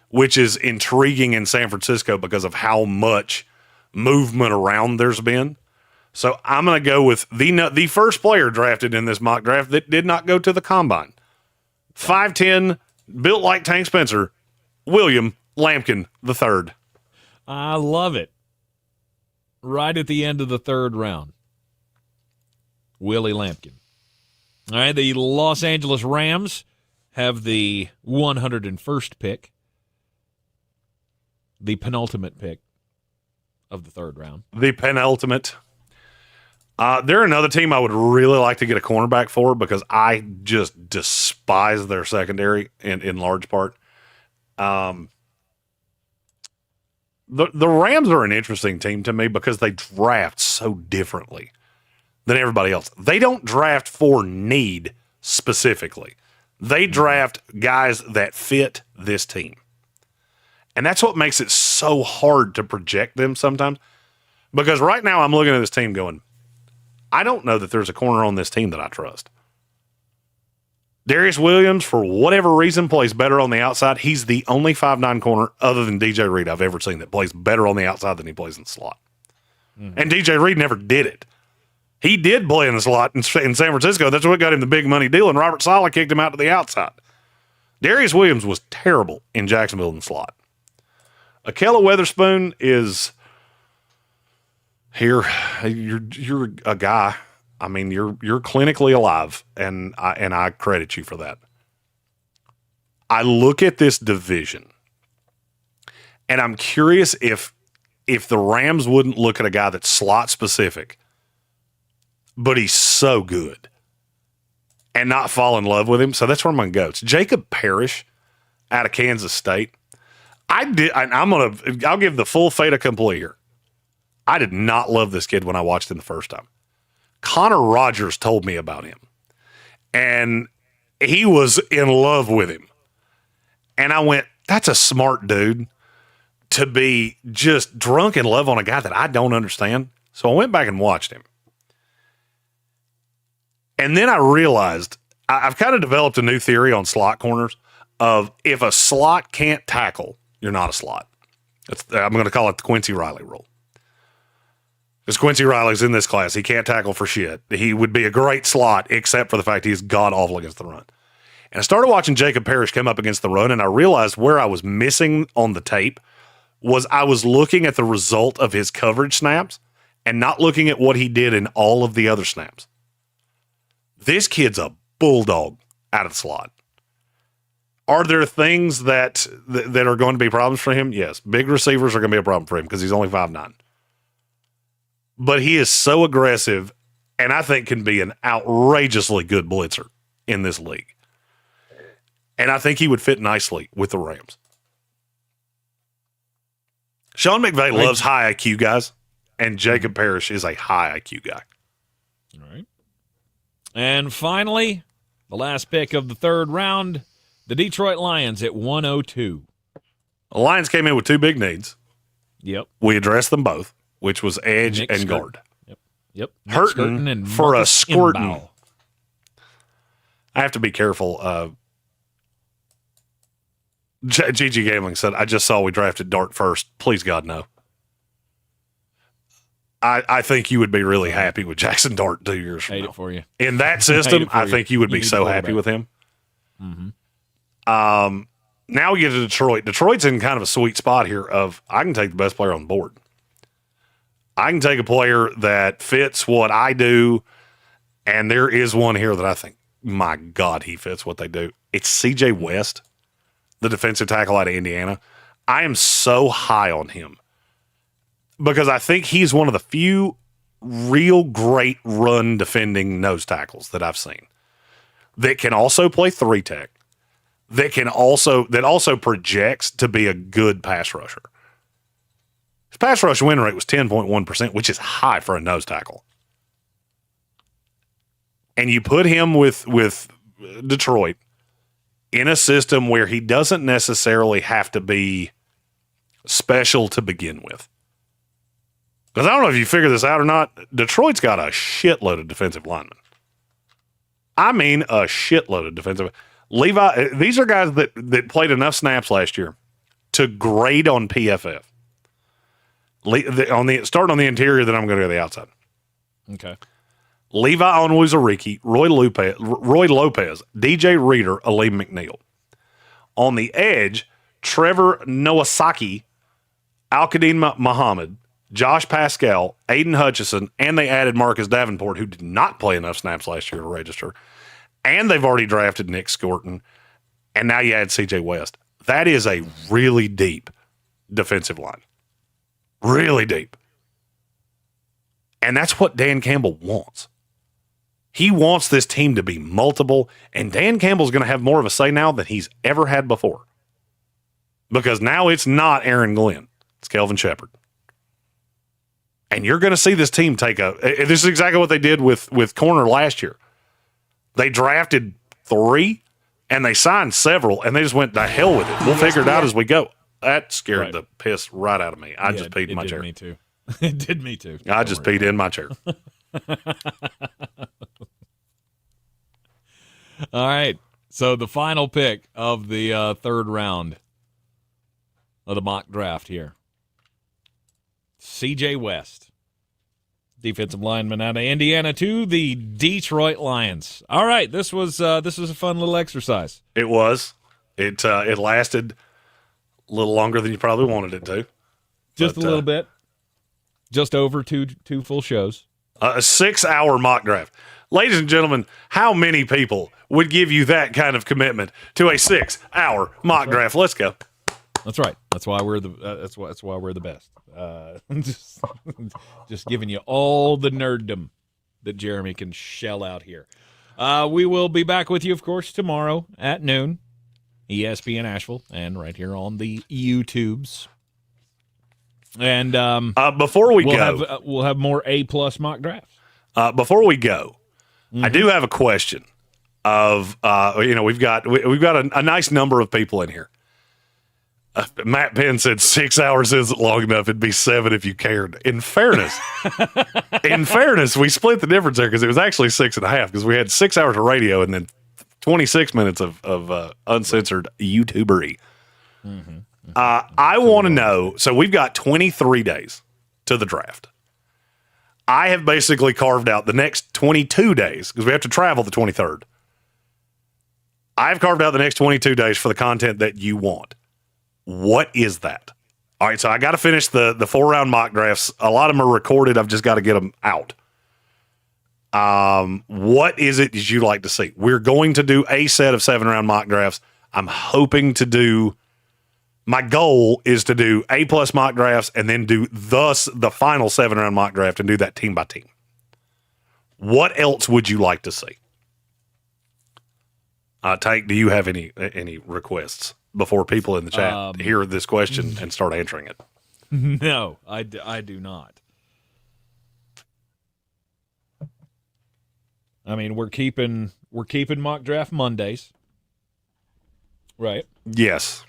which is intriguing in San Francisco because of how much movement around there's been. So I'm going to go with the first player drafted in this mock draft that did not go to the combine. 5'10", built like Tank Spencer, William Lampkin III. I love it. Right at the end of the 3rd round. Willie Lampkin. All right, the Los Angeles Rams have the 101st pick, the penultimate pick of the 3rd round. The penultimate. They're another team I would really like to get a cornerback for because I just despise their secondary in large part. The Rams are an interesting team to me because they draft so differently than everybody else. They don't draft for need specifically. They draft guys that fit this team. And that's what makes it so hard to project them sometimes. Because right now I'm looking at this team going, I don't know that there's a corner on this team that I trust. Darius Williams, for whatever reason, plays better on the outside. He's the only 5'9" corner other than DJ Reed I've ever seen that plays better on the outside than he plays in the slot. Mm-hmm. And DJ Reed never did it. He did play in the slot in San Francisco. That's what got him the big money deal, and Robert Saleh kicked him out to the outside. Darius Williams was terrible in Jacksonville in the slot. Akella Weatherspoon is here. You're a guy. I mean, you're clinically alive, and I credit you for that. I look at this division, and I'm curious if the Rams wouldn't look at a guy that's slot specific, but he's so good, and not fall in love with him. So that's where I'm going to go. It's Jacob Parrish out of Kansas State. I'll give the full fait accompli here. I did not love this kid when I watched him the first time. Connor Rogers told me about him, and he was in love with him. And I went, that's a smart dude to be just drunk in love on a guy that I don't understand. So I went back and watched him. And then I realized I've kind of developed a new theory on slot corners of if a slot can't tackle, you're not a slot. I'm going to call it the Quincy Riley rule. Because Quincy Riley's in this class. He can't tackle for shit. He would be a great slot, except for the fact he's god-awful against the run. And I started watching Jacob Parrish come up against the run, and I realized where I was missing on the tape was I was looking at the result of his coverage snaps and not looking at what he did in all of the other snaps. This kid's a bulldog out of the slot. Are there things that are going to be problems for him? Yes. Big receivers are going to be a problem for him because he's only 5'9". But he is so aggressive and I think can be an outrageously good blitzer in this league. And I think he would fit nicely with the Rams. Sean McVay loves high IQ guys, and Jacob Parrish is a high IQ guy. All right. And finally, the last pick of the 3rd round, the Detroit Lions at 102. The Lions came in with 2 big needs. Yep. We addressed them both, which was edge and guard. Yep. Hurting and for Marcus a squirting. Imbau. I have to be careful. Gigi Gambling said, I just saw we drafted Dart first. Please, God, no. I think you would be really happy with Jackson Dart 2 years from now. Hate it for you. In that system, I think you would be so happy with him. Mm-hmm. Now we get to Detroit. Detroit's in kind of a sweet spot here of I can take the best player on the board. I can take a player that fits what I do, and there is one here that I think, my God, he fits what they do. It's C.J. West, the defensive tackle out of Indiana. I am so high on him. because I think he's one of the few real great run defending nose tackles that I've seen that can also play 3-tech, that also projects to be a good pass rusher. His pass rush win rate was 10.1%, which is high for a nose tackle. And you put him with Detroit in a system where he doesn't necessarily have to be special to begin with. Because I don't know if you figure this out or not, Detroit's got a shitload of defensive linemen. I mean, a shitload of defensive. Levi, these are guys that played enough snaps last year to grade on PFF. Starting on the interior, then I'm going to go to the outside. Okay. Levi Onwuzurike, Roy Lopez, DJ Reader, Aleem McNeil. On the edge, Trevor Nowasaki, Al-Qadim Muhammad, Josh Pascal, Aiden Hutchison, and they added Marcus Davenport, who did not play enough snaps last year to register. And they've already drafted Nick Scorton. And now you add CJ West. That is a really deep defensive line. Really deep. And that's what Dan Campbell wants. He wants this team to be multiple, and Dan Campbell's going to have more of a say now than he's ever had before. Because now it's not Aaron Glenn. It's Kelvin Shepard. And you're going to see this team take this is exactly what they did with corner last year. They drafted 3, and they signed several, and they just went, the hell with it. We'll figure it out as we go. That scared the piss right out of me. I just peed in my chair. Me too. It did me too. I just peed in my chair. All right. So the final pick of the third round of the mock draft here. CJ West, defensive lineman out of Indiana, to the Detroit Lions. All right, this was a fun little exercise. It was. It lasted a little longer than you probably wanted it to. Just a little bit. Just over two full shows. A 6-hour mock draft. Ladies and gentlemen, how many people would give you that kind of commitment to a 6-hour mock draft? Let's go. That's right. That's why we're that's why we're the best. Just giving you all the nerddom that Jeremy can shell out here. We will be back with you, of course, tomorrow at noon, ESPN Asheville, and right here on the YouTubes. And before we go, we'll have more A+ mock drafts. Before we go, I do have a question. We've got a nice number of people in here. Matt Penn said 6 hours isn't long enough. It'd be 7 if you cared. In fairness, we split the difference there because it was actually 6.5 because we had 6 hours of radio and then 26 minutes of uncensored YouTubery. Mm-hmm. I want to know. So we've got 23 days to the draft. I have basically carved out the next 22 days because we have to travel the 23rd. I've carved out the next 22 days for the content that you want. What is that? All right, so I got to finish the 4-round mock drafts. A lot of them are recorded. I've just got to get them out. What is it that you like to see? We're going to do a set of 7-round mock drafts. I'm hoping to do. My goal is to do A+ mock drafts and then do the final 7-round mock draft and do that team by team. What else would you like to see? Tank, do you have any requests before people in the chat hear this question and start answering it? No, I do not. I mean, we're keeping mock draft Mondays, right? Yes.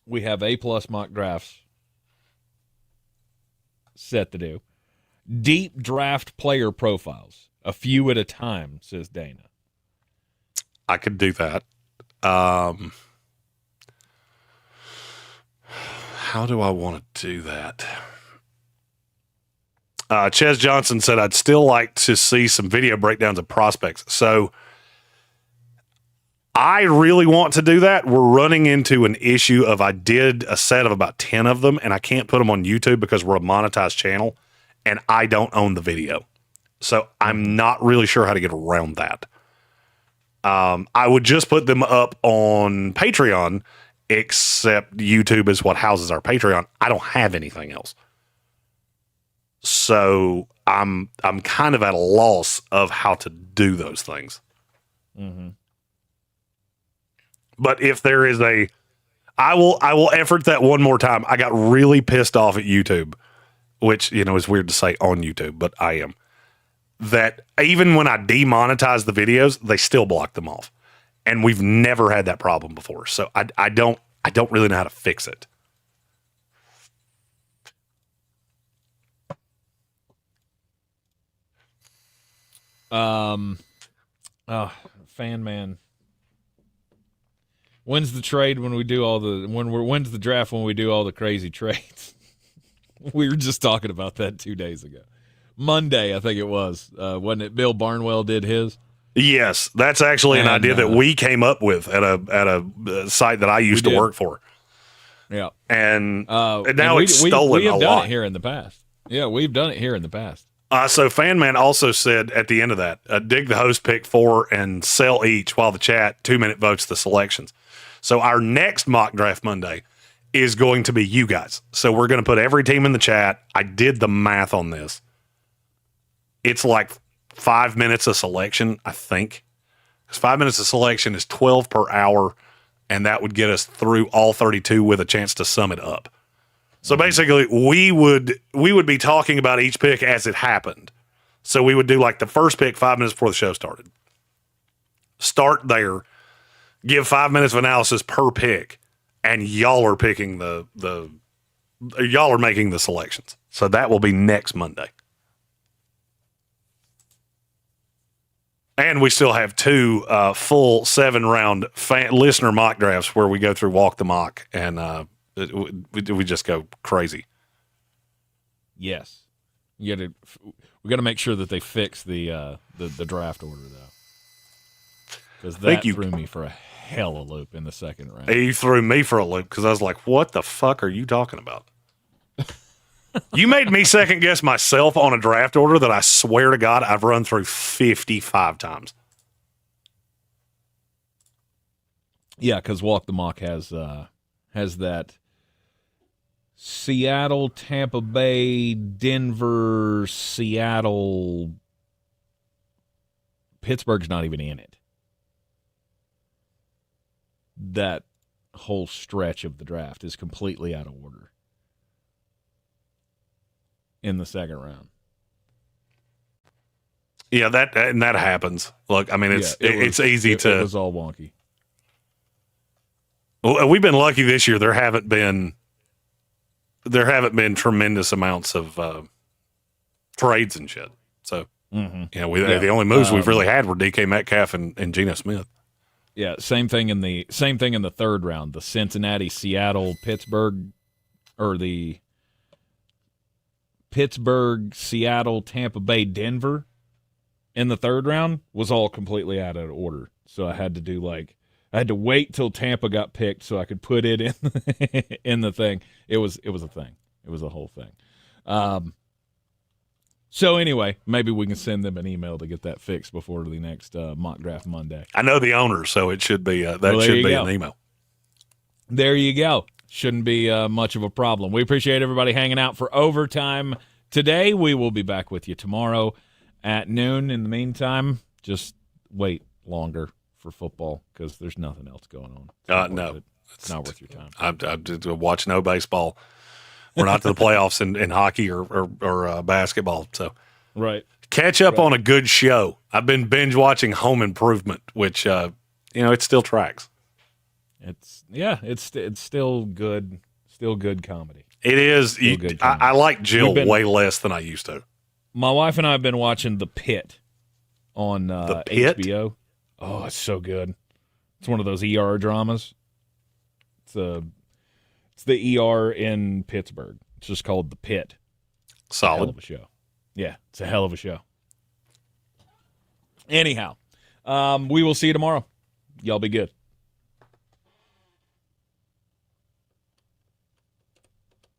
We have A+ mock drafts set to do. Deep draft player profiles, a few at a time, says Dana. I could do that. How do I want to do that? Ches Johnson said, I'd still like to see some video breakdowns of prospects. So I really want to do that. We're running into an issue of I did a set of about 10 of them, and I can't put them on YouTube because we're a monetized channel, and I don't own the video. So I'm not really sure how to get around that. I would just put them up on Patreon except YouTube is what houses our Patreon. I don't have anything else. So I'm kind of at a loss of how to do those things. Mm-hmm. But if there is I will effort that one more time. I got really pissed off at YouTube, which, is weird to say on YouTube, but I am. That even when I demonetize the videos, they still block them off. And we've never had that problem before. So I don't really know how to fix it. Fan man. When's the trade when we do all the when's the draft when we do all the crazy trades? We were just talking about that 2 days ago. Monday, I think it was. Wasn't it Bill Barnwell did his? Yes, that's actually an idea that we came up with at a site that I used to work for. Yeah. And now it's stolen we have a done lot. it here in the past. Yeah, we've done it here in the past. So Fanman also said at the end of that, dig the host, pick 4, and sell each while the chat 2-minute votes the selections. So our next mock draft Monday is going to be you guys. So we're going to put every team in the chat. I did the math on this. It's like 5 minutes of selection, I think. Because 5 minutes of selection is 12 per hour, and that would get us through all 32 with a chance to sum it up. So basically, we would be talking about each pick as it happened. So we would do like the first pick 5 minutes before the show started. Start there, give 5 minutes of analysis per pick, and y'all are picking y'all are making the selections. So that will be next Monday. And we still have 2 full 7-round listener mock drafts where we go through walk the mock and we just go crazy. Yes, we got to make sure that they fix the draft order though, because that threw me for a hell of a loop in the second round. You threw me for a loop because I was like, "What the fuck are you talking about?" You made me second guess myself on a draft order that I swear to God I've run through 55 times. Yeah, because Walk the Mock has that Seattle, Tampa Bay, Denver, Seattle. Pittsburgh's not even in it. That whole stretch of the draft is completely out of order in the second round. Yeah, that happens. Look, I mean, it's easy to. It was all wonky. Well, we've been lucky this year. There haven't been tremendous amounts of trades and shit. So, the only moves we've really had were DK Metcalf and Geno Smith. Yeah, same thing in the third round. The Cincinnati, Seattle, Pittsburgh, or the Pittsburgh, Seattle, Tampa Bay, Denver in the third round was all completely out of order. So I had to wait till Tampa got picked so I could put it in in the thing. It was a thing. It was a whole thing. So anyway, maybe we can send them an email to get that fixed before the next mock draft Monday. I know the owner, so it should be an email. There you go. Shouldn't be much of a problem. We appreciate everybody hanging out for overtime today. We will be back with you tomorrow at noon. In the meantime, just wait longer for football because there's nothing else going on. No. It's not worth your time. I'm just watching no baseball. We're not to the playoffs in hockey or basketball. So right. Catch up on a good show. I've been binge watching Home Improvement, which it still tracks. It's still good. Still good comedy. It is. I like Jill way less than I used to. My wife and I have been watching The Pit on The Pit? HBO. Oh, it's so good. It's one of those ER dramas. It's the ER in Pittsburgh. It's just called The Pit. Solid. Hell of a show. Yeah, it's a hell of a show. Anyhow, we will see you tomorrow. Y'all be good.